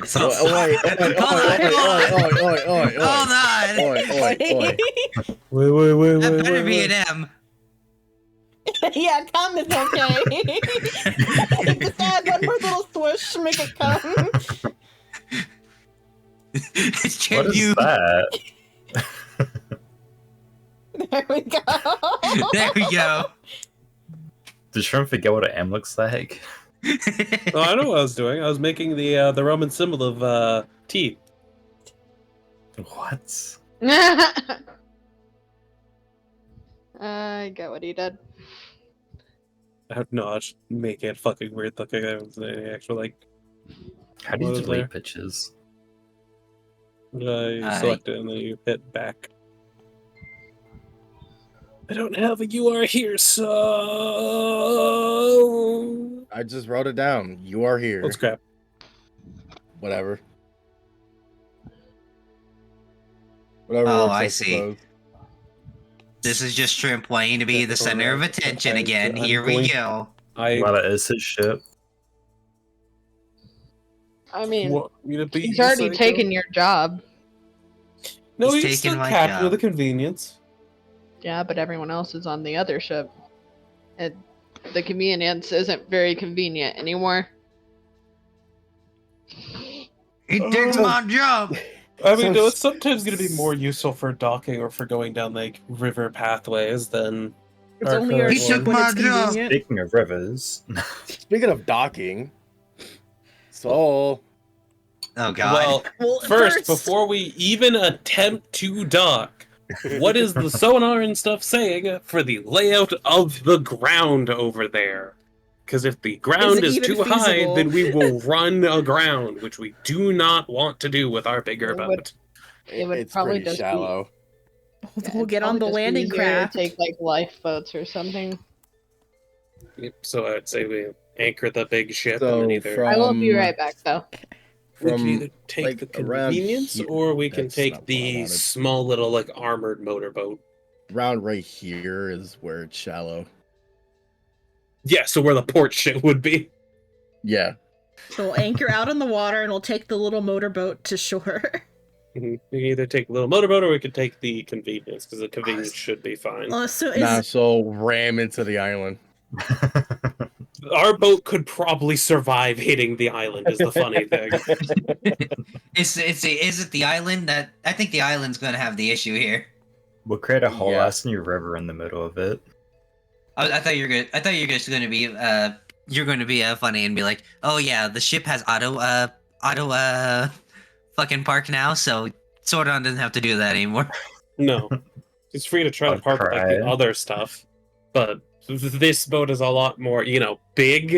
So, oi, Hold on. oi. Wait. That better be an M. Yeah, come is okay. Just add one more little swoosh to make it come. Can What is you? that? There we go. There we go. Did Shrimp forget what an M looks like? Oh, I know what I was doing. I was making the Roman symbol of T. What? I get what he did. No, I was just making it fucking weird looking. I was actual like. How do you What is delete there? pictures? You select it and then you hit back. I don't have a UR here, so I just wrote it down. You are here. let's grab. Whatever. Whatever Oh, works, I see. suppose. This is just Shrimp wanting to be the center of attention again. I'm Here we going- go. Well, it is his ship. I mean, want me to be he's the already psycho? taken your job. No, He's he's still taken my captain of job. the convenience. Yeah, but everyone else is on the other ship. And the convenience isn't very convenient anymore. He takes my job. I mean, So- no, it's sometimes going to be more useful for docking or for going down like river pathways than It's our only our current He ship took when my it's job. convenient. Speaking of rivers, Speaking of docking, so Oh god. Well, Well, first, before we even attempt to dock, what is the sonar and stuff saying for the layout of the ground over there? Because if the ground it is even too high, feasible? then we will run aground, which we do not want to do with our bigger It would- boat. It would it's probably pretty just be- shallow. we'll get on the Probably just landing easier to craft. Take like lifeboats or something. Yep, so I'd say we anchor the big ship So and then either from- I will be right back though. we can From either take like the around convenience here- or we can that's take not what I the wanted. small little like armored motorboat. Round right here is where it's shallow. Yeah, so where the port ship would be. Yeah. So we'll anchor out on the water and we'll take the little motorboat to shore. We can either take the little motorboat or we could take the convenience because the convenience should be fine. Well, so is, Nah, so ram into the island. Our boat could probably survive hitting the island. Is the funny thing. Is it the island that I think the island's gonna have the issue here? we'll create a whole Yeah. ass new river in the middle of it. I thought you were good. I thought you were just gonna be you're gonna be funny and be like, oh yeah, the ship has auto fucking park now, so Sordon doesn't have to do that anymore. No, it's free to try to I'll park with, like the cry. other stuff, but this boat is a lot more, big.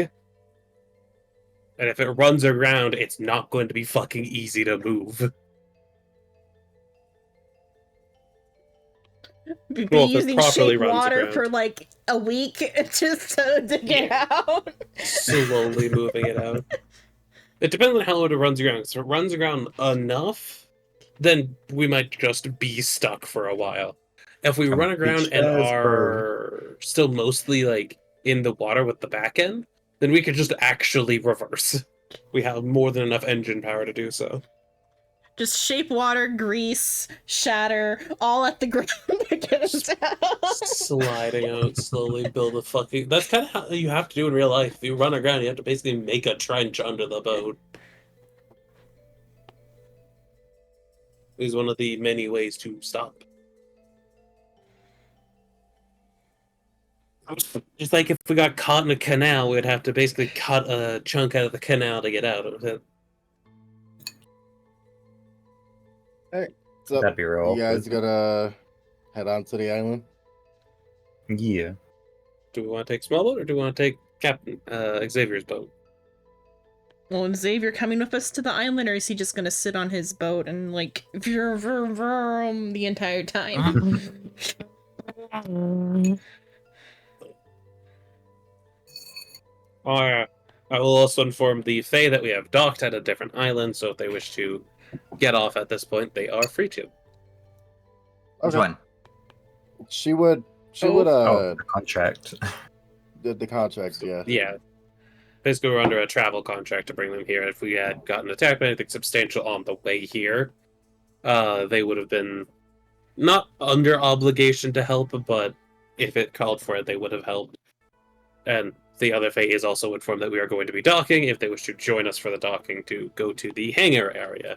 And if it runs aground, it's not going to be fucking easy to move. be well, if it using properly shape runs water aground. for like a week just to get out. Slowly moving it out. It depends on how it runs aground. So if it runs aground enough, then we might just be stuck for a while. If we Come run on, aground beach and guys, are still mostly like in the water with the back end, then we could just actually reverse. We have more than enough engine power to do so. Just shape water, grease, shatter, all at the ground to get us out. Sliding out slowly, build a fucking. That's kind of how you have to do in real life. If you run aground, you have to basically make a trench under the boat. Is one of the many ways to stop. Just like if we got caught in a canal, we'd have to basically cut a chunk out of the canal to get out of it. So That'd be real. you guys gotta head on to the island. Yeah. Do we want to take small boat or do we want to take Captain Xavier's boat? Well, is Xavier coming with us to the island, or is he just gonna sit on his boat and like vroom the entire time? I will also inform the Fae that we have docked at a different island, so if they wish to get off at this point, they are free to. Which Okay. one? She would Oh, the contract. the contracts, yeah. Yeah. Basically, we're under a travel contract to bring them here. If we had gotten attacked by anything substantial on the way here, they would have been not under obligation to help, but if it called for it, they would have helped. And the other Fae is also informed that we are going to be docking if they wish to join us for the docking to go to the hangar area.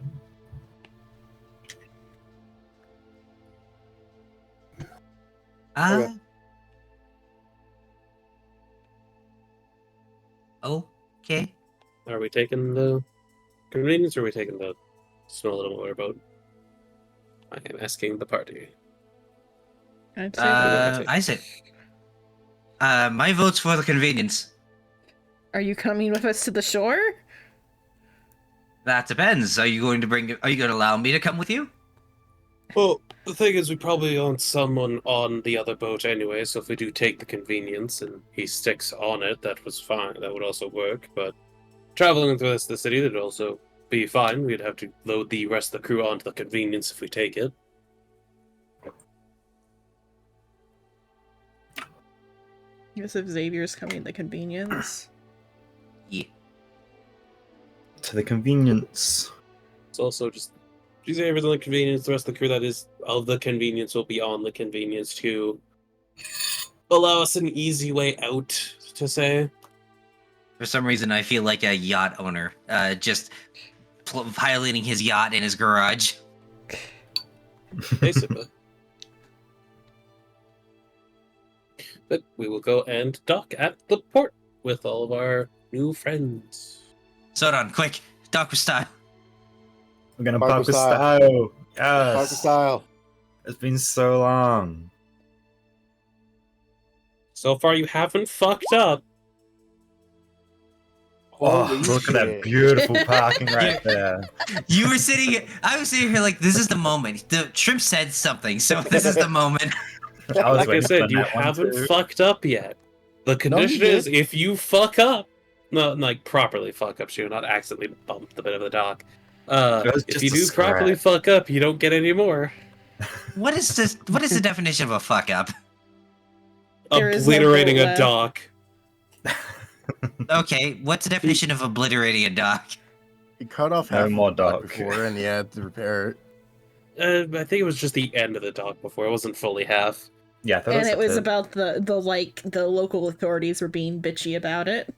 Uh, okay. Are we taking the convenience or are we taking the small little motorboat? I am asking the party. I'd say that. I say. My vote's for the convenience. Are you coming with us to the shore? That depends. Are you going to allow me to come with you? Well, the thing is, we probably want someone on the other boat anyway, so if we do take the convenience and he sticks on it, that was fine. That would also work, but traveling through the city, that'd also be fine. We'd have to load the rest of the crew onto the convenience if we take it. guess if Xavier's coming, the convenience. Yeah. To the convenience. It's also just she's everything the convenience. The rest of the crew that is of the convenience will be on the convenience to allow us an easy way out. To say, For some reason, I feel like a yacht owner, just piloting his yacht in his garage. basically. But we will go and dock at the port with all of our new friends. Sodon, quick, dock with style. We're gonna Parker park with style. style. Parker Yes. style. It's been so long. So far, you haven't fucked up. Oh, Holy look at that shit. beautiful parking right there. You were sitting. I was sitting here like, this is the moment. The shrimp said something, so this is the moment. I was Like I waiting said, for you that one haven't too. fucked up yet. The condition you is did. if you fuck up, not like properly fuck up, so you're not accidentally bump the bit of the dock. It was If just you a do properly scratch. fuck up, you don't get any more. What is this? What is the definition of a fuck up? There is no Obliterating boat a left. dock. Okay, what's the definition of obliterating a dock? You cut off No half more of the dock dock. before, and you had to repair it. I think it was just the end of the dock before. It wasn't fully half. Yeah, I thought And it was the- about the local authorities were being bitchy about it.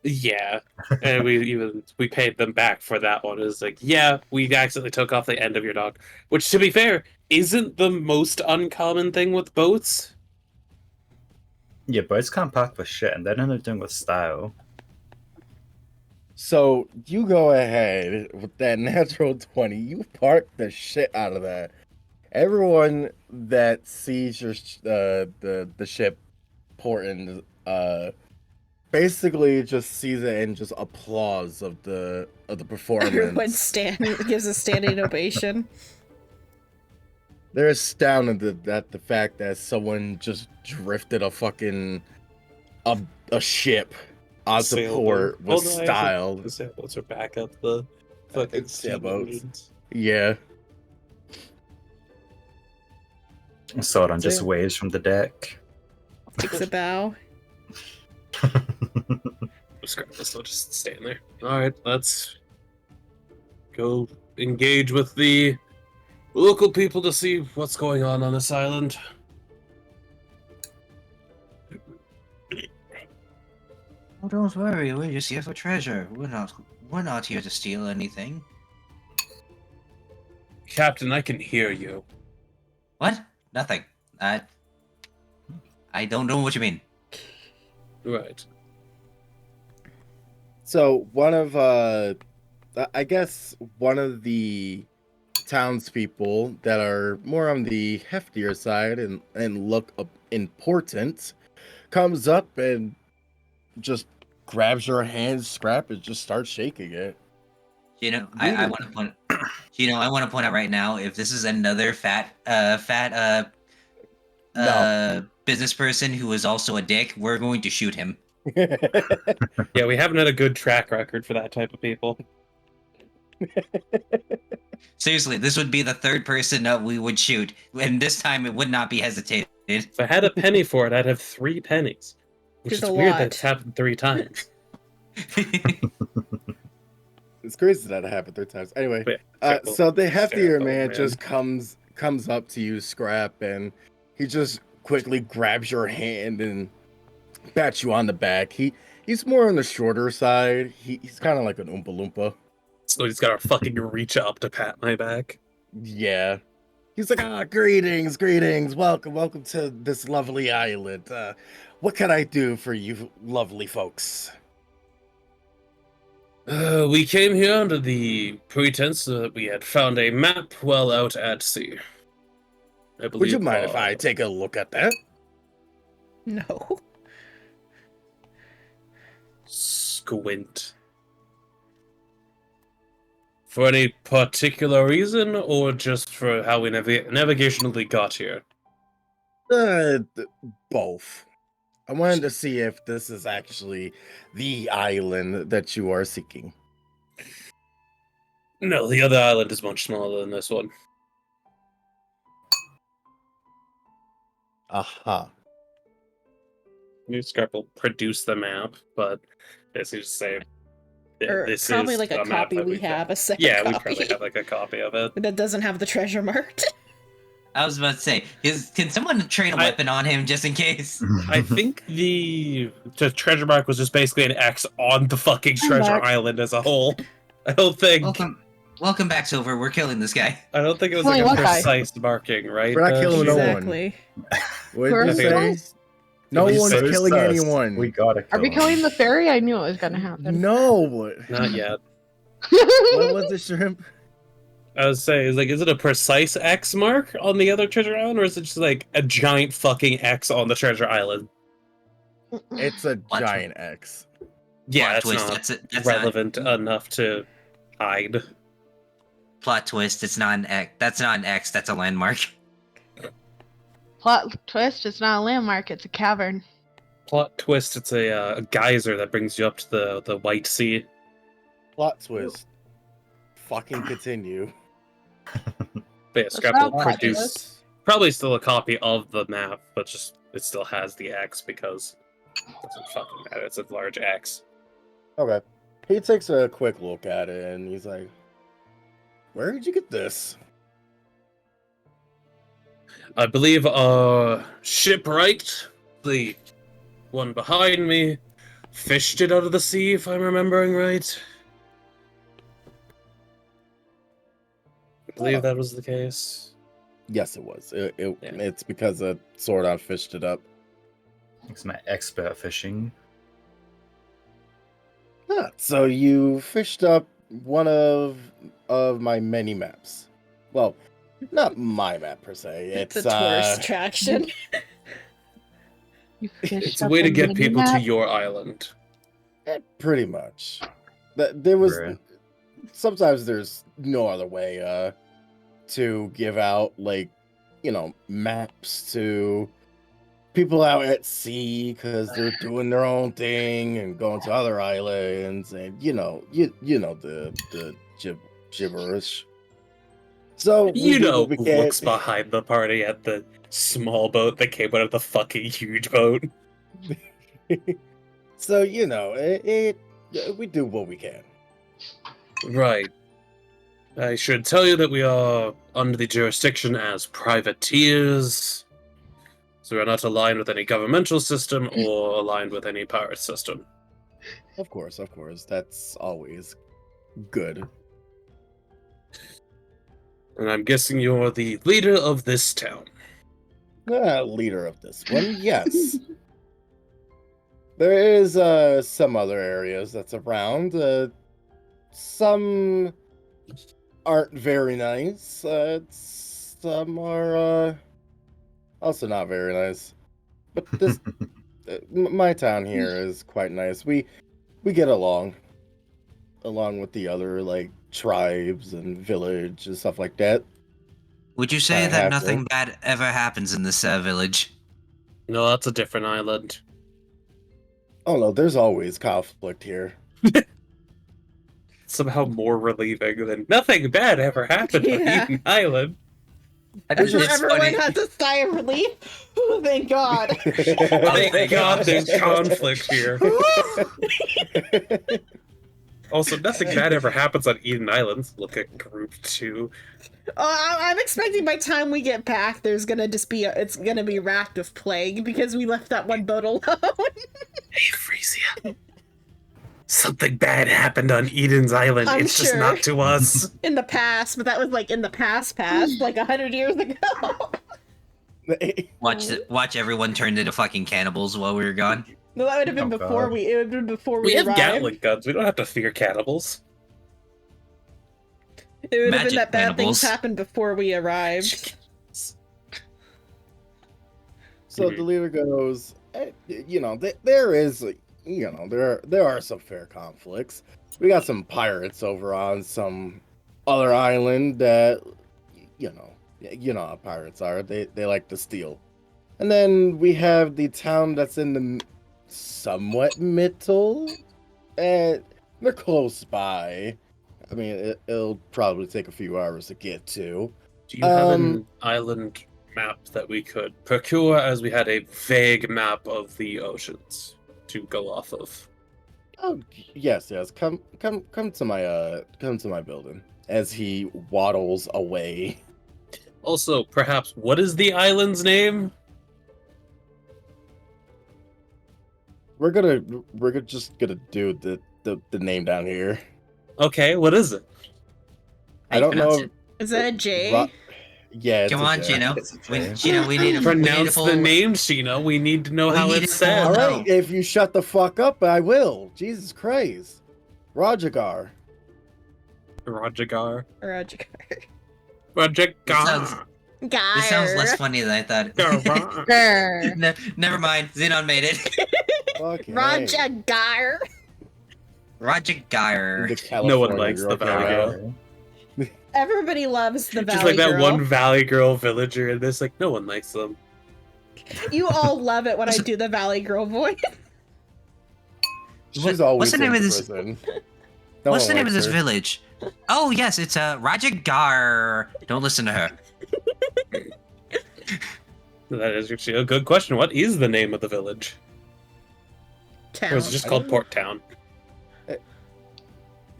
Yeah, and we paid them back for that one. It was like, yeah, we accidentally took off the end of your dock, which, to be fair, isn't the most uncommon thing with boats. Yeah, boats can't park for shit, and they don't know doing with style. So you go ahead with that natural 20. You park the shit out of that. Everyone that sees your the ship porting basically just sees it and just applause of the performance. Everyone gives a standing ovation. They're astounded at the fact that someone just drifted a fucking a ship onto Sailboat. port Well, with no, actually, style. The sailboats are back up the fucking Sailboats. steamboats. Yeah. Sodon just waves from the deck. Takes a bow. Scrap this, I'll just stand there. Alright, let's go engage with the local people to see what's going on this island. Oh, don't worry, we're just here for treasure. We're not here to steal anything. Captain, I can hear you. What? Nothing. I don't know what you mean. Right. So one of I guess one of the townspeople that are more on the heftier side and look important comes up and just grabs your hand, Scrap, and just starts shaking it. You know, I want to point. I want to point out right now, if this is another fat business person who is also a dick, we're going to shoot him. Yeah, we haven't had a good track record for that type of people. Seriously, this would be the third person that we would shoot, and this time it would not be hesitated. If I had a penny for it, I'd have 3 pennies. Which Just is a weird lot. that it's happened 3 times. It's crazy that it happened 3 times. Anyway, But yeah, so the heftier hysterical, man just comes up to you, Scrap, and he just quickly grabs your hand and pats you on the back. He's more on the shorter side. He's kind of like an Oompa Loompa. So he's got to fucking reach up to pat my back. Yeah. He's like, greetings, welcome to this lovely island. What can I do for you lovely folks? We came here under the pretense that we had found a map well out at sea. I believe, Would you mind if I take a look at that? No. Squint. For any particular reason, or just for how we navigationally got here? Both. I wanted to see if this is actually the island that you are seeking. No, the other island is much smaller than this one. Aha. Newscrap will produce the map, but basically just say Or this probably is like a map copy that we found. have, a second Yeah, copy. we probably have like a copy of it. that doesn't have the treasure marked. I was about to say, can someone train a weapon on him just in case? I think the treasure mark was just basically an X on the fucking treasure back. island as a whole. I don't think. Welcome back, Silver. We're killing this guy. I don't think it was Killing like a what guy? precise marking, right? We're not killing no one. Exactly. What Who did are you we say? killing? No At least one's so killing sus. anyone. We gotta kill Are we him. killing the fairy? I knew it was gonna happen. No. Not yet. What was the shrimp? I was saying, is it a precise X mark on the other treasure island, or is it just like a giant fucking X on the treasure island? It's a What? giant X. Yeah, Plot that's twist. not That's it. That's relevant enough to hide. Plot twist. It's not an X. That's not an X. That's a landmark. Plot twist, it's not a landmark, it's a cavern. Plot twist: it's a geyser that brings you up to the White Sea. Plot twist. Fucking continue. But yeah, Scrap not will plot produce twist. probably still a copy of the map, but just it still has the X because it doesn't fucking matter. It's a large X. Okay. He takes a quick look at it and he's like, "Where did you get this?" I believe shipwright, the one behind me, fished it out of the sea, if I'm remembering right. I believe that was the case. Yes, it was. Yeah. It's because Sordon fished it up. It's my expert fishing. Ah, so you fished up one of my many maps. Well, not my map per se. It's It's a tourist attraction. You It's fished a up way to get mini people to map? your island. pretty much. There was Bruh. sometimes there's no other way to give out maps to people out at sea because they're doing their own thing and going to other islands and the gibberish. So we You do know what we who can. looks behind the party at the small boat that came out of the fucking huge boat. So we do what we can. Right. I should tell you that we are under the jurisdiction as privateers. So we are not aligned with any governmental system or aligned with any pirate system. Of course, that's always good. And I'm guessing you're the leader of this town. Leader of this one, yes. There is some other areas that's around. Some aren't very nice. Some are also not very nice. But this, my town here is quite nice. We get along with the other tribes and village and stuff like that. Would you say I that have nothing to. bad ever happens in this village? No, that's a different island. Oh no, there's always conflict here. Somehow more relieving than nothing bad ever happened on Yeah. Eden Island. It's Everyone funny. has a sigh of relief. Oh, thank God. Thank God there's conflict here. Also, nothing bad ever happens on Eden Island. Look at Group 2. I'm expecting by the time we get back, there's gonna just be it's gonna be racked of plague because we left that one boat alone. Hey, Frisia. Something bad happened on Eden's Island. I'm it's just sure. not to us. In the past, but that was in the past, like 100 years ago. Watch everyone turn into fucking cannibals while we were gone. No, that would have been Oh, before God. it would have been before we We have arrived. Gatling guns. We don't have to fear cannibals. It would have Magic been that bad cannibals. things happened before we arrived. So the leader goes, there is, there are some fair conflicts. We got some pirates over on some other island that, you know how pirates are. They like to steal. And then we have the town that's in the somewhat middle, and they're close by. I mean, it'll probably take a few hours to get to. Do you have Um, an island map that we could procure, as we had a vague map of the oceans to go off of. Oh yes. Come to my building. As he waddles away. Also, perhaps, what is the island's name? We're just gonna do the name down here. Okay, what is it? I don't know. Is that a J? Yeah. It's Come a on, J. Gino. It's a We, J. Gino, we need a Pronounce full, the name, Sheena. We need to know We how need it's a said. All full- right, No. if you shut the fuck up, I will. Jesus Christ. Rajagar. Rajagar. Rajagar. Rajagar. This sounds less funny than I thought. Grr. No, never mind. Xenon made it. Fucking Rajagar. Rajagar. No one California likes girl the Valley came out. Girl. Everybody loves the Just Valley like that Girl. one Valley Girl villager in this, like, no one likes them. You all love it when I do the Valley Girl voice. She's always what's the name in of this? prison. No What's one the name of likes this her. village? Oh yes, it's Rajagar. Don't listen to her. That is actually a good question. What is the name of the village? Or is it just I called don't- Port Town?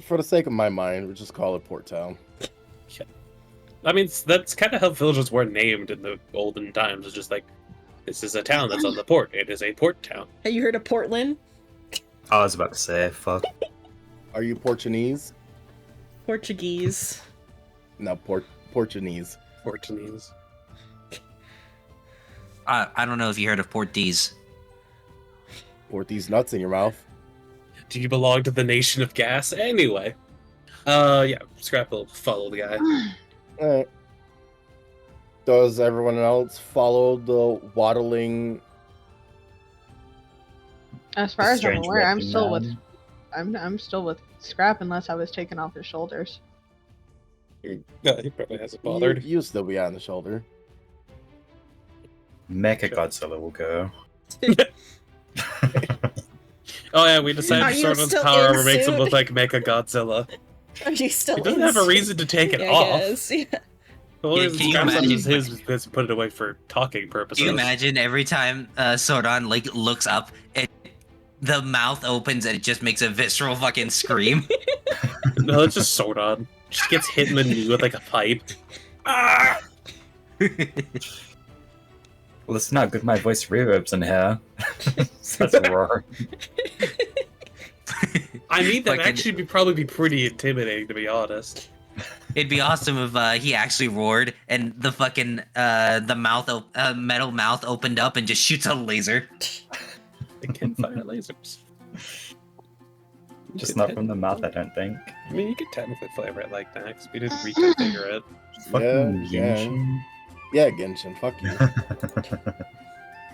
For the sake of my mind, we'll just call it Port Town. I mean, that's kind of how villages were named in the olden times. It's just like, this is a town that's on the port. It is a port town. Have you heard of Portland? I was about to say, fuck. Are you Portuguese? Portuguese. No, Portuguese. Portuguese. I don't know if you heard of Port D's. Port these nuts in your mouth. Do you belong to the nation of gas? Anyway. Yeah, Scrap will follow the guy. Alright. Does everyone else follow the waddling? As far as I'm Strange aware, I'm looking still with man. I'm still with Scrap unless I was taken off his shoulders. Yeah, he probably hasn't bothered. You still be on the shoulder. Mecha Godzilla will go. Oh yeah, we decided Are to you sort of still power in over makes him suit? look like Mecha Godzilla. Are you still He doesn't in have a suit? reason to take it Yeah, I off. guess, yeah. The only Yeah, reason can you Scrap's on imagine- is his because he put it away for talking purposes. Can you imagine every time Sordon like looks up, the mouth opens and it just makes a visceral fucking scream? No, it's just Sordon. Just gets hit in the knee with like a pipe. Ah! Well, it's not good. My voice reverbs in here. That's roar. I mean, that Fucking- actually be probably be pretty intimidating, to be honest. It'd be awesome if he actually roared and the fucking the metal mouth opened up and just shoots a laser. They can fire lasers. Just not from the mouth, I don't think. I mean, you could technically flavor it like that, because we didn't reconfigure it. Fucking yeah. Genshin. Yeah, Genshin, fuck you.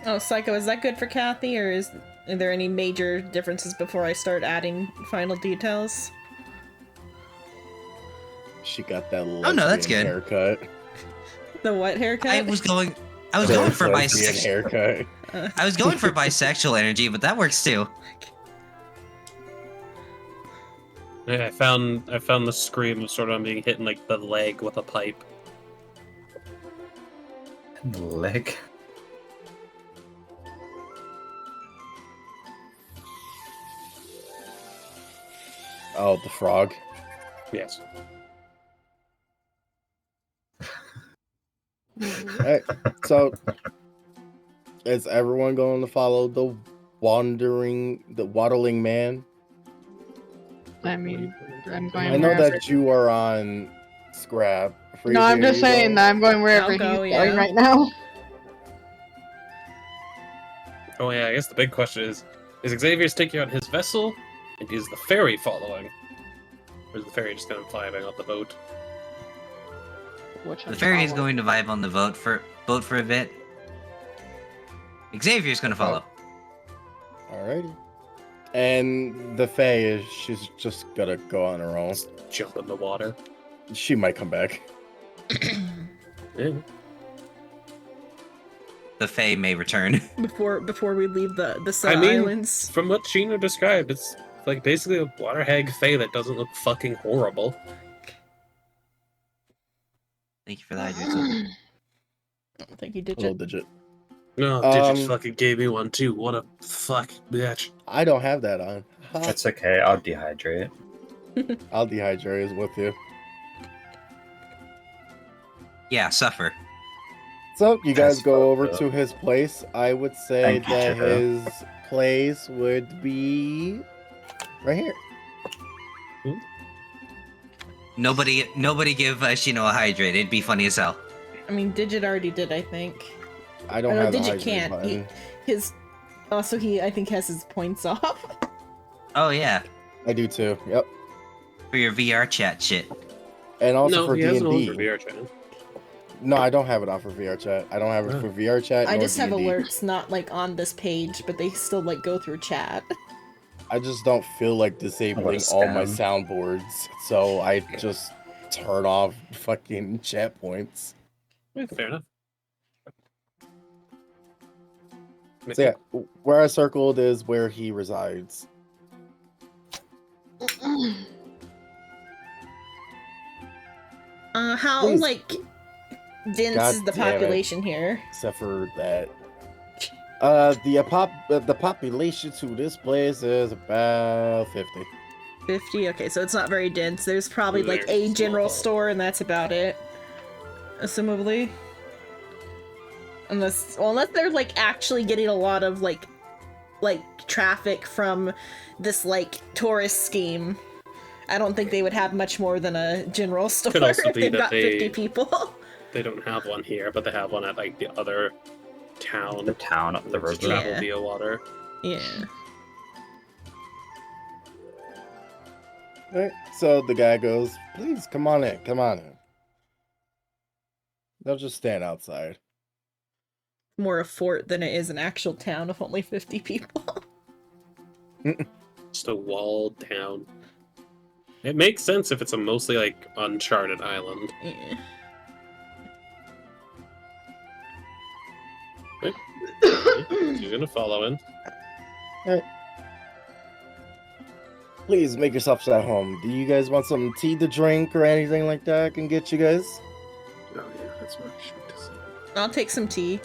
Oh, Psycho, is that good for Kathy, or are there any major differences before I start adding final details? She got that Oh, no, that's lesbian good. haircut. The what haircut? I was going for Lesbian bisexual. haircut. I was going for bisexual energy, but that works too. Yeah, I found the scream of Sordon being hit in like the leg with a pipe. Leg. Oh, the frog. Yes. Alright, so is everyone going to follow the waddling man? I mean, I'm going. I know wherever- that you are on Scrap. No, I'm just saying that I'm going wherever I'll he's go, going yeah. right now. Oh yeah, I guess the big question is Xavier sticking on his vessel, and is the ferry following? Or is the ferry just kind of vibing on the boat? Which The I'm fairy is following. going to vibe on the boat for a bit. Xavier's gonna follow. Alrighty. And the Fae she's just gonna go on her own. Jump in the water. She might come back. Yeah. The Fae may return. before we leave the Sun I mean, Islands. From what Sheena described, it's like basically a water hag fae that doesn't look fucking horrible. Thank you for that, Idris. Thank you, Little Digit. digit. No, Digit Um, fucking gave me one too. What a fuck bitch. I don't have that on. It's okay. I'll dehydrate. I'll dehydrate with you. Yeah, suffer. So you guys That's go over fucked to up. his place. I would say Thank you, that Chico. his place would be right here. Nobody give Shino a hydrate. It'd be funny as hell. I mean, Digit already did, I think. I don't Oh, no, have the Digit hydrate can't. button. His also he I think has his points off. Oh yeah, I do too. Yep. for your VR chat shit. And also No, for he D has and it on for D. VR channel. No, I don't have it on for VR chat. I don't have it Oh. for VR chat. I nor just have D&D. alerts not like on this page, but they still like go through chat. I just don't feel like disabling What a all my scam. soundboards, so I just turn off fucking chat points. Yeah, fair enough. So yeah, where I circled is where he resides. How Please. like dense God is the damn it. population here? Except for that. The population to this place is about 50. 50. Okay, so it's not very dense. There's probably like Very a general small. store, and that's about it. Assumably, unless they're like actually getting a lot of like traffic from this like tourist scheme. I don't think they would have much more than a general store Could also if be they've that got 50 they- people. They don't have one here, but they have one at like the other town. The town up the Let's river. travel Yeah. via water. Yeah. Alright, so the guy goes, please come on in, come on in. They'll just stand outside. More a fort than it is an actual town of only 50 people. Just a walled town. It makes sense if it's a mostly like uncharted island. Yeah. You're gonna follow in. Please make yourselves at home. Do you guys want some tea to drink or anything like that I can get you guys? Oh yeah, that's what I should to say. I'll take some tea.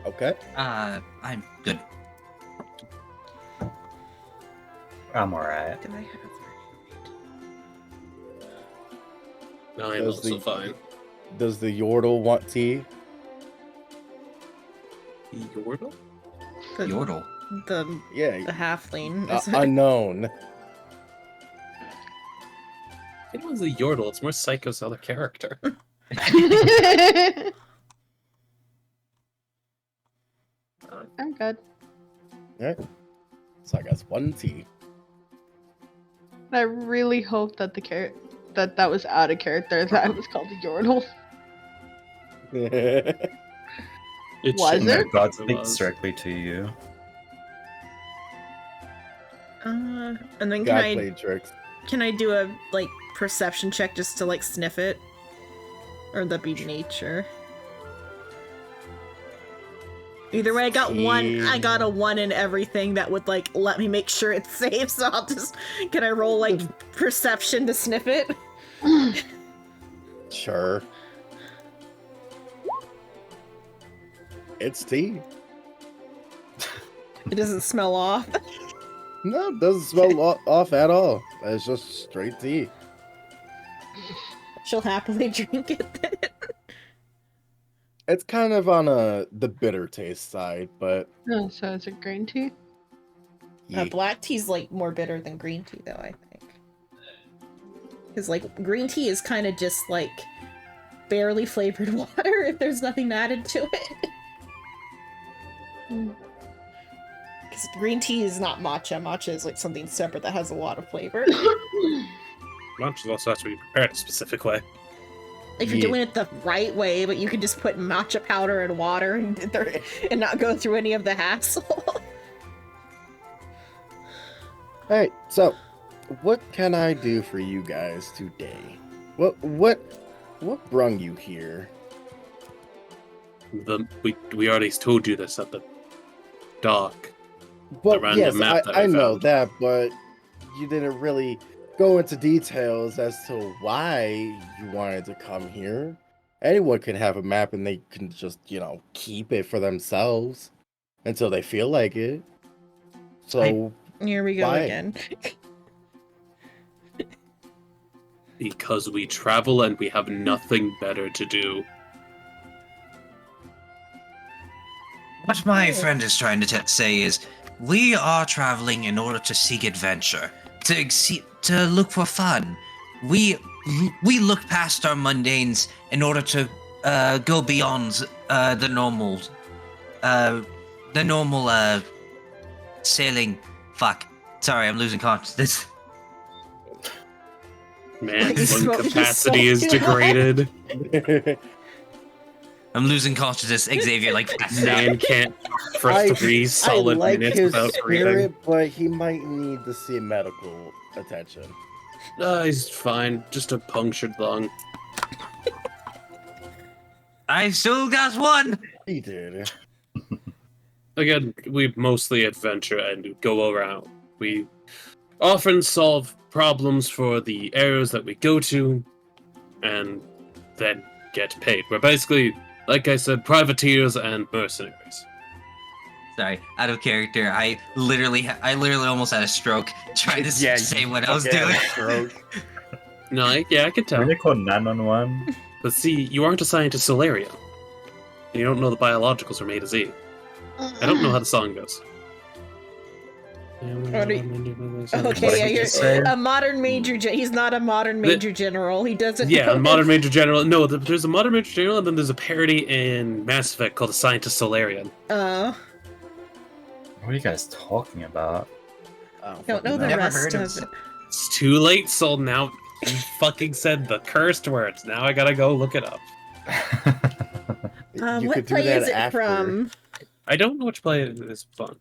Okay. I'm good. I'm alright. Did I have No, I'm Does also the- fine. Does the Yordle want tea? Yordle? the Yordle. the Yeah, halfling? unknown. It was a Yordle. It's more Psycho's other character. I'm good. Alright. So I got one tea. I really hope that that was out of character. That it was called a Yordle. It Was should it? have God if it speaks was. directly to you. And then God played tricks. can I do a like perception check just to like sniff it, or that'd be nature? Either way, I got one. I got a 1 in everything that would like let me make sure it's safe. So I'll just. Can I roll like perception to sniff it? Sure. It's tea. It doesn't smell off. No, it doesn't smell off at all. It's just straight tea. She'll happily drink it then. It's kind of on the bitter taste side, but Oh, so it's a green tea? yeah. Black tea's like more bitter than green tea, though, I think. Because like green tea is kind of just like barely flavored water if there's nothing added to it. Because green tea is not matcha. Matcha is like something separate that has a lot of flavor. Lunch also has to be prepared a specific way. If you're Yeah. doing it the right way, but you can just put matcha powder and water and not go through any of the hassle. Alright, so what can I do for you guys today? What brung you here? We already told you this at the dock. Well, random yes, map that I I know found. that, but you didn't really go into details as to why you wanted to come here. anyone can have a map and they can just, keep it for themselves until they feel like it. So Here we go Why? again. Because we travel and we have nothing better to do. What my friend is trying to say is, we are traveling in order to seek adventure, to look for fun. We look past our mundanes in order to go beyond the normal sailing. Fuck. Sorry, I'm losing consciousness. Man, You when smoked capacity is yourself. degraded, I'm losing consciousness, Xavier. Like, man can't for I- 3 solid I like minutes his without breathing. spirit, but he might need to see medical attention. He's fine. Just a punctured lung. I still got one. He did. Again, we mostly adventure and go around. We often solve problems for the areas that we go to, and then get paid. We're basically, like I said, privateers and mercenaries. Sorry, out of character. I literally almost had a stroke trying to Yeah, say you what I was fucking doing. had a stroke. No, I can tell. Really called 911? But see, you aren't assigned to Solaria. And you don't know the biologicals from A to Z. I don't know how the song goes. Okay, What yeah, did you you're say? a modern major. He's not a modern major general. He doesn't. Yeah, a modern major general. No, there's a modern major general, and then there's a parody in Mass Effect called Assigned to Solarian. Oh, What are you guys talking about? don't know the Never rest heard of of it. It's too late, Sol. Now you fucking said the cursed words. Now I gotta go look it up. You What could do play that is it after. from? I don't know which play is fun.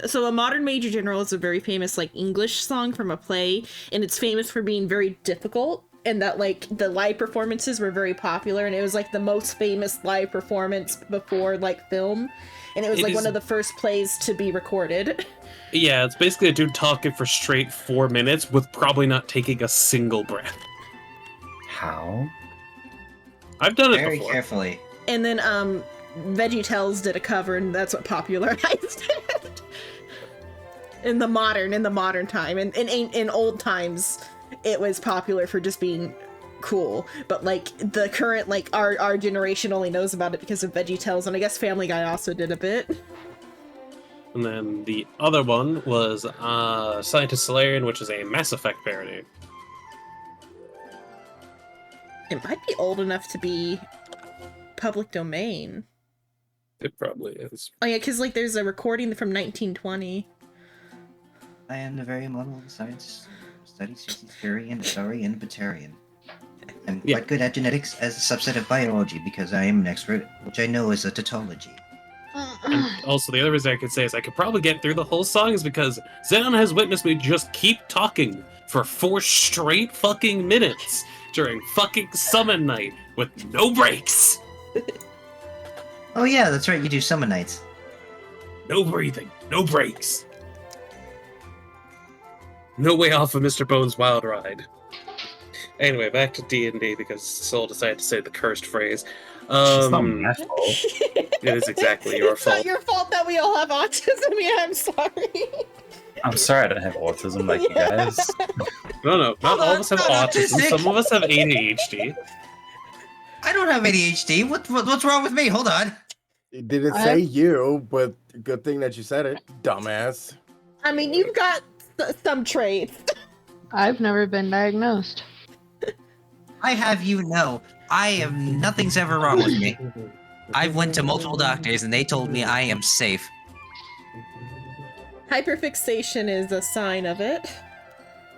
So a modern major general is a very famous like English song from a play, and it's famous for being very difficult, and that like the live performances were very popular, and it was like the most famous live performance before like film, and it was It like is- one of the first plays to be recorded. Yeah, it's basically a dude talking for straight 4 minutes with probably not taking a single breath. How? I've done it Very before. carefully. And then VeggieTales did a cover, and that's what popularized it. In the modern time, and in old times, it was popular for just being cool. But like the current, like our generation only knows about it because of VeggieTales, and I guess Family Guy also did a bit. And then the other one was Scientist Solarian, which is a Mass Effect parody. It might be old enough to be public domain. It probably is. Oh yeah, because like there's a recording from 1920. I am the very model of science studies theory and Batarian. I'm Yeah. quite good at genetics as a subset of biology because I am an expert, which I know is a tautology. And also, the other reason I could say is I could probably get through the whole song is because Xenon has witnessed me just keep talking for 4 straight fucking minutes during fucking summon night with no breaks. Oh yeah, that's right, you do summon nights. No breathing, no breaks. No way off of Mr. Bones' wild ride. Anyway, back to D&D because Soul decided to say the cursed phrase. It's not my fault. It is exactly your It's not fault. your fault that we all have autism. Yeah, I'm sorry. I'm sorry I don't have autism like you guys. No, not Hold all on, of us have not autism. autistic. Some of us have ADHD. I don't have ADHD. What's wrong with me? Hold on. It didn't say you, but good thing that you said it, dumbass. I mean, you've got some traits. I've never been diagnosed. I have you know, nothing's ever wrong with me. I went to multiple doctors and they told me I am safe. Hyperfixation is a sign of it.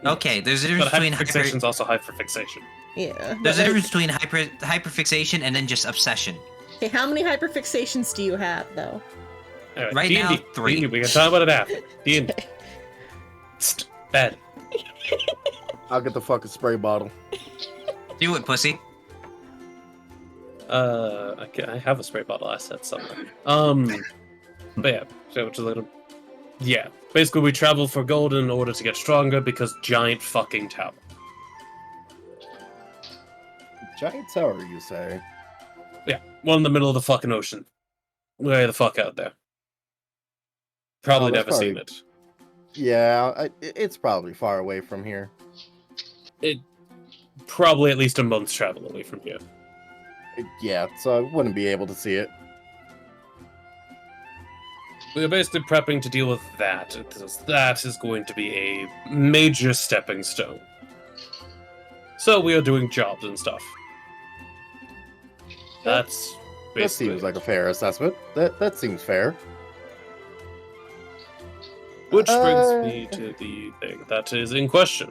Okay, there's a difference But between hyperfixation is also hyperfixation. Yeah. there's a difference between hyperfixation and then just obsession. Okay, how many hyperfixations do you have, though? Anyway, Right D&D, now, 3. D&D, we can talk about it after. D&D. Bad. I'll get the fucking spray bottle. Do it, pussy. I have a spray bottle asset somewhere. But yeah, so which is a little. Yeah, basically we travel for gold in order to get stronger because giant fucking tower. giant tower, you say? Yeah, one in the middle of the fucking ocean. Way the fuck out there. Probably that's never seen it. Yeah, it's probably far away from here. It probably at least a month's travel away from here. Yeah, so I wouldn't be able to see it. We're basically prepping to deal with that, because that is going to be a major stepping stone. So we are doing jobs and stuff. That's That basically seems like a fair assessment. That seems fair. Which brings me to the thing that is in question.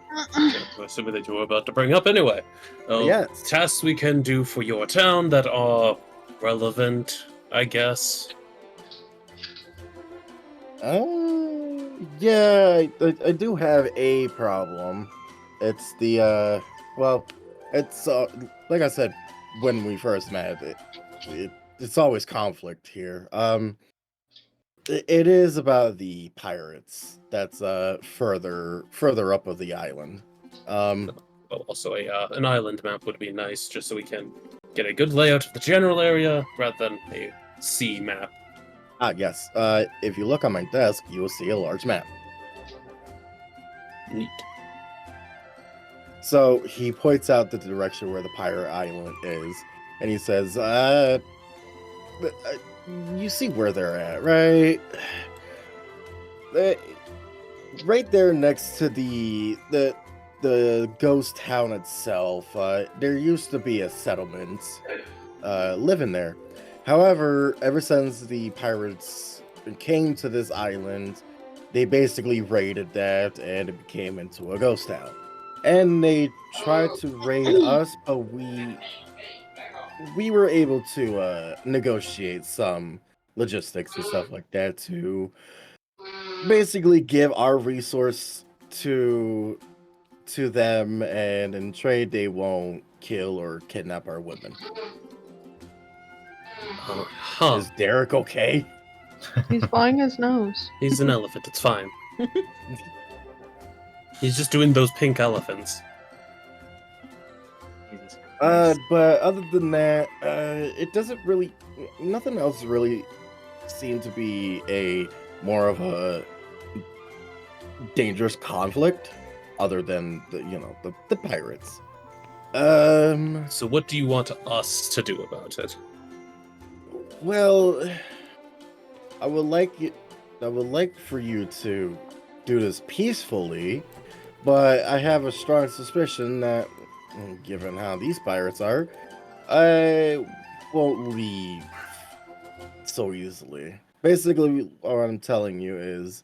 Assuming that you were about to bring up anyway. Yes. Tasks we can do for your town that are relevant, I guess. Yeah, I do have a problem. It's the, well, it's, like I said when we first met, it's always conflict here. It is about the pirates that's, further up of the island. Well, also an island map would be nice, just so we can get a good layout of the general area, rather than a sea map. Yes, if you look on my desk, you will see a large map. Neat. So he points out the direction where the pirate island is, and he says, you see where they're at, right? Right there next to the ghost town itself, there used to be a settlement living there. However, ever since the pirates came to this island, they basically raided that, and it became into a ghost town. And they tried to raid us, but we were able to negotiate some logistics and stuff like that to basically give our resource to them, and in trade they won't kill or kidnap our women. Huh. Is Derek okay? He's blowing his nose. He's an elephant, it's fine. He's just doing those pink elephants. Jesus Christ. But other than that, it doesn't really, nothing else really seemed to be a more of a dangerous conflict other than the pirates. So what do you want us to do about it? Well, I would like for you to do this peacefully, but I have a strong suspicion that, given how these pirates are, I won't leave so easily. Basically, what I'm telling you is,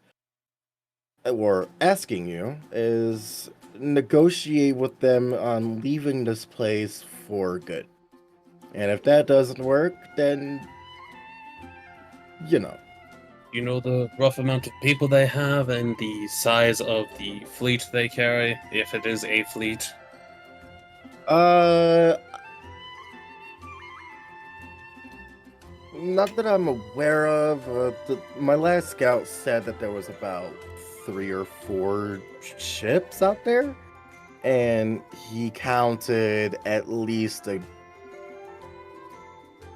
or asking you, is negotiate with them on leaving this place for good. And if that doesn't work, then, You know the rough amount of people they have and the size of the fleet they carry, if it is a fleet? Not that I'm aware of. My last scout said that there was about 3 or 4 ships out there, and he counted at least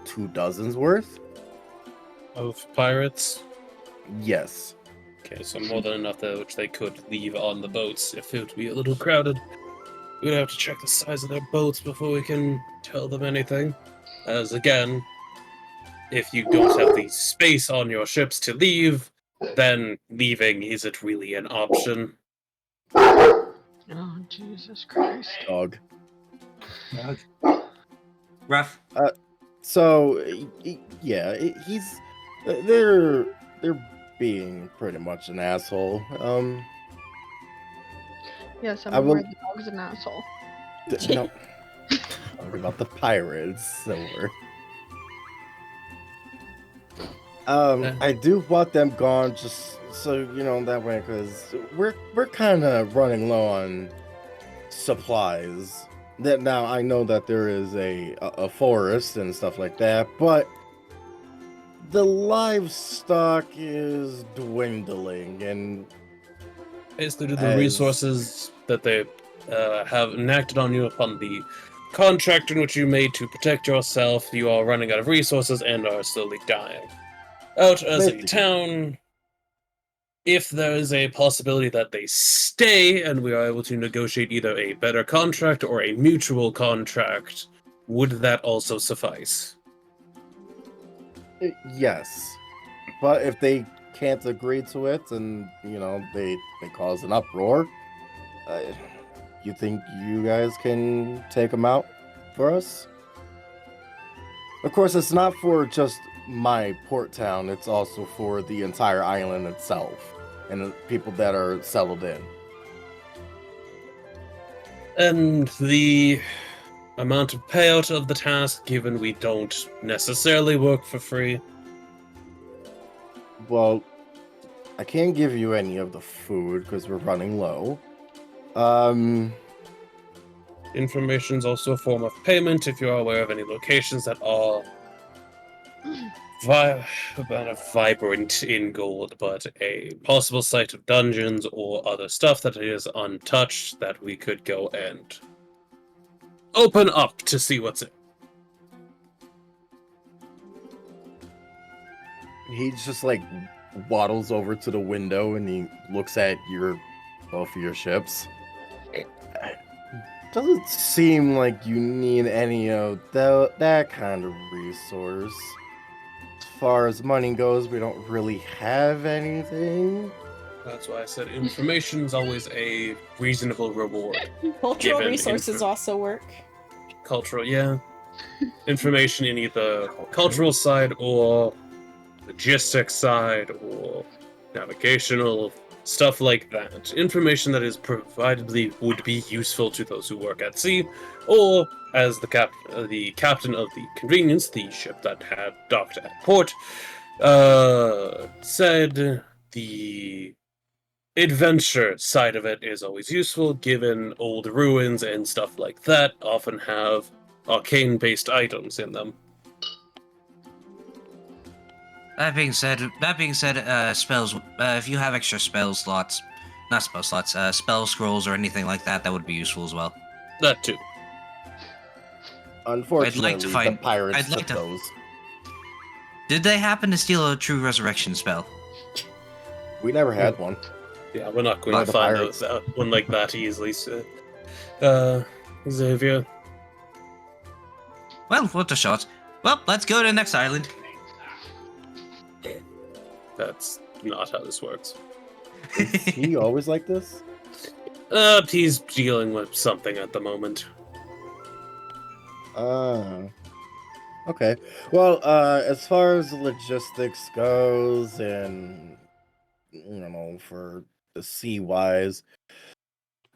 24 worth. Of pirates? Yes. Okay, so more than enough there which they could leave on the boats if it would be a little crowded. We'd have to check the size of their boats before we can tell them anything. As again, if you don't have the space on your ships to leave, then leaving isn't really an option. Oh, Jesus Christ. Dog. Rough. So, yeah, they're being pretty much an asshole. Yes, I'm I will- aware the dog's an asshole. No. Talking about the pirates, so I do want them gone, just so that way, because we're kind of running low on supplies. That now I know that there is a forest and stuff like that, but the livestock is dwindling, and Basically, due to the As- resources that they have enacted on you upon the contract in which you made to protect yourself, you are running out of resources and are slowly dying. Out as a Basically. town, if there is a possibility that they stay and we are able to negotiate either a better contract or a mutual contract, would that also suffice? Yes, but if they can't agree to it and they cause an uproar, you think you guys can take them out for us? Of course, it's not for just my port town, it's also for the entire island itself and the people that are settled in. And the amount of payout of the task, given we don't necessarily work for free? Well, I can't give you any of the food because we're running low. Information is also a form of payment if you are aware of any locations that are vibrant in gold, but a possible site of dungeons or other stuff that is untouched that we could go and open up to see what's in. He just like waddles over to the window and he looks at both of your ships. Doesn't seem like you need any of that kind of resource. As far as money goes, we don't really have anything. That's why I said information is always a reasonable reward. Cultural Given resources also work. Cultural, yeah. Information in either cultural side or logistics side or navigational, stuff like that. Information that is providedly would be useful to those who work at sea, or as the captain of the Convenience, the ship that had docked at port, said, the adventure side of it is always useful, given old ruins and stuff like that often have arcane-based items in them. That being said, spells. If you have extra spell slots, not spell slots, spell scrolls or anything like that, that would be useful as well. That too. Unfortunately, find- the pirates I'd like took to- those. Did they happen to steal a true resurrection spell? We never had one. Yeah, we're not going By to the find pirates. those out one like that easily. So, Xavier, Well, what a shot. Well, let's go to the next island. that's not how this works. He always like this? He's dealing with something at the moment. Okay. Well, as far as logistics goes and for the sea wise,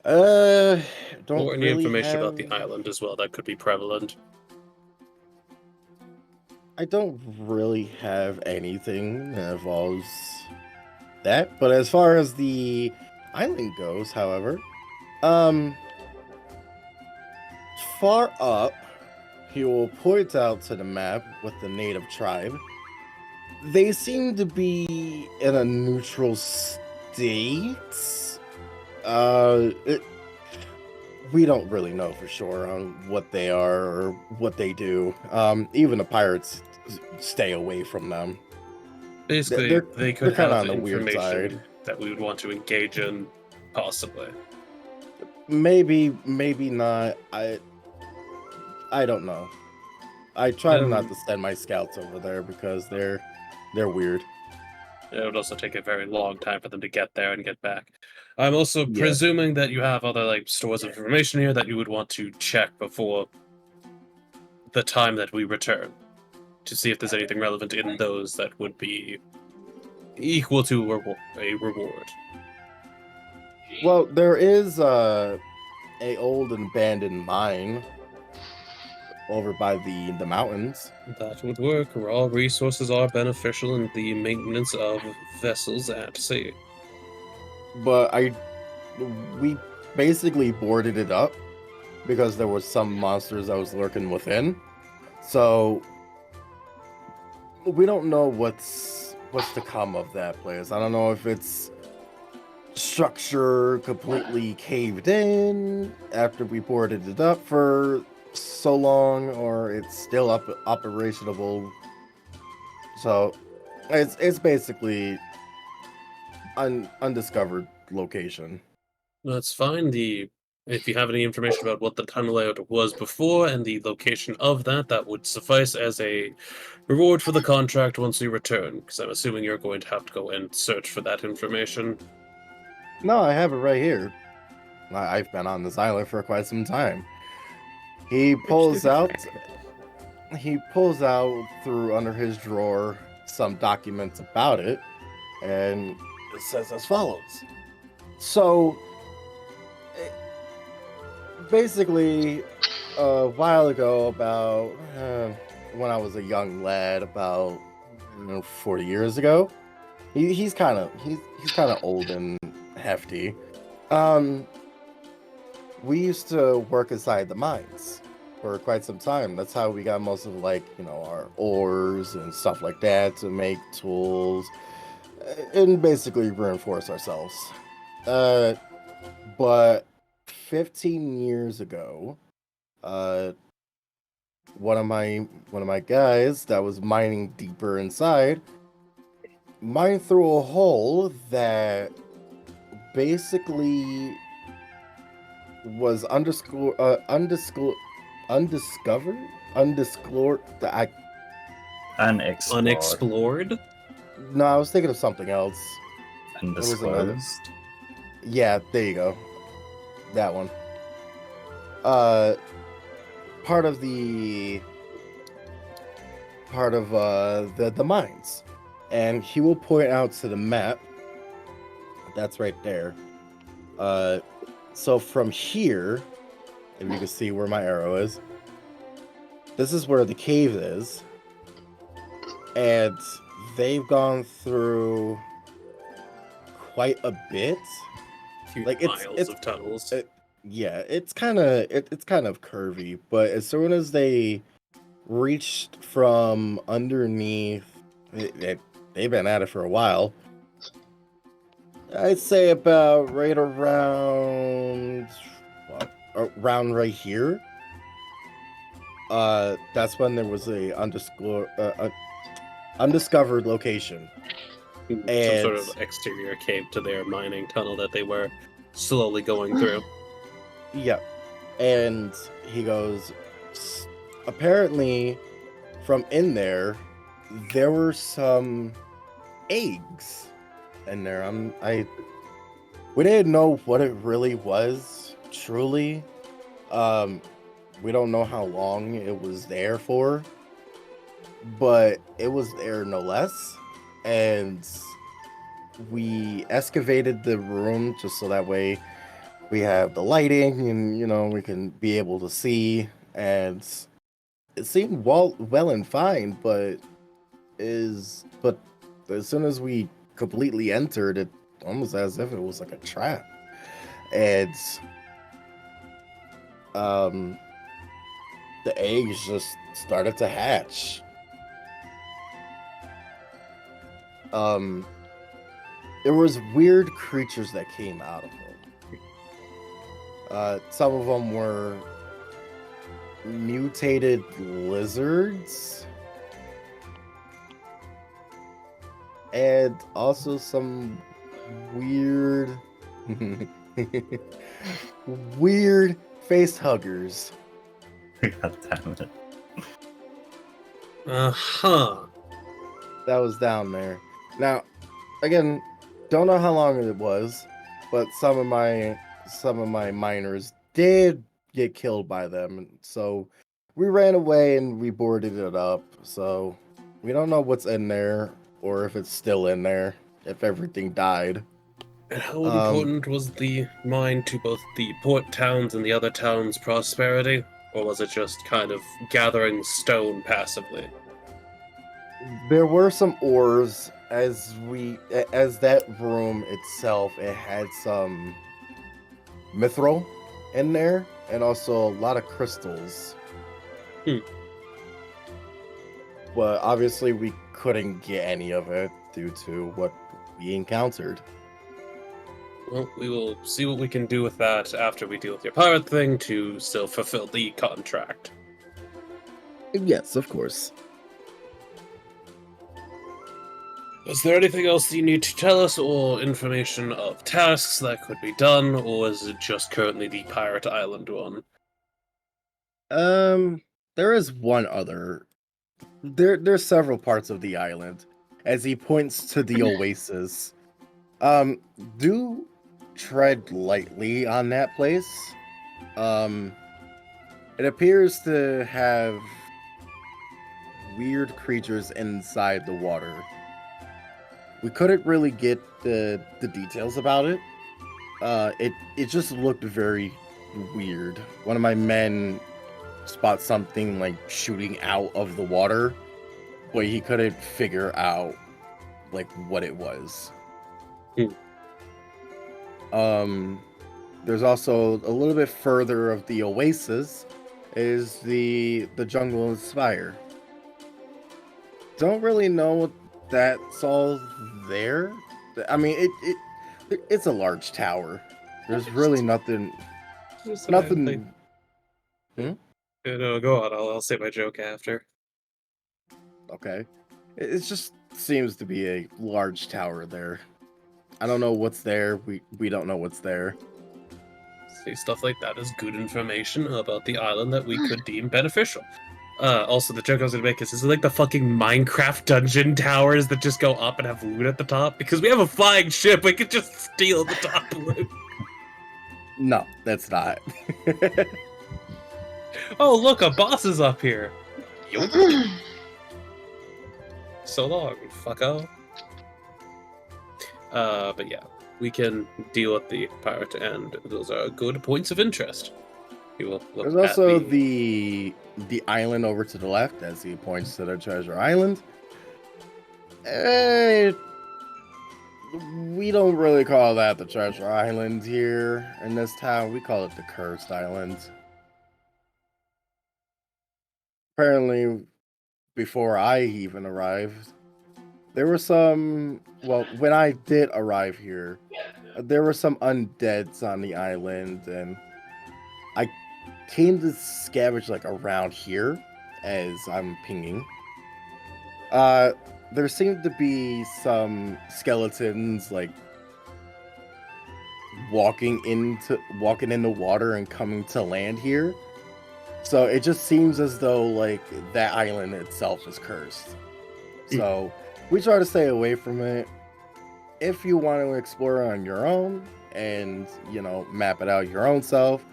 don't Or any really information about the have- island as well that could be prevalent. I don't really have anything that involves that, but as far as the island goes, however, far up, he will point out to the map with the native tribe. They seem to be in a neutral state. We don't really know for sure on what they are or what they do. Even the pirates stay away from them. Basically, They're- they could they're kinda have on the weird information side. that we would want to engage in, possibly. Maybe not. I don't know. I try to not to send my scouts over there because they're weird. It would also take a very long time for them to get there and get back. I'm also Yeah. presuming that you have other stores of information here that you would want to check before the time that we return to see if there's anything relevant in those that would be equal to a reward. Well, there is a old and abandoned mine over by the mountains. That would work. Raw resources are beneficial in the maintenance of vessels at sea. But we basically boarded it up because there was some monsters that was lurking within. So we don't know what's to come of that place. I don't know if it's structure completely caved in after we boarded it up for so long, or it's still operational. So it's basically undiscovered location. That's fine. If you have any information about what the tunnel layout was before and the location of that, that would suffice as a reward for the contract once we return. Because I'm assuming you're going to have to go and search for that information. No, I have it right here. I've been on this island for quite some time. He pulls out through under his drawer some documents about it, and it says as follows. So, basically, a while ago, about when I was a young lad, about 40 years ago, he's kind of old and hefty. We used to work inside the mines for quite some time. That's how we got most of our ores and stuff like that to make tools and basically reinforce ourselves. But 15 years ago, one of my guys that was mining deeper inside mined through a hole that basically was undiscovered. Unexplored? No, I was thinking of something else. Undisclosed. Yeah, there you go. That one. Part of the mines, and he will point out to the map. That's right there. So from here, if you can see where my arrow is, this is where the cave is. And they've gone through quite a bit. Like miles of tunnels. It's kind of curvy, but as soon as they reached from underneath, they've been at it for a while. I'd say about right around right here. That's when there was a undiscovered location. Some And sort of exterior cave to their mining tunnel that they were slowly going through. yeah, and he goes, apparently from in there were some eggs in there. We didn't know what it really was, truly. We don't know how long it was there for, but it was there no less. And we excavated the room just so that way we have the lighting and we can be able to see. And it seemed well and fine, but as soon as we completely entered, it almost as if it was like a trap. And the eggs just started to hatch. There was weird creatures that came out of them. Some of them were mutated lizards, and also some weird face huggers. God damn it. Uh-huh. That was down there. Now, again, don't know how long it was, but some of my miners did get killed by them. So we ran away and we boarded it up. So we don't know what's in there or if it's still in there, if everything died. And how important was the mine to both the port towns and the other towns' prosperity? Or was it just kind of gathering stone passively? There were some ores as that room itself, it had some mithril in there and also a lot of crystals. But obviously we couldn't get any of it due to what we encountered. Well, we will see what we can do with that after we deal with your pirate thing to still fulfill the contract. Yes, of course. Is there anything else you need to tell us, or information of tasks that could be done, or is it just currently the Pirate Island one? There is one other. There's several parts of the island. As he points to the oasis. Do tread lightly on that place. It appears to have weird creatures inside the water. We couldn't really get the details about it. It just looked very weird. One of my men spots something like shooting out of the water, but he couldn't figure out like what it was. There's also a little bit further of the oasis is the jungle and spire. Don't really know that's all there. I mean, it's a large tower. There's really nothing. Nothing. No, go on. I'll say my joke after. Okay. It just seems to be a large tower there. I don't know what's there. We don't know what's there. See, stuff like that is good information about the island that we could deem beneficial. Also, the joke I was gonna make is it like the fucking Minecraft dungeon towers that just go up and have loot at the top? Because we have a flying ship, we could just steal the top loot. No, that's not. Oh, look, a boss is up here. Yo. So long, fucko. But yeah, we can deal with the pirate, and those are good points of interest. We will look There's also the island over to the left, as he points to the treasure island. We don't really call that the treasure island here in this town. We call it the cursed island. Apparently, before I even arrived, there were some. Well, when I did arrive here, there were some undeads on the island, and I came to scavenge like around here as I'm pinging. There seemed to be some skeletons like walking in the water and coming to land here. So it just seems as though like that island itself is cursed. So we try to stay away from it. If you want to explore on your own and, you know, map it out your own self,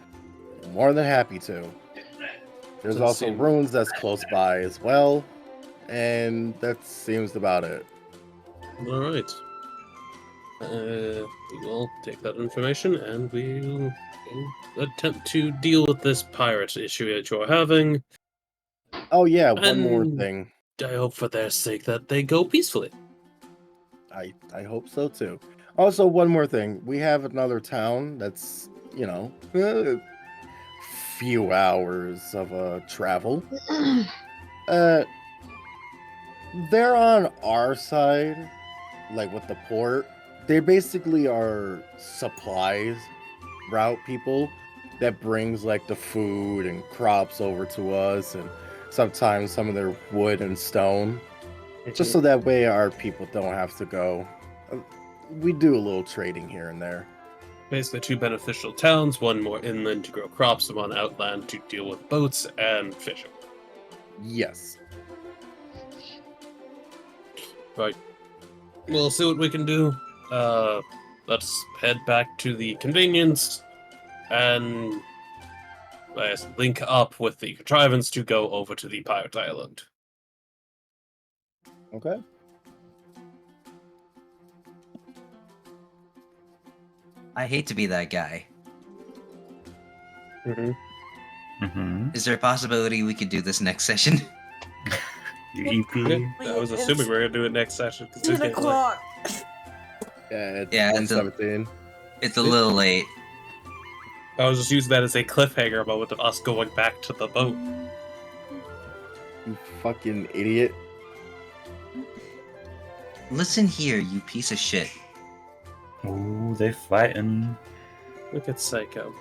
more than happy to. There's also ruins that's close by as well, and that seems about it. All right. We will take that information and we'll attempt to deal with this pirate issue that you're having. Oh yeah, one more thing. I hope for their sake that they go peacefully. I hope so too. Also, one more thing. We have another town that's, you know, a few hours of travel. They're on our side, like with the port. They basically are supplies route people that brings like the food and crops over to us, and sometimes some of their wood and stone. Just so that way our people don't have to go. We do a little trading here and there. Basically, two beneficial towns, one more inland to grow crops, and one outland to deal with boats and fishing. Yes. Right. We'll see what we can do. Let's head back to the convenience and link up with the contrivance to go over to the pirate island. Okay. I hate to be that guy. Is there a possibility we could do this next session? I was assuming we were gonna do it next session. 10 o'clock. Yeah, it's 1:17. It's a little late. I was just using that as a cliffhanger moment of us going back to the boat. You fucking idiot. Listen here, you piece of shit. Ooh. Ooh, they fighting. Look at Psycho.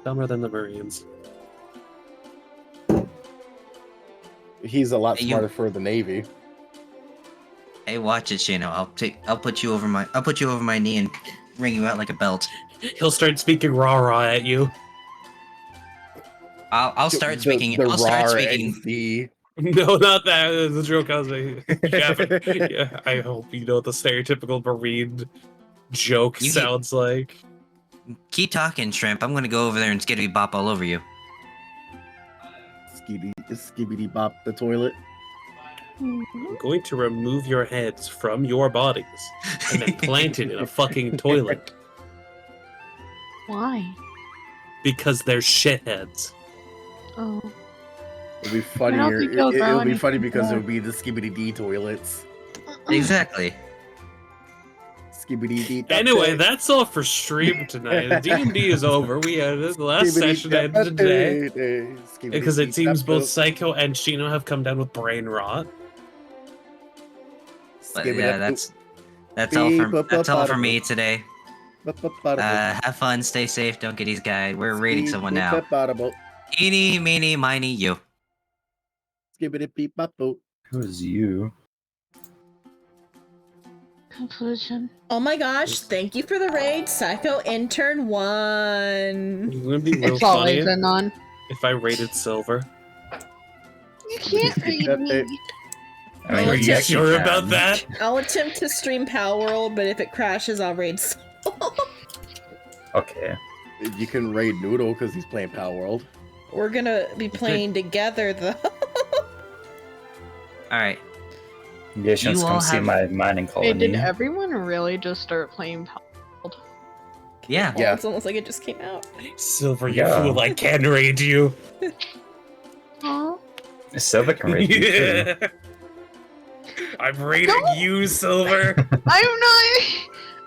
Dumber than the Marines. He's a lot Hey, you- smarter for the Navy. Hey, watch it, Shano. I'll put you over my knee and ring you out like a belt. He'll start speaking rah-rah at you. I'll start The- speaking. The I'll start RAR speaking. XD. No, not that. The joke I was making. Yeah, I hope you know what the stereotypical Marine joke You- sounds like. Keep talking, Shrimp. I'm gonna go over there and skibbity bop all over you. Skibbity bop the toilet. I'm going to remove your heads from your bodies and then plant it in a fucking toilet Why? because they're shitheads. Oh. It'll be I funnier. don't think he'll grow It'll be anything funny because more. it'll be the Skibbity D toilets. Exactly. Skibbity D. Anyway, that's all for stream tonight. D&D is over. We had the last session ended today because it seems both Psycho and Shino have come down with brain rot. But yeah, that's all for me today. Uh, Have fun, stay safe, don't get these guys. We're raiding someone now. Eeny, meeny, miny, you. Skibbity beep bop boop. Who's you? Conclusion. Oh my gosh, thank you for the raid, Psycho Intern 1. It would be real It's funny always a non. if I rated Silver. You can't read me. I mean, Are you actually sure can. about that? I'll attempt to stream Palworld, but if it crashes, I'll raid Soul. Okay. You can raid Noodle because he's playing Power World. We're gonna be playing together, though. Alright. You guys should You come all see have- my mining Wait, colony. did everyone really just start playing Power? Yeah. Yeah. It's almost like it just came out. Silver, you Yeah. fool, I can raid you. Huh? Silver can raid you too. Yeah. I'm raiding No. you, Silver.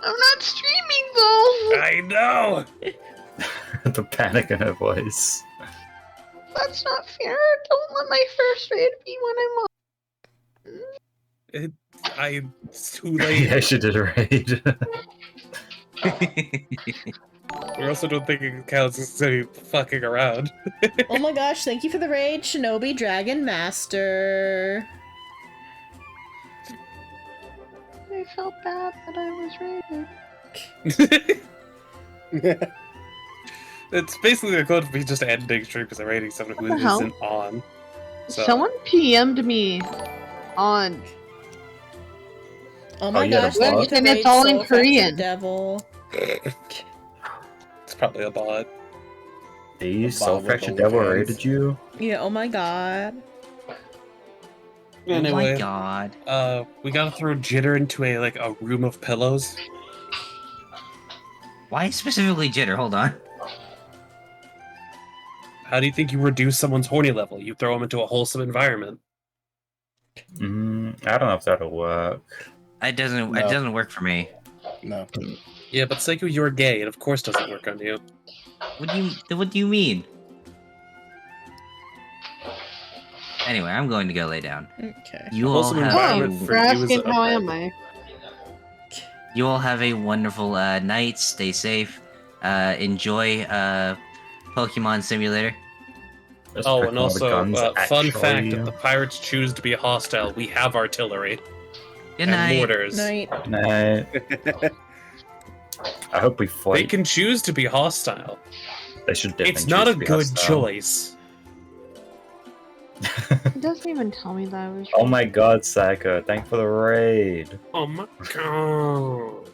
I'm not streaming though. I know. The panic in her voice. That's not fair. Don't let my first raid be when I'm on. It's too late. Yeah, she did a raid. We also don't think it counts as any fucking around. Oh my gosh, thank you for the raid, Shinobi Dragon Master. I felt bad that I was raided. It's basically going to be just ending stream because I'm raiding someone who What the hell? isn't on. So- Someone PM'd me on. Oh my you had a gosh, thank you bot? for And the it's raid, all in Soul Factor Korean. Devil. It's probably a bot. The A Soul bot with Fracture OnlyFans. Devil raided you? Yeah, oh my god. Oh my Anyway, god. we gotta throw Jitter into a room of pillows. Why specifically Jitter? Hold on. How do you think you reduce someone's horny level? You throw them into a wholesome environment. I don't know if that'll work. It doesn't No. work for me. No. Yeah, but Psycho, you're gay. It of course doesn't work on you. What do you mean? Anyway, I'm going to go lay down. Okay. You all Wholesome have environment Oh, for you're you is asking a how bad am I? you all have a wonderful night. Stay safe. Enjoy Pokemon Simulator. Let's Oh, pick and one of the also, guns, fun fact: actually. if the pirates choose to be hostile, we have artillery Good and night. mortars. Night. Nah. I hope we They fight. can choose to be hostile. They should definitely It's not a choose to be good hostile. choice. It doesn't even tell me that I was. Oh my god, Psycho, thanks for the raid. Oh my god!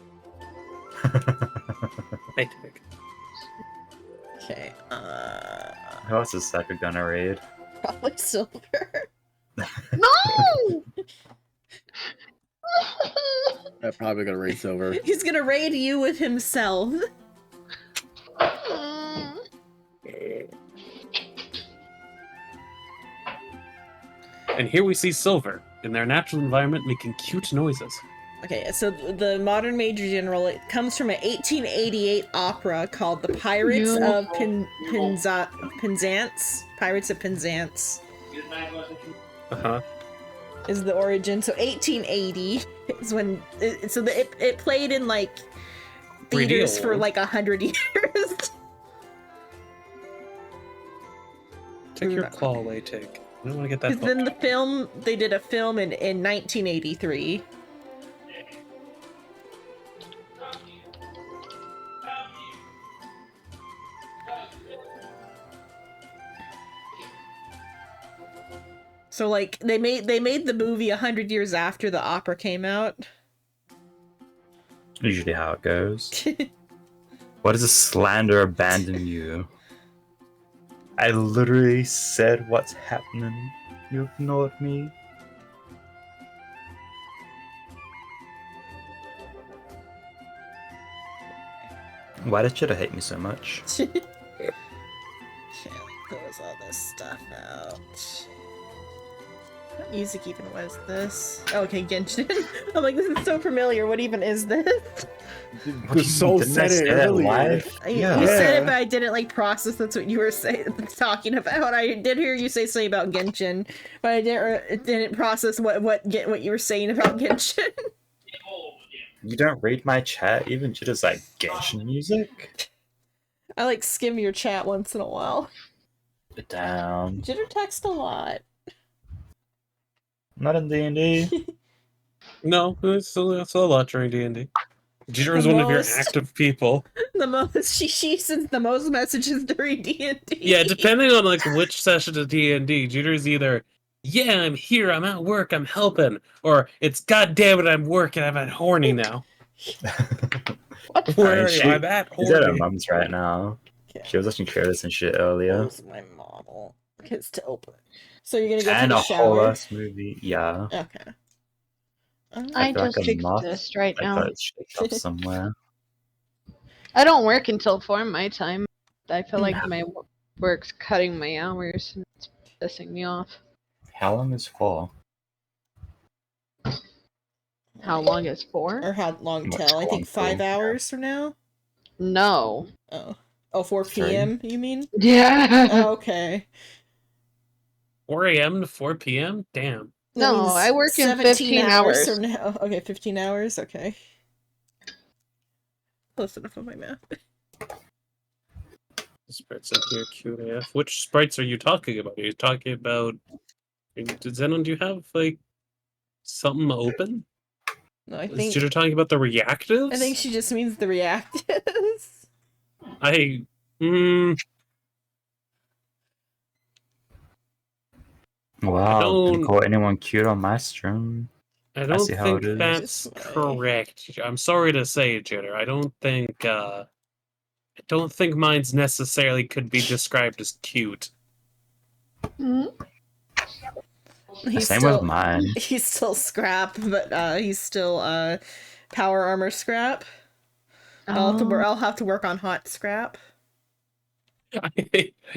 I think. Okay. Who else is Psycho gonna raid? Probably Silver. No. I'm probably gonna raid Silver. He's gonna raid you with himself. And here we see Silver in their natural environment making cute noises. Okay, so the modern Major General, it comes from an 1888 opera called The Pirates of Penzance. Pirates of Penzance Uh-huh. is the origin. So 1880 is when it played in pretty theaters for old. like 100 years. Take your claw away, Tig. I don't want to get that Because then hooked. the film, they did a film in 1983. So like they made the movie 100 years after the opera came out. Usually how it goes. What does a slander abandon you? I literally said what's happening. You ignored me. Why did Cheddar hate me so much? Can't like close all this stuff out. What music even was this? Oh, okay, Genshin. I'm like, this is so familiar. What even is this? The soul Didn't I said it say that earlier. live? You Yeah. said it, Yeah. but I didn't like process. That's what you were talking about. I did hear you say something about Genshin, but I didn't process what you were saying about Genshin. You don't read my chat, even just like Genshin music? I like skim your chat once in a while. Down. Jitter text a lot. Not in D&D. No, it's a lot during D&D. Jeter is The one of your most. active people. The most she sends the most messages during D&D. Yeah, depending on like which session of D&D, Jeter's either, yeah, I'm here, I'm at work, I'm helping, or it's God damn it, I'm working, I'm at horny now. What? Where are she- you? I'm at She's at her horny. mum's right now. Okay. She was watching trailers and shit earlier. Close my model. It's to open. So you're gonna go And take a a whole shower. ass movie. Yeah. Okay. I feel like just a moth. exist right I now. got it shaped up somewhere. I don't work until 4 my time. I feel like my work's cutting my hours and it's pissing me off. How long is 4? How long is 4? Or how long What's till? I think going 5 for? hours from now. No. Oh, 4 Three. p.m. You mean? Yeah. Oh, okay. 4 a.m. to 4 p.m.? Damn. That No, means I work in 17 15 hours. from now. Okay, 15 hours. Okay. Close enough on my math. Sprites up here, cute AF. Which sprites are you talking about? Are you talking about... Xenon, do you have, like, something open? No, I Is think Jeter talking about the reactives? I think she just means the reactives. Wow, don't- didn't call anyone cute on my stream. I don't see how think it is. that's This way. correct. I'm sorry to say, Jitter. I don't think mine's necessarily could be described as cute. He's Same still, with mine. He's still scrap, but he's still power armor scrap. I'll have to work on hot scrap.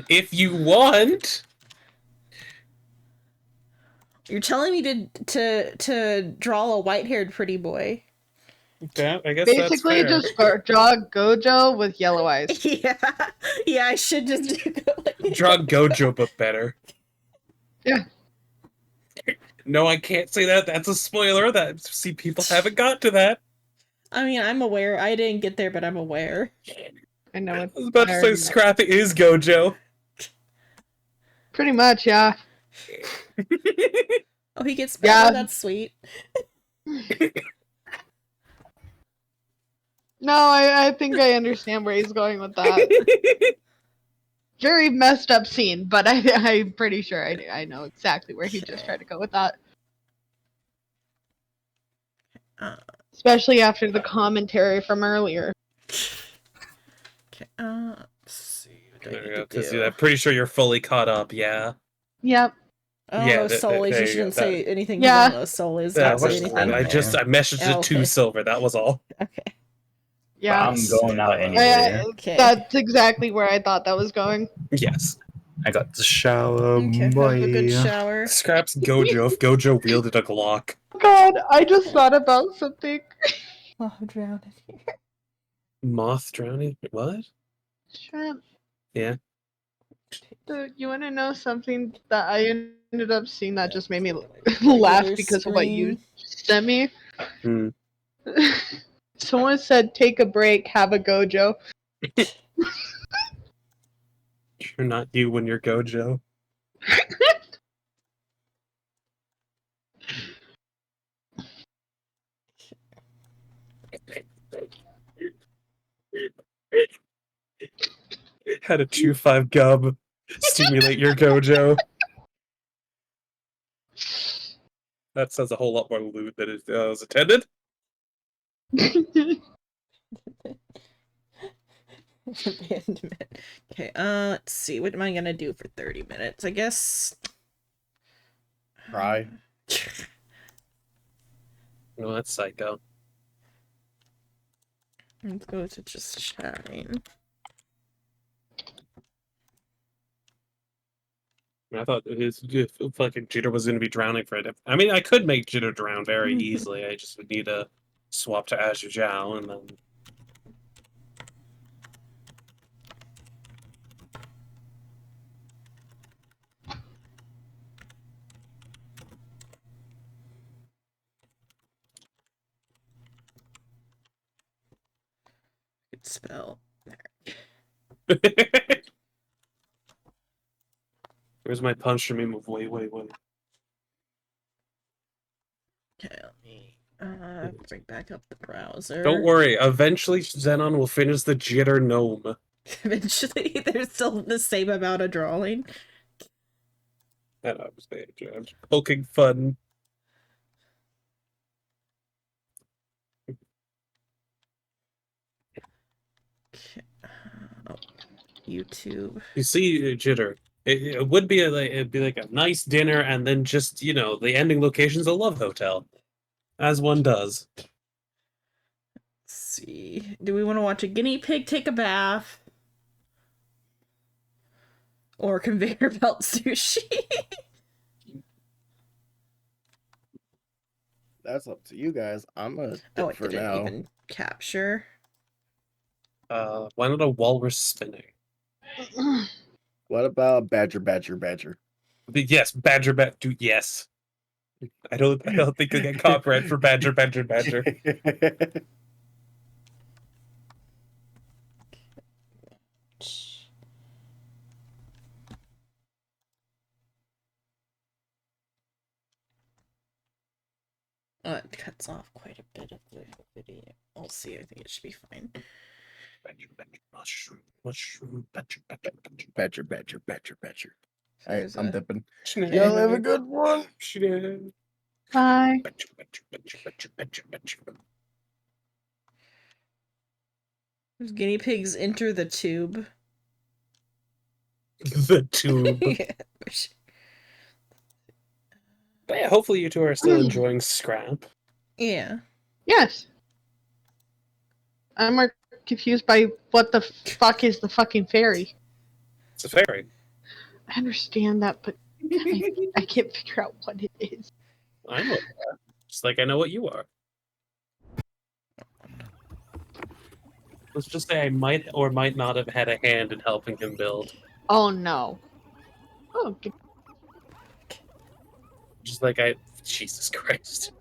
If you want. You're telling me to draw a white-haired pretty boy. Okay, I guess Basically, that's just draw Gojo with yellow eyes. Yeah, I should just do draw Gojo, but better. Yeah. No, I can't say that. That's a spoiler. See, people haven't got to that. I mean, I'm aware. I didn't get there, but I'm aware. I know I it. was about to say Scrappy is Gojo. Pretty much, yeah. Oh, he gets better. Yeah. That's sweet. No, I think I understand where he's going with that. Very messed up scene, but I'm pretty sure I know exactly where he just tried to go with that. Uh, Especially after the commentary from earlier. Okay. Let's see. What do I There need we go. to 'Cause do? I'm pretty sure you're fully caught up. Yeah. Yep. I Yeah, don't know Soul is. there You you go, shouldn't say anything. Yeah. You don't know Soul is. Yeah, Don't say what's anything. that? I messaged Oh, it okay. to Silver. That was all. Okay. Yeah. I'm going out anyway. Okay. That's exactly where I thought that was going. Yes. I got the shower, Okay. boy. Have a good shower. Scraps Gojo if Gojo wielded a Glock. God, I just thought about something. Oh, I'm drowning here. Moth drowning? What? Shrimp. Yeah. Dude, you want to know something that I ended up seeing that just made me laugh because of what you sent me? Hmm. So someone said take a break, have a Gojo. You're not you when you're Gojo. Had a 2-5 gub. Stimulate your Gojo. That says a whole lot more loot than it was intended. Abandonment. Okay, let's see. What am I gonna do for 30 minutes? I guess. Cry. Oh, that's psycho. Let's go to just shine. I thought his fucking Jitter was going to be drowning for it. I mean, I could make Jitter drown very easily. I just would need to swap to Azure Zhao and then. Good spell. Where's my punch to me move? Wait. Okay, let me bring back up the browser. Don't worry. Eventually, Xenon will finish the Jitter gnome. Eventually, there's still the same amount of drawing. And I'm just poking fun. Okay. Oh, YouTube. You see, Jitter. It would be it'd be like a nice dinner, and then just the ending location's a love hotel, as one does. Let's see. Do we want to watch a guinea pig take a bath? Or conveyor belt sushi? That's up to you guys. I'm gonna Oh, dip it for didn't now. even capture. Why not a walrus spinning? What about badger? Yes, badger. Dude, yes. I don't think you'll get copyright for badger. It cuts off quite a bit of the video. We'll see. I think it should be fine. Badger, mushroom, badger. There's I'm a- dipping. Y'all have a good one. Bye. There's guinea pigs enter the tube. The tube. Yeah. But yeah, hopefully you two are still enjoying Scrap. Yeah. Yes. I'm more confused by what the fuck is the fucking fairy. It's a fairy. I understand that, but I can't figure out what it is. I know that. Just like I know what you are. Let's just say I might or might not have had a hand in helping him build. Oh no. Oh, good. Just like Jesus Christ.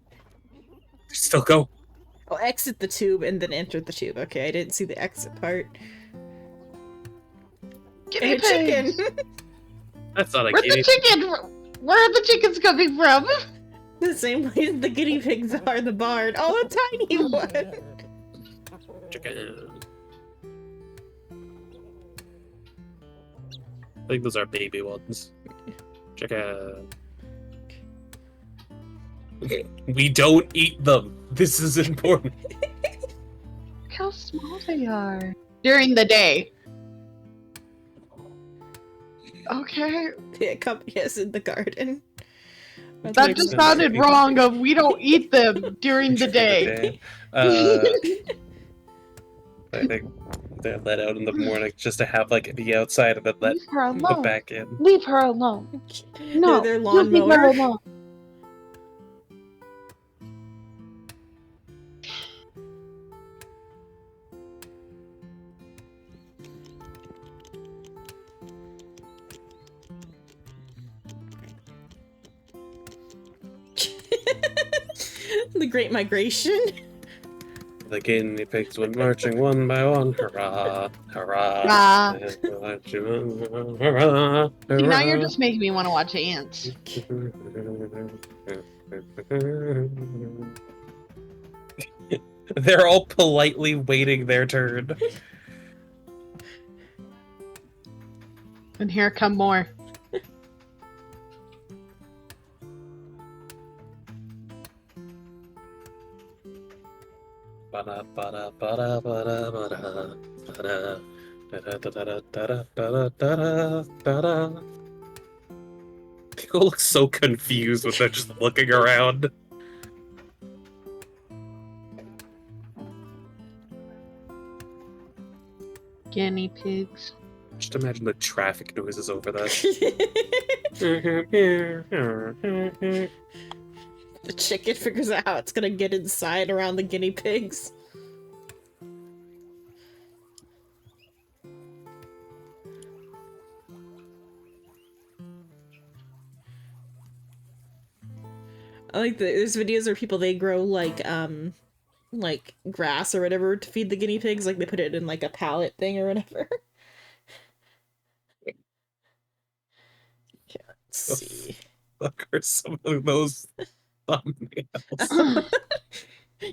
Still go. I'll exit the tube and then enter the tube. Okay, I didn't see the exit part. Guinea And a pigs. chicken! That's not a Where's guinea. the chicken? Where are the chickens coming from? The same way the guinea pigs are the barn. Oh, a tiny one! Chicken. I think those are baby ones. Chicken. We don't eat them. This is important. Look how small they are. During the day. Okay. They accompany us in the garden. That just sounded wrong of we don't eat them during the day. I think they're let out in the morning just to have like the outside and then let Leave her put alone. back in. Leave her alone. No. They're their you leave her lawnmower. alone. The Great Migration. The guinea pigs went marching one by one. Hurrah, hurrah. Ah. Hurrah, See, now you're hurrah. just making me want to watch Ants. They're all politely waiting their turn. And here come more. People look so confused when they're just looking around. Guinea pigs. Just imagine the traffic noises over that. The chicken figures out how it's gonna get inside around the guinea pigs. I like there's videos where people they grow like grass or whatever to feed the guinea pigs, like they put it in like a pallet thing or whatever. Okay, let's see. Fuck are some of those thumbnails?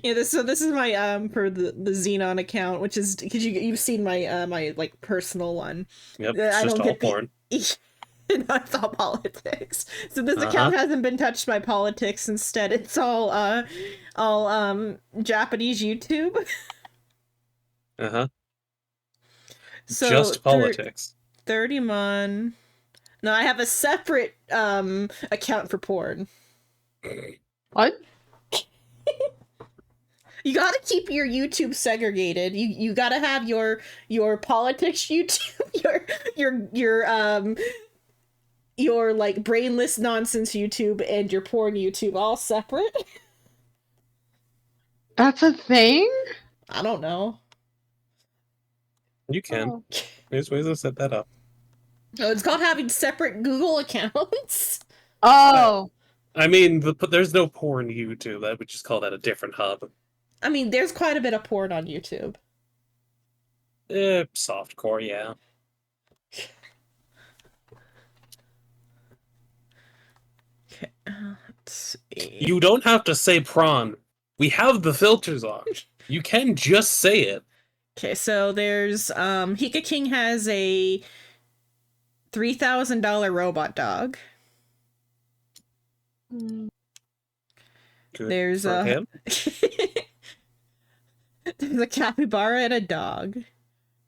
Yeah, this is my for the Xenon account, which is because you've seen my my like personal one. Yep, I it's just don't all get the- porn. No, it's all politics. So this account hasn't been touched by politics. Instead, it's all Japanese YouTube. Uh-huh. So Just politics. 30mon. No, I have a separate account for porn. What? You gotta keep your YouTube segregated. You gotta have your politics YouTube, your like brainless nonsense YouTube, and your porn YouTube all separate. That's a thing? I don't know. You can. Oh. There's ways to set that up. No, it's called having separate Google accounts. Oh. I mean, there's no porn YouTube. I would just call that a different hub. I mean, there's quite a bit of porn on YouTube. Softcore, yeah. Okay, let's see. You don't have to say prawn. We have the filters on. You can just say it. Okay, so there's Hika King has a $3,000 robot dog. Good There's for him. There's a capybara and a dog.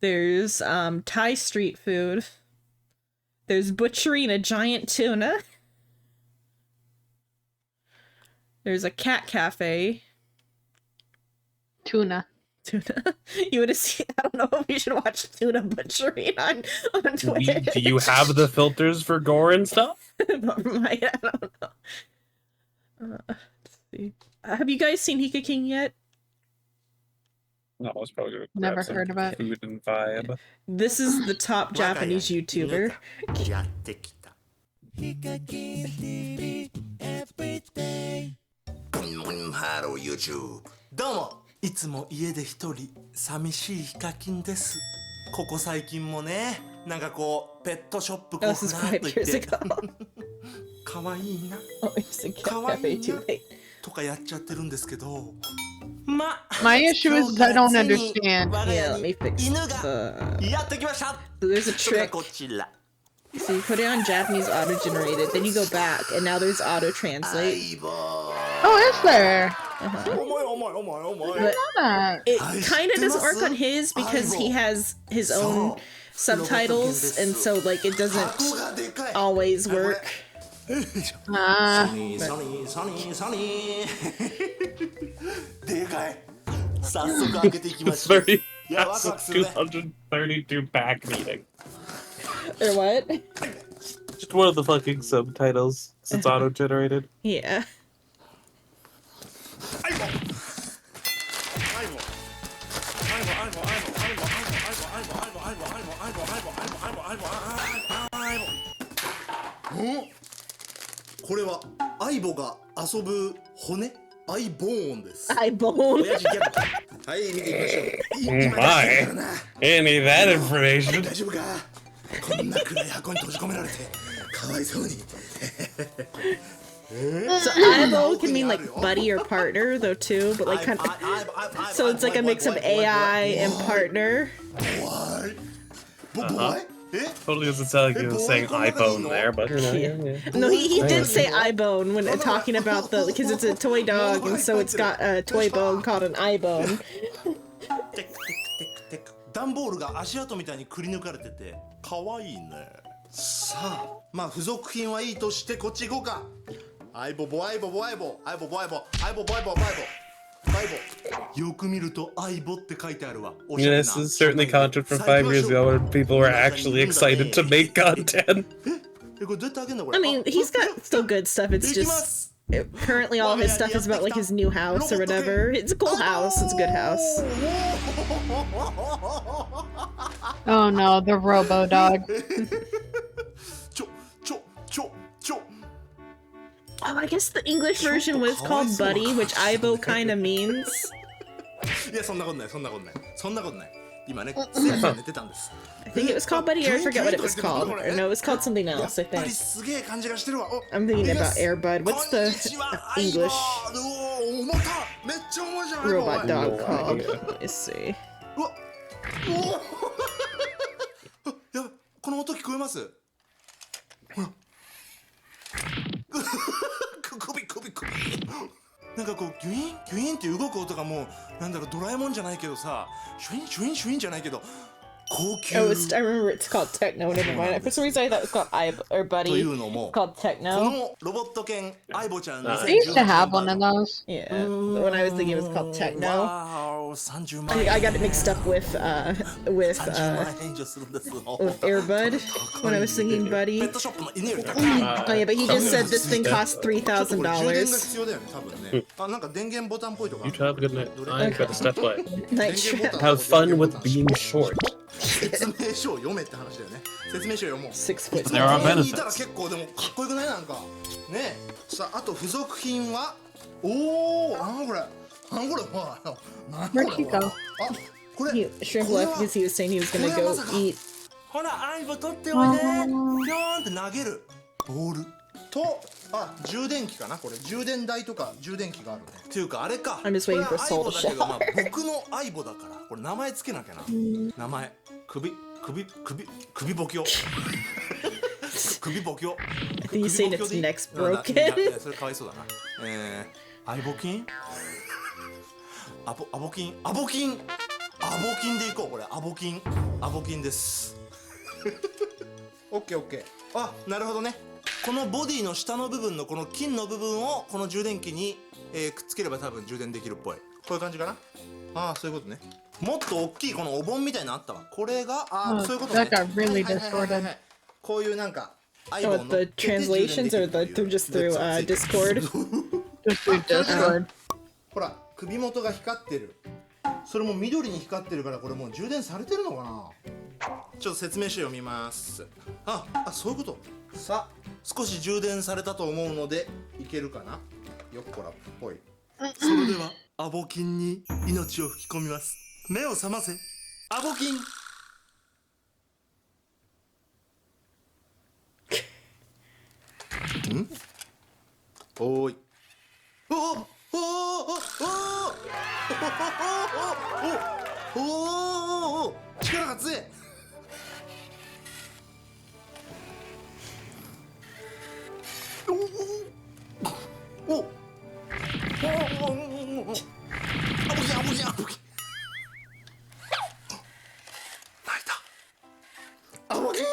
There's Thai street food. There's butchering a giant tuna. There's a cat cafe. Tuna. Tuna. You would have seen. I don't know if we should watch tuna butchering on Twitch. Do you have the filters for gore and stuff? I don't know. Let's see. Have you guys seen Hika King yet? No, I was probably gonna Never grab some heard of it. food and vibe. This is the top Japanese YouTuber. やってきた。ハロー YouTube。どうも、いつも家で一人寂しいヒカキンです。ここ最近もね、なんかこうペットショップこう This is ふらっ 5 と行 years って ago. 可愛いな Oh, it's a cat cafe too late. とかやっちゃってるんですけど、ま My issue is I don't understand. Yeah, let me fix 犬が the... やってきました。 So there's a それが trick. こちら。 So you put it on Japanese auto-generated, then you go back, and now there's auto-translate. 相棒。 Oh, is there? Uh-huh. お前お前お前お前。 But That. it kind of doesn't work on his because he has his own subtitles, and so like it doesn't 箱がでかい。 always work. Ah. ソニーソニーソニーソニーでかい。早速開けていきましょう。 30, いや、ワ that's クワ a クするね。 232 back meeting. Or what? Just one of the fucking subtitles, 'cause it's auto-generated. Yeah. これは相棒が遊ぶ骨アイボーンです。 I bone. 親父ギャグはい見ていきましょう Oh my. Any that information. 大丈夫かこんな暗い箱に閉じ込められてかわいそうに So eyeball can mean like buddy or partner though too, but like kind of so it's like a mix of AI and partner. Totally doesn't sound like he was saying iPhone there, but No, he did say eyebone when talking about the because it's a toy dog and so it's got a toy bone called an eyebone. 段ボールが足跡みたいにくり抜かれててかわいいねさあまあ付属品はいいとしてこっち行こうかアイボボアイボボアイボアイボボアイボアイボボアイボアイボアイボよく見るとアイボって書いてあるわ Yeah, this is certainly content from 5 years ago when people were actually excited to make content. これどうやって開けんだこれ I mean, he's got still good stuff. It's いきま just す currently all his stuff is about like his new house or whatever. It's a cool house. It's a good house. Oh no, the Robo Dog. ちょ Oh, I guess the English version was called Buddy, which Aibo kind of means. いやそんなことないそんなことないそんなことない今ね先生寝てたんです I think it was called Buddy, or I forget what it was called. Or no, it was called something やっ else, I ぱり think. すげえ感じがしてるわお I'm thinking about Airbud. What's the こんにちは English おー重ためっちゃ重いじゃん robot おい dog No called? idea. Let's see. うわおおやばいこの音聞こえますほら首なんかこうギュインギュインって動く音がもうなんだろうドラえもんじゃないけどさシュインシュインシュインじゃないけど高級 Oh, I remember it's called Techno. Never mind. For some reason, I thought it was called or とい Buddy. うのも It's called こ Techno. のロボット犬アイボちゃん I I used to have one of those. Yeah, the one I was thinking was called Techno. わー30万 I got it mixed up with 30万円以上するんです with Airbud when I was thinking ペ Buddy. ットショップの犬より高い Oh yeah, but he just said this thing costs ちょっとこれ充電が $3,000. 必要だよね多分ねあなんか電源ボタンっぽいとか You two have a good night. I've got to step away. Night 電 trip. 源ボタン Have fun with being short. 説明書を読めって話だよね説明書読もう 6 foot. There are ここにいたら benefits. 結構でもかっこよくないなんかねえさああと付属品はおおなんこれなんこれわなんこれ Where'd he go? あこれ He, Shrimp left because he was saying he was gonna go eat. ほらアイボ取っておいでぴょーんって投げるボールとあ充電器かなこれ充電台とか充電器があるねっていうかあれか I'm just waiting for これは Soul to アイボだけど shower. まあ僕のアイボだからこれ名前つけなきゃな名前首ボキオ首ボキオ I think he's saying its neck's いや broken. それかわいそうだなアイボキンアボキンでいこうこれアボキンですオッケーオッケーあなるほどねこのボディの下の部分のこの金の部分をこの充電器に、くっつければ多分充電できるっぽいこういう感じかなああそういうことねもっと大きいこのお盆みたいなのあったわこれがああそういうことね that got really はいはいはいはい distorted. こういうなんか Oh, the translations or the through just through Discord. Just through Discord. ほら首元が光ってるそれも緑に光ってるからこれもう充電されてるのかなちょっと説明書読みますあそういうことさあ少し充電されたと思うのでいけるかなよっこらっぽいそれではアボキンに命を吹き込みます目を覚ませアボキンんおーいおおお力が強いおおアボキン泣いたアボキン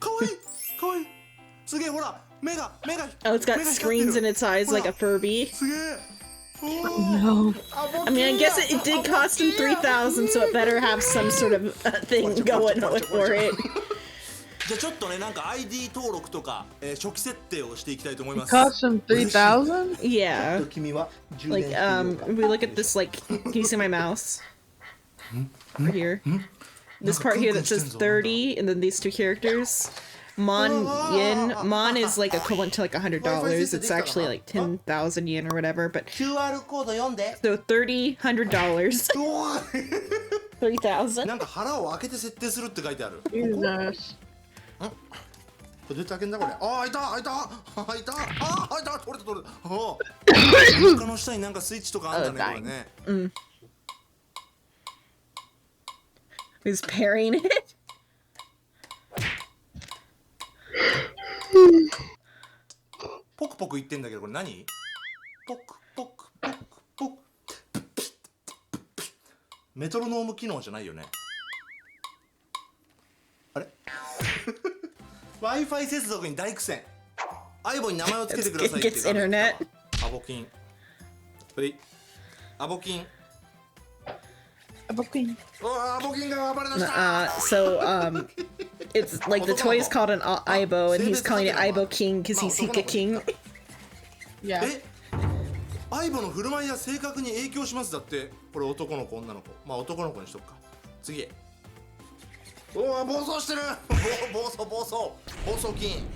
かわいいすげえほら目が Oh, it's got screens in its eyes like a Furby. すげえ No. I mean, I guess it did cost him 3,000, so it better have some sort of thing going for it. じゃあちょっとねなんか ID 登録とか、初期設定をしていきたいと思います Cost him 3,000? Yeah. 君は充電 Like, してみようか we look at this, like, can you see my mouse? Right here. This part here that says 30, and then these two characters. Mon yen. Mon is like equivalent to like $100. It's actually like 10,000 yen or whatever. But QR コード読んで。 so $100. うわ $3,000. なんか腹を開けて設定するって書いてある。 Jesus. これどうやって開けんだこれ。あ、開いた開いた開いた。あ、開いた。取れた取れた。あ、床の下になんかスイッチとかあんだねこれね。Who's pairing it? ポクポク言ってんだけどこれ何？ポクポクポクポク。メトロノーム機能じゃないよね。あれ？Wi-Fi 接続に大苦戦。アイボに名前をつけてくださいってGets internet. アボキン。はい。アボキン。A booking. うわ、アボキンが暴れ出した。So it's like the toy is called an Aibo, and he's calling it Aibo King because he's Sika King. Yeah. え、アイボの振る舞いや性格に影響しますだって。これ男の子女の子。まあ男の子にしとくか。次へ。おお、暴走してる。暴走金。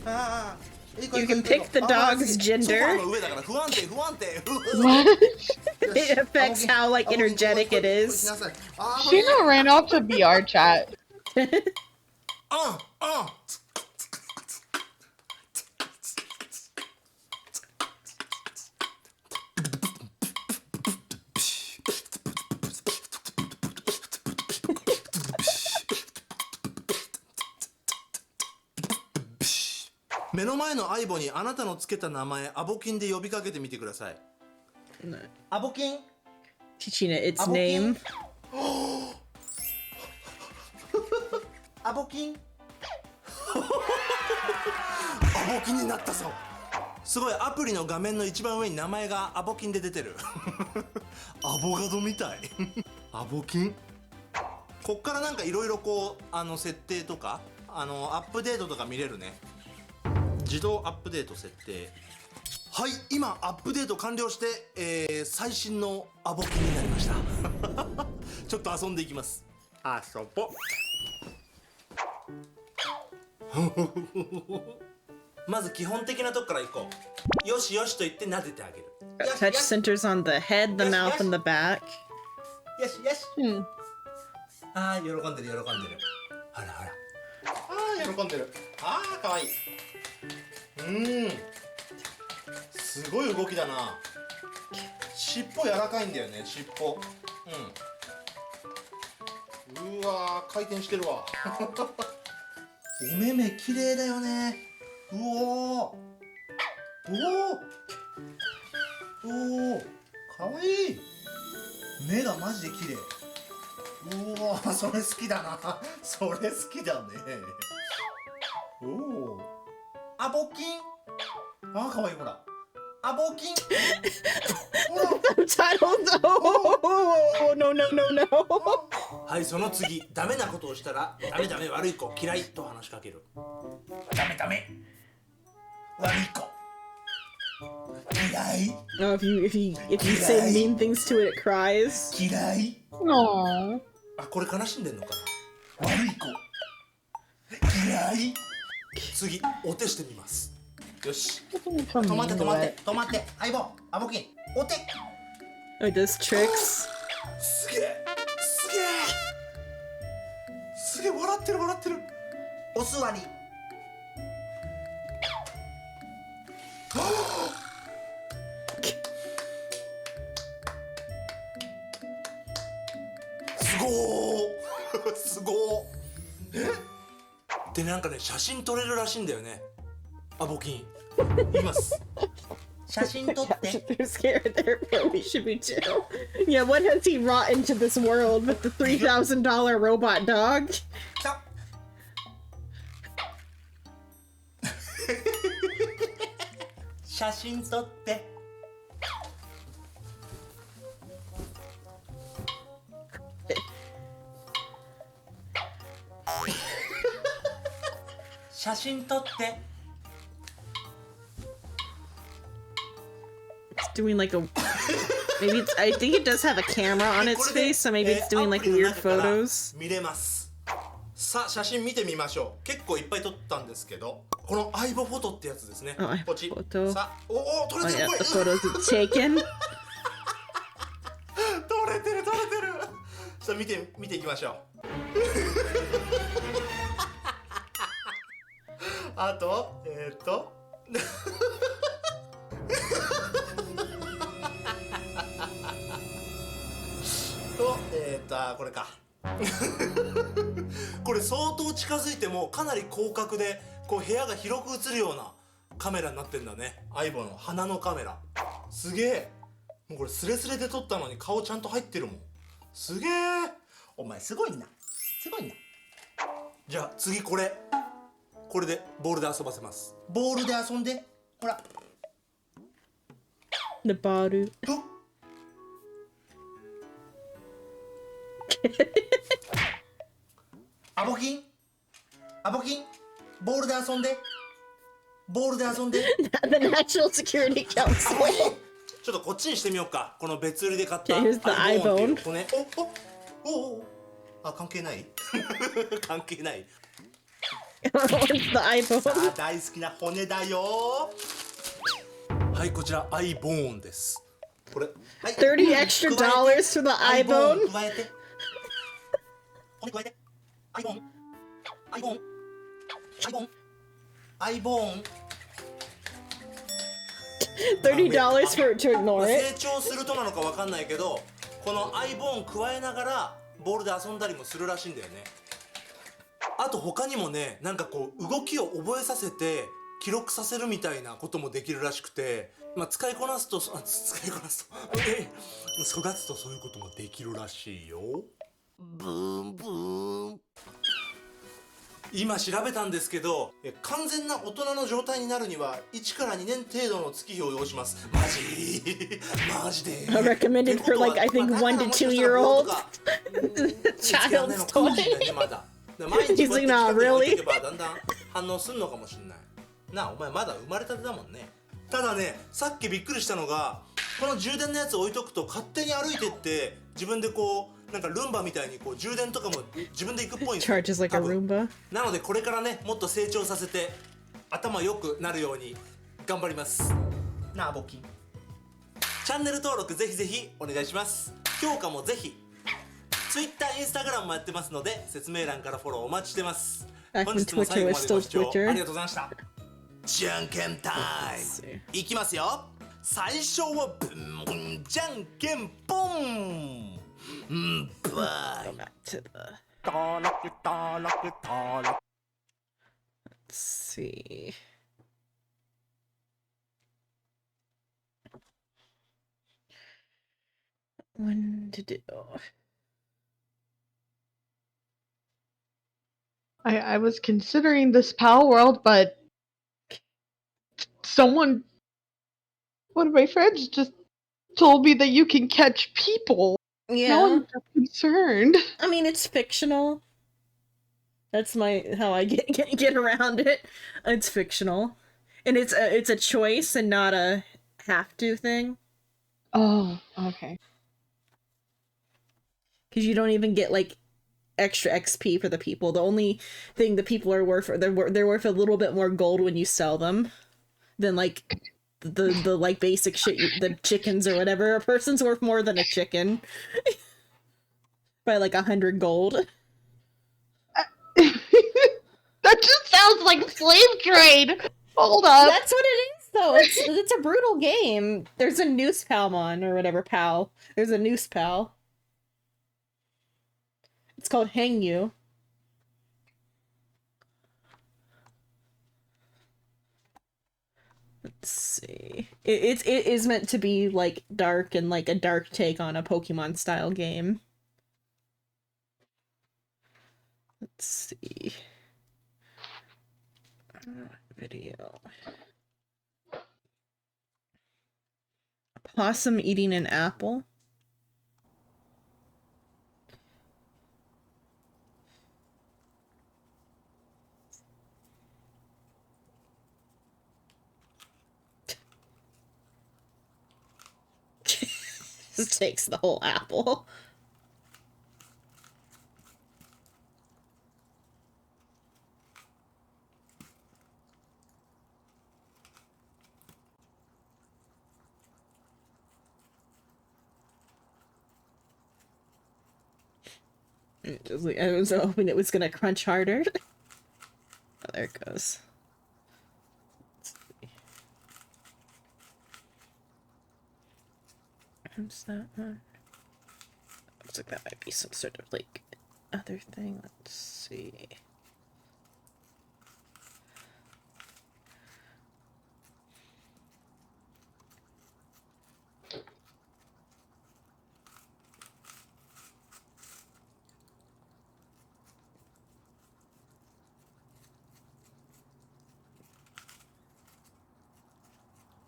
ああ。You can pick the dog's gender. 上だから不安定不安定。 It affects how like energetic it is. Sheena ran off to BR chat. 目の前のアイボにあなたのつけた名前アボキンで呼びかけてみてください。アボキン。 Teaching it its name. アボキン。アボキンになったぞ。すごい、アプリの画面の一番上に名前がアボキンで出てる。アボガドみたい。アボキン。こっからなんかいろいろこう設定とかアップデートとか見れるね。自動アップデート設定。はい、今アップデート完了して、最新のアボキンになりました。ちょっと遊んでいきます。遊ぼ。まず基本的なとこから行こう。よしよしと言って撫でてあげる。 Touch centers on the head, the mouth, and the back. よしよし。Hmm. ああ、喜んでる喜んでる。ほらほら。ああ、喜んでる。ああ、かわいい。すごい動きだな。尻尾柔らかいんだよね、尻尾。うわー、回転してるわ。お目目綺麗だよね。うおー、おお、かわいい。目がマジで綺麗。うわー、それ好きだな。それ好きだね。おお、アボキン。あー、かわいい。ほら、アボキン。ほら。Subtitles. Oh no no no no. はい、その次、ダメなことをしたら、ダメダメ、悪い子、嫌いと話しかける。ダメダメ、悪い子、嫌い。 Oh, if you say mean things to it, it cries. 嫌い。 Aww. あ、これ悲しんでんのかな。悪い子、嫌い。次、お手してみます。よし。止まって止まって止まって。相棒、アボキン、お手。 Oh, it does tricks. すげえ、すげえ、すげえ、笑ってる笑ってる。お座り。すごー。すごー。えで、なんかね、写真撮れるらしいんだよね、アボキン。いきます。写真撮って。 They're scared. They're we should be too. Yeah, what has he wrought into this world with the $3,000 robot dog? 写真撮って。写真撮って。 It's doing like a maybe it's I think it does have a camera on its face, so maybe it's doing like weird photos. 見れます。さあ写真見てみましょう。結構いっぱい撮ったんですけど、この相棒フォトってやつですね。 Oh, I こっち photo. さあ、おお撮 Oh れてる yeah, これ the photos it's taken. 撮れてる。さあ見ていきましょう。あとこれか。これ相当近づいてもかなり広角でこう部屋が広く映るようなカメラになってんだね。相棒の鼻のカメラすげえ。もうこれスレスレで撮ったのに顔ちゃんと入ってるもん。すげえ。お前すごいな。じゃあ次これでボールで遊ばせます。ボールで遊んで。ほら The bottle. とアボキンボールで遊んで。The National Security Council. ちょっとこっちにしてみようか。この別売りで買った Okay, here's the iPhone っていう iPhone. これね。おあ、関係ない関係ない。 It's the さ iPhone. あ大好きな骨だよ。はい、こちら iPhone です。これ、はい、 $30 extra dollars for the iPhone. 加えて骨加えて iPhone $30 for it to ignore 成 it. 長するとなのかわかんないけど、この iPhone 加えながらボールで遊んだりもするらしいんだよね。あと他にもね、なんかこう動きを覚えさせて記録させるみたいなこともできるらしくて、まあ使いこなすと育つとそういうこともできるらしいよ。ブーンブーン。今調べたんですけど、完全な大人の状態になるには1から2年程度の月日を要します。マジで Recommended for like I think 1 to 2-year-old child's toy. まだ毎日 He's こう like, やっ nah, て近くに置い really? てけばだんだん反応すんのかもしんない。なあ、お前まだ生まれたてだもんね。ただね、さっきびっくりしたのが、この充電のやつ置いとくと勝手に歩いてって自分でこうなんかルンバみたいにこう充電とかも自分で行くっぽいんですよ。 Charges like a 多分 Roomba. なのでこれからね、もっと成長させて頭良くなるように頑張ります。なあボキン。チャンネル登録ぜひぜひお願いします。評価もぜひ。Twitter、Instagram もやってますので説明欄からフォローお待ちしてます。 Back 本 when 日も最 Twitter 後 was までご still 視聴 Twitter. ありがとうございました。じゃんけんタイ Let's see. ムいきますよ。最初はブンじゃんけんポン。バイ Go back to the. 登録登録登録。 Let's see. When did it? Oh. I was considering this Pal World, but one of my friends just told me that you can catch people. Now Yeah. I'm concerned. I mean, it's fictional. That's how I get around it. It's fictional, and it's a choice and not a have to thing. Oh, okay. Because you don't even get like extra XP for the people. The only thing the people are worth, they're worth a little bit more gold when you sell them than like the like basic shit, the chickens or whatever. A person's worth more than a chicken by like 100 gold. That just sounds like slave trade. Hold up. That's what it is, though. It's a brutal game. There's a Noose Palmon or whatever pal. There's a Noose Pal. It's called Hang You. Let's see. It is meant to be like dark and like a dark take on a Pokemon style game. Let's see. Video. A possum eating an apple. Just takes the whole apple. I was hoping it was gonna crunch harder. Oh, there it goes. What's that one? Looks like that might be some sort of like other thing. Let's see.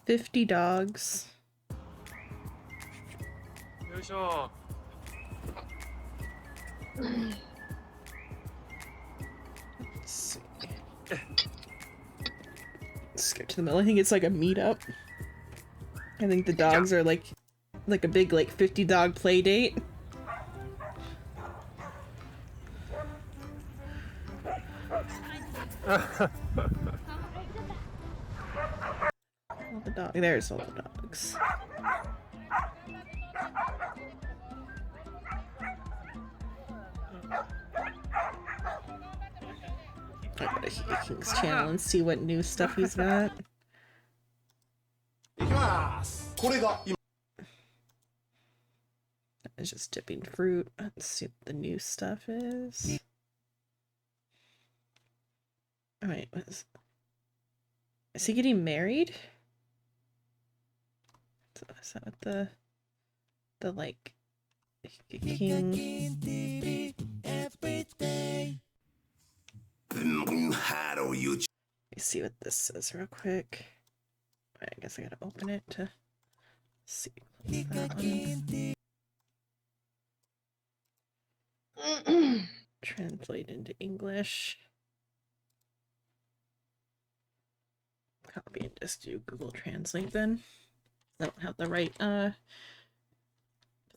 $50 dogs. Let's see. Let's get to the middle. I think it's like a meetup. I think the dogs are like a big like 50 dog play date. All the dog. There's all the dogs. I gotta hit the King's channel and see what new stuff he's got. いきますこれが今 It's just dipping fruit. Let's see what the new stuff is. Oh wait, is he getting married? Is that what the like king? Let me see what this says real quick. Wait, I guess I gotta open it to see. That one. Translate into English. Copy and just do Google Translate then. I don't have the right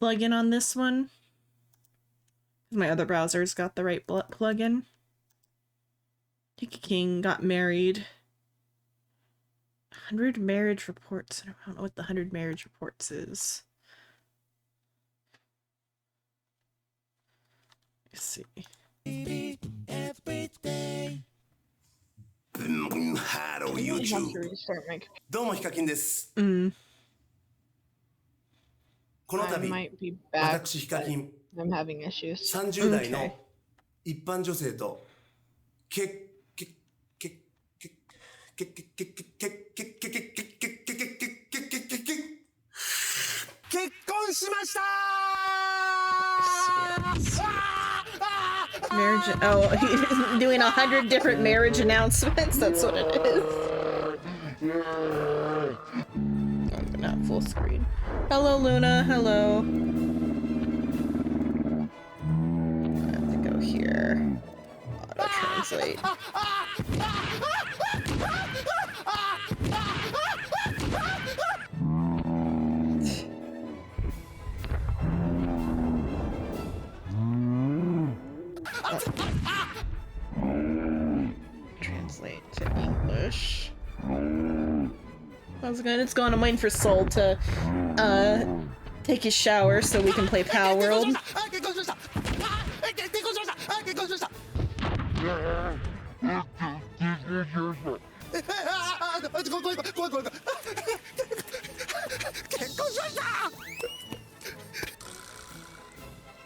plugin on this one. My other browser's got the right plugin. Tiki King got married. 100 marriage reports. I don't know what the 100 marriage reports is. Let's see. Hello YouTube どうもヒカキンですこの度 I might be back. 私ヒカキン I'm having issues. 30代の一般女性と結婚しました Marriage. Oh, he's doing 100 different marriage announcements. That's what it is. Oh, not full screen. Hello, Luna. Hello. I have to go here. Auto translate. Translate to English. How's it going? It's going. I'm waiting for Soul to take his shower so we can play Power World.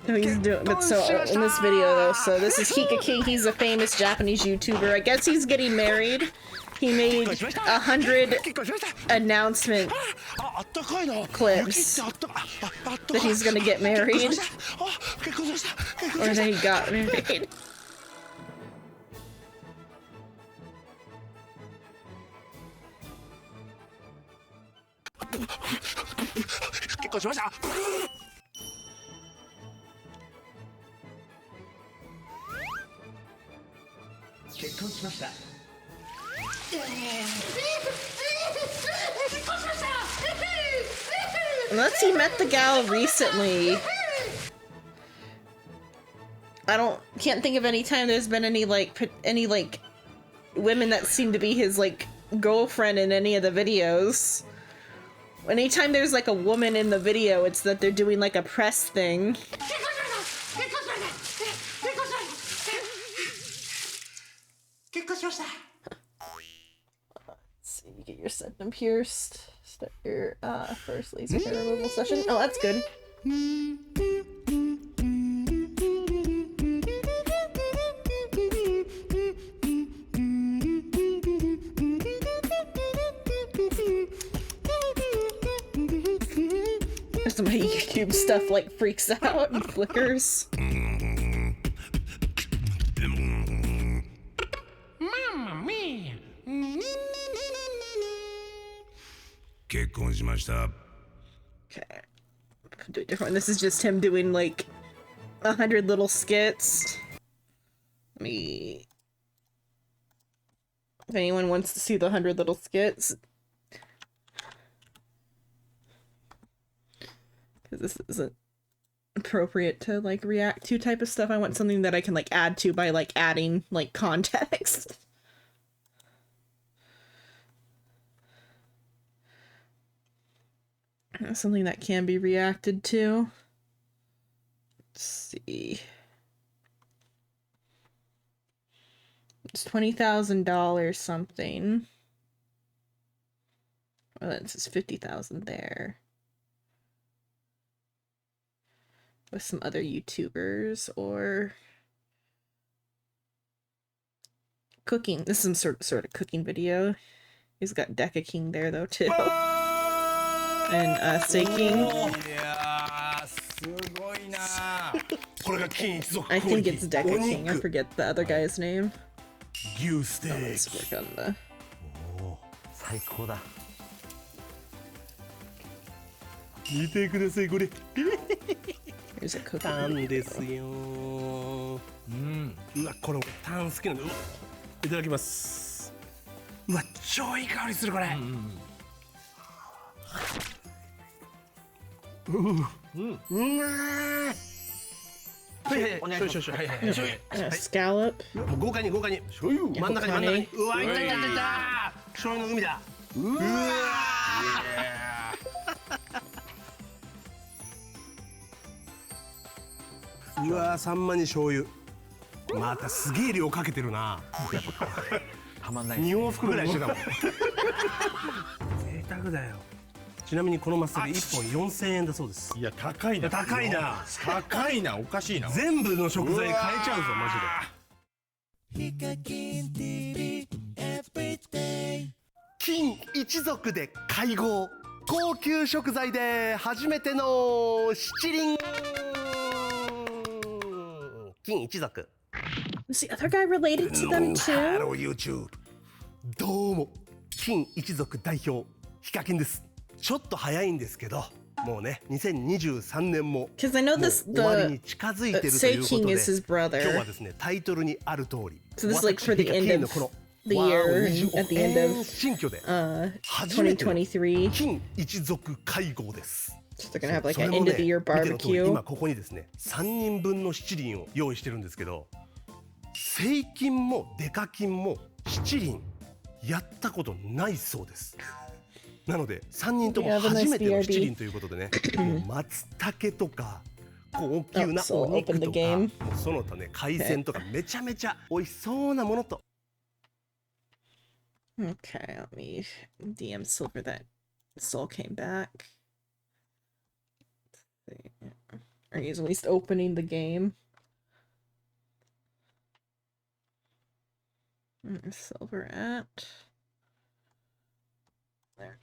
No, he's doing, but so in this video though, so this is Hika King. He's a famous Japanese YouTuber. I guess he's getting married. He made 100 announcement clips that he's gonna get married, or that he got married. Unless he met the gal recently. Can't think of any time there's been any like women that seem to be his like girlfriend in any of the videos. Anytime there's like a woman in the video, it's that they're doing like a press thing. 達しました。 So you get your septum pierced. Start your first laser hair removal session. Oh, that's good. Some YouTube stuff like freaks out and flickers. Mamma mia! 結婚しました。 Okay. Do a different one. This is just him doing like 100 little skits. Let me. If anyone wants to see the 100 little skits. Because this isn't appropriate to like react to type of stuff. I want something that I can like add to by like adding like context. Something that can be reacted to. Let's see. It's $20,000 something. Well, it says 50,000 there. With some other YouTubers or cooking. This is some sort of cooking video. He's got Deca King there though too. And Seiking. I think it's Deca King. I forget the other guy's name. Let's work on the. Here's a cookie. タンですよ。うわ、このタン好きなの。うわ、いただきます。うわ、超いい香りするこれ。うまー。はいはい、お願いします。はいはいはい。 Scallop. 豪快に豪快に。醤油。真ん中に真ん中に。うわ、いったいったいった。醤油の海だ。うわ。うわー、サンマに醤油。またすげえ量かけてるな。たまんない。2往復ぐらいしてたもん。贅沢だよ。ちなみにこのマッサージ1本4000円だそうです。いや高いな。高いな。高いな。おかしいな。全部の食材変えちゃうぞマジで。ヒカキン TV Everyday。金一族で会合。高級食材で初めての七輪。金一族。 Was the other guy related to them too? YouTube。どうも金一族代表ヒカキンです。ちょっと早いんですけど、もうね2023年も Because I know this 終わりに近づいてるということ Seiking で、 is his brother. 今日はですねタイトルにある通り、 So this is like for the end of the year, at the end of 新居で 2023. 金一族会合です。 So they're gonna have like それ an も end ね of the year 見ての通り barbecue. 今ここにですね3人分の七輪を用意してるんですけど、セイキンもデカキンも七輪やったことないそうです。なので3人とも初めての七輪ということでね、もう松茸とか高級なお肉とか、もうその他ね海鮮とかめちゃめちゃ美味しそうなものと。 Okay, let me DM Silver that Soul came back. Let's see. Or he's at least opening the game. Where's Silver at? There.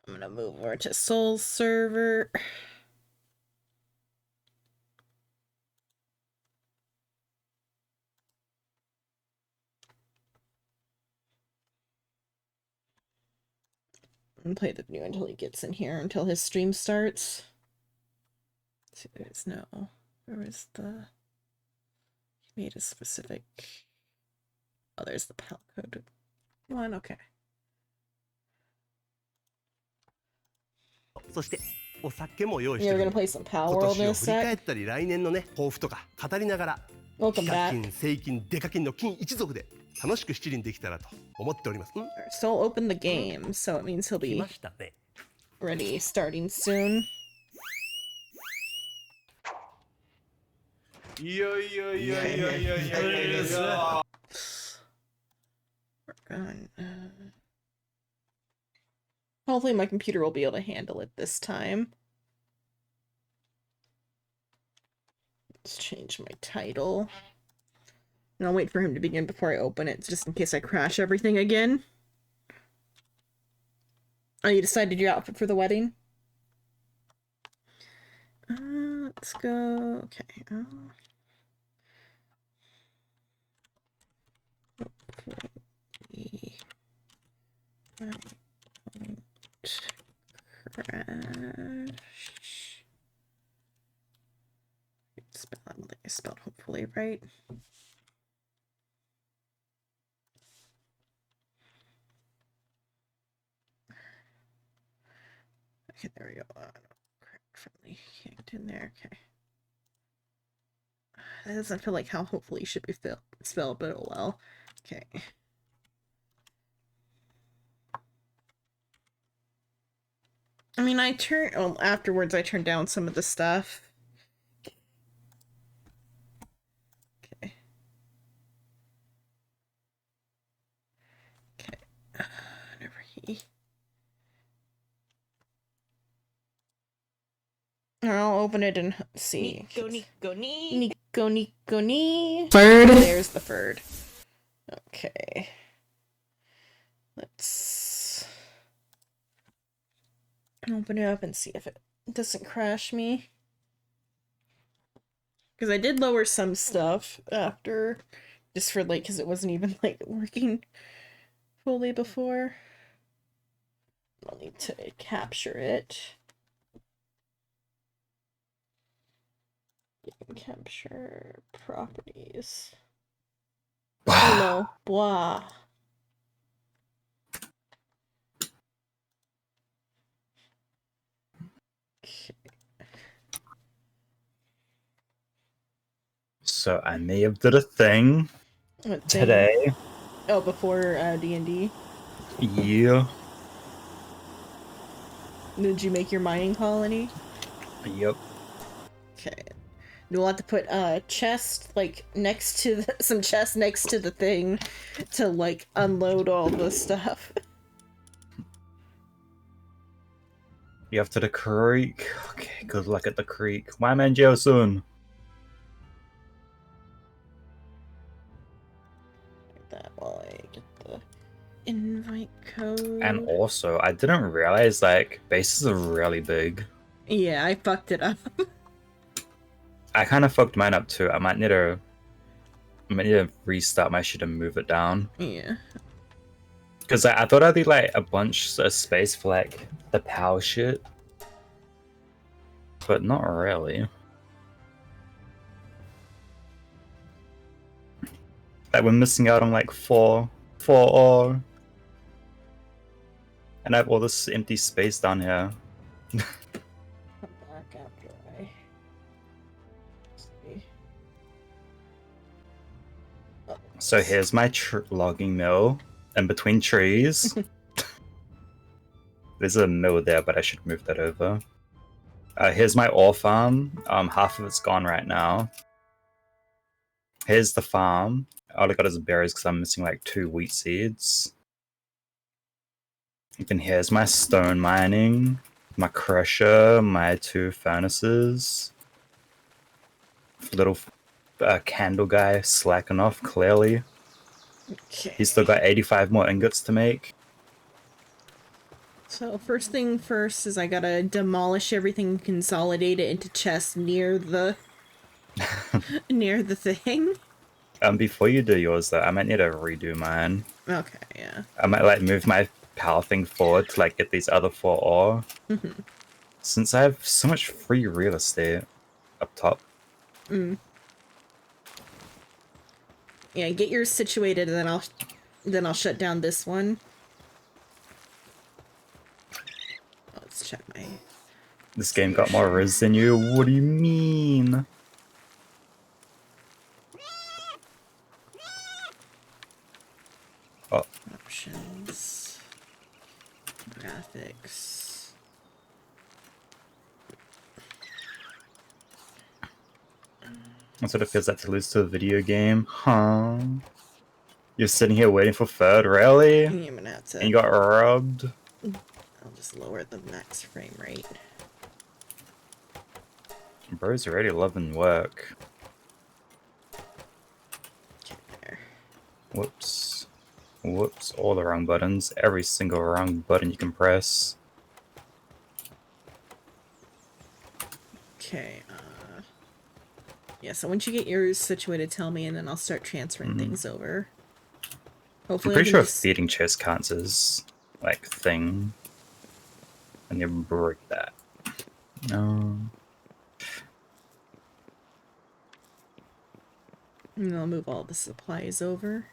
I'm gonna move over to Soul server. And play the video until he gets in here, until his stream starts. Let's see, there's no. Where was the. He made a specific. Oh, there's the PAL code one, okay. そしてお酒も用意し Yeah, て we're る gonna play some Power 今 World 年 in を a 振り返 sec. ったり来年のね抱負とか語りながら Welcome ヒカ back. キン、セイキン、デカキンの金一族で楽しく七輪できたらと思っております。Still open the game, so it means he'll 来 be ましたね。 ready starting soon. いやいやいやいやいやいやいやいや Hopefully my computer will be able to handle it this time. Let's change my title. And I'll wait for him to begin before I open it, just in case I crash everything again. Oh, you decided your outfit for the wedding? Let's go. Okay. Crash. Spell, I don't think I spelled hopefully right. Okay, there we go. Friendly kicked in there. Okay. That doesn't feel like how hopefully should be spelled, but oh well. Okay. I mean, afterwards I turned down some of the stuff. Okay. Okay. Whenever he... I'll open it and see. Nico. Ferd. There's the Ferd. Okay. Let's open it up and see if it doesn't crash me. Because I did lower some stuff after, just for like, because it wasn't even like working fully before. I'll need to capture it. Capture properties. Oh no, blah. Okay. So I may have did a thing What thing? today. Oh, before D&D. Yeah. Did you make your mining colony? Yep. Okay. We'll have to put chest like next to some chests next to the thing to like unload all the stuff. You have to the creek. Okay, good luck at the creek. Why man Geo soon? That while I get the invite code. And also, I didn't realize like bases are really big. Yeah, I fucked it up. I kind of fucked mine up too. I might need to restart my shit and move it down. Yeah. Because I thought I'd be like a bunch of space for like the power shit. But not really. Like we're missing out on like four ore. And I have all this empty space down here. Come back after I see. Oh, So here's my logging mill in between trees. There's a mill there, but I should move that over. Here's my ore farm. Half of it's gone right now. Here's the farm. All I got is berries because I'm missing like 2 wheat seeds. And then here's my stone mining, my crusher, my 2 furnaces. Little candle guy slacking off, clearly. okay. He's still got 85 more ingots to make. So first thing first is I gotta demolish everything and consolidate it into chests near the near the thing. Before you do yours though, I might need to redo mine. Okay, yeah. I might like move my power thing forward to like get these other 4 ore. Since I have so much free real estate up top. Yeah, get yours situated and then I'll shut down this one. Let's check my This game got more res than you. What do you mean? Oh, Options. Graphics. that's what it feels like to lose to a video game, huh? You're sitting here waiting for third, really? I'm gonna have to. And you got robbed? I'll just lower the max frame rate. Bro's already loving work. Okay, there. Whoops. Whoops, all the wrong buttons. Every single wrong button you can press. Okay, yeah, so once you get yours situated, tell me, and then I'll start transferring things over. I'm Hopefully, pretty I sure can just... feeding chest counts as, like, thing. And you break that. No. And I'll move all the supplies over.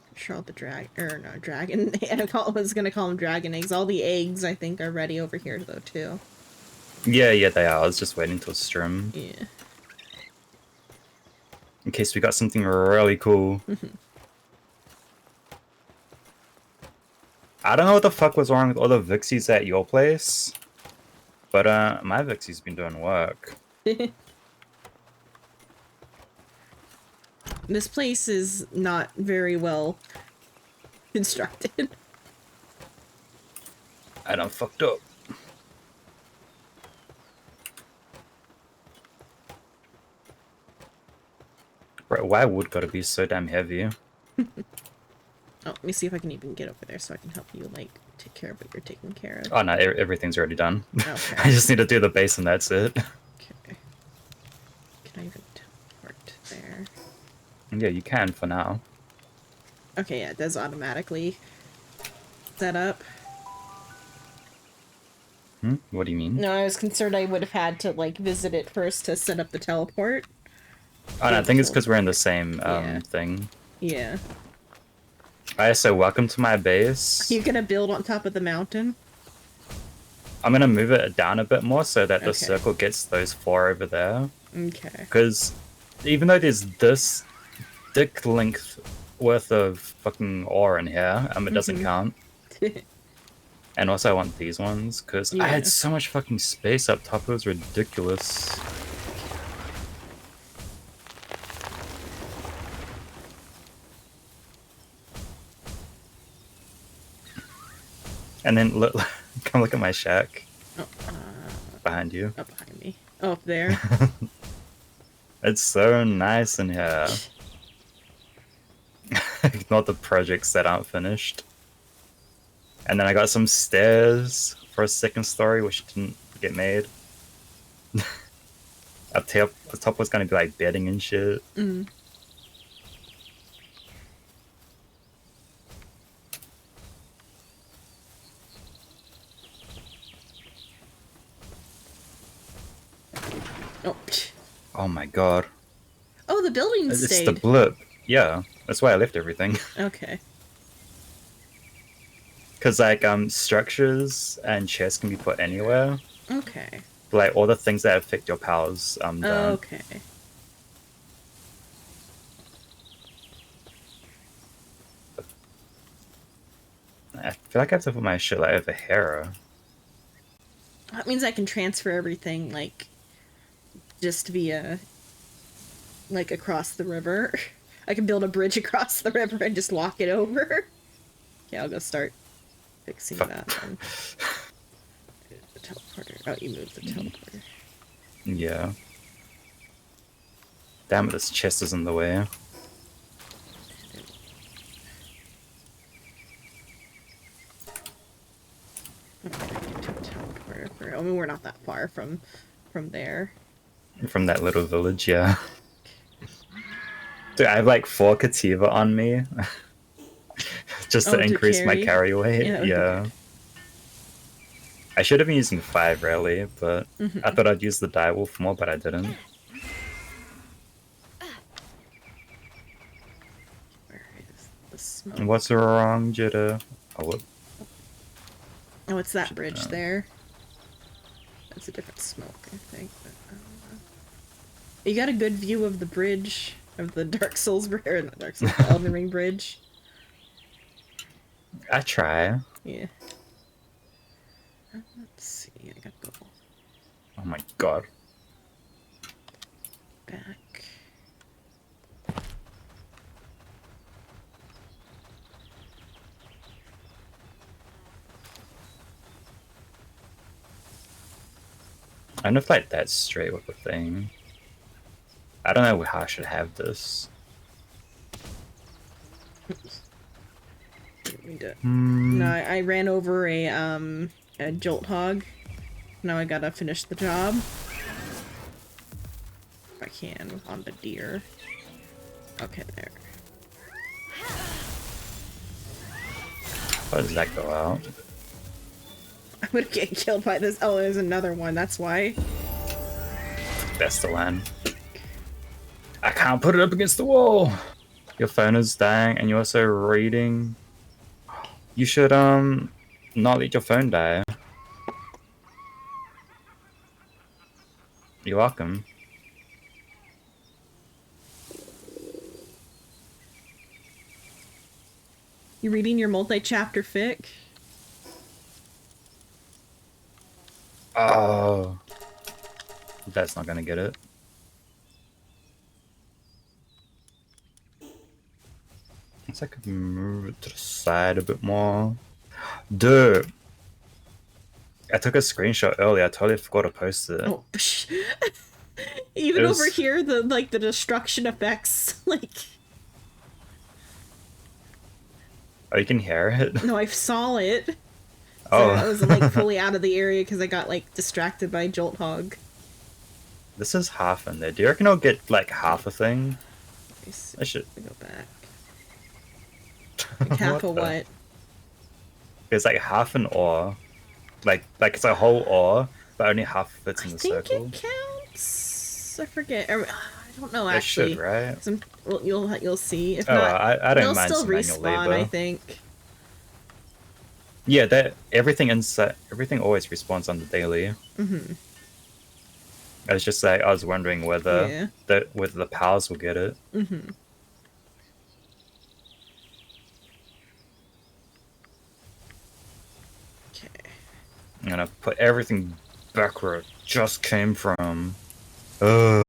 I'm sure all the dragon. I was gonna call them dragon eggs. All the eggs, I think, are ready over here though too. Yeah, they are. I was just waiting till stream. Yeah. In case we got something really cool. I don't know what the fuck was wrong with all the Vixies at your place. But my Vixie's been doing work. This place is not very well constructed. I done fucked up. Bro, why wood gotta be so damn heavy? Oh, let me see if I can even get over there so I can help you, like, take care of what you're taking care of. Oh no, everything's already done. Okay. I just need to do the base and that's it. Okay. Can I even teleport there? Yeah, you can for now. Okay, yeah, it does automatically set up. What do you mean? No, I was concerned I would have had to, like, visit it first to set up the teleport. Oh no, I think it's because we're in the same Yeah. thing. Yeah. Alright, so welcome to my base. You're gonna build on top of the mountain? I'm gonna move it down a bit more so that the Okay. circle gets those 4 over there. Okay. Because even though there's this dick length worth of fucking ore in here, it doesn't count. And also I want these ones, because I had Yeah. so much fucking space up top, it was ridiculous. And then look, come look at my shack. Oh, Behind you. up behind me. Oh, up there. It's so nice in here. Ignore the projects that aren't finished. And then I got some stairs for a second story, which didn't get made. Up top was gonna be like bedding and shit. Mm. Oh. Oh my god. Oh, the building It's stayed. the blip. Yeah, that's why I left everything. Okay. Because like structures and chests can be put anywhere. Okay. But, like all the things that affect your powers don't. Okay. I feel like I have to put my shit like over here. That means I can transfer everything, like, just via, like, across the river. I can build a bridge across the river and just walk it over. Okay, I'll go start fixing that then. The teleporter. Oh, you moved the teleporter. Yeah. Damn it, this chest is in the way. Teleporter. I mean, we're not that far from there. From that little village, yeah. Dude, I have like 4 Kativa on me. Just to to increase my carry? carry weight. Yeah, that would be Yeah. good. I should have been using 5 really, but I thought I'd use the direwolf more, but I didn't. Where is the smoke? What's wrong, Jitter? Oh, whoop. Oh, it's that bridge Shit. there. That's a different smoke, I think. But, you got a good view of the bridge of the Dark Souls bridge, or not Dark Souls, the Elden Ring bridge. I try. Yeah. Let's see. I gotta go Oh my god. back. I don't know if like that's straight with the thing. I don't know how I should have this. No, I ran over a jolt hog. Now I gotta finish the job. If I can on the deer. Okay, there. How does that go out? I'm gonna get killed by this. Oh, there's another one. That's why. That's the land. I can't put it up against the wall. Your phone is dying, and you're also reading. You should not let your phone die. You're welcome. You reading your multi-chapter fic? Oh, that's not gonna get it. Guess I could move it to the side a bit more. Dude, I took a screenshot earlier. I totally forgot to post it. Oh, even It was- over here, the destruction effects, like. Oh, you can hear it. No, I saw it. So Oh, I was like fully out of the area because I got like distracted by Jolt Hog. this is half in there. Do you reckon I'll get like half a thing? Let me see. I should. Let me go back. Like half What of the- what? There's like half an ore, like it's a whole ore, but only half fits in I the think circle. it counts. I forget. I don't know It actually. should, right? Well, you'll see. If Oh, not, I don't they'll mind still some manual respawn. labor. I think. Yeah, that everything always respawns on the daily. Mm-hmm. I was just like I was wondering whether Yeah. whether the powers will get it. Mm-hmm. Okay. I'm gonna put everything back where it just came from. Ugh.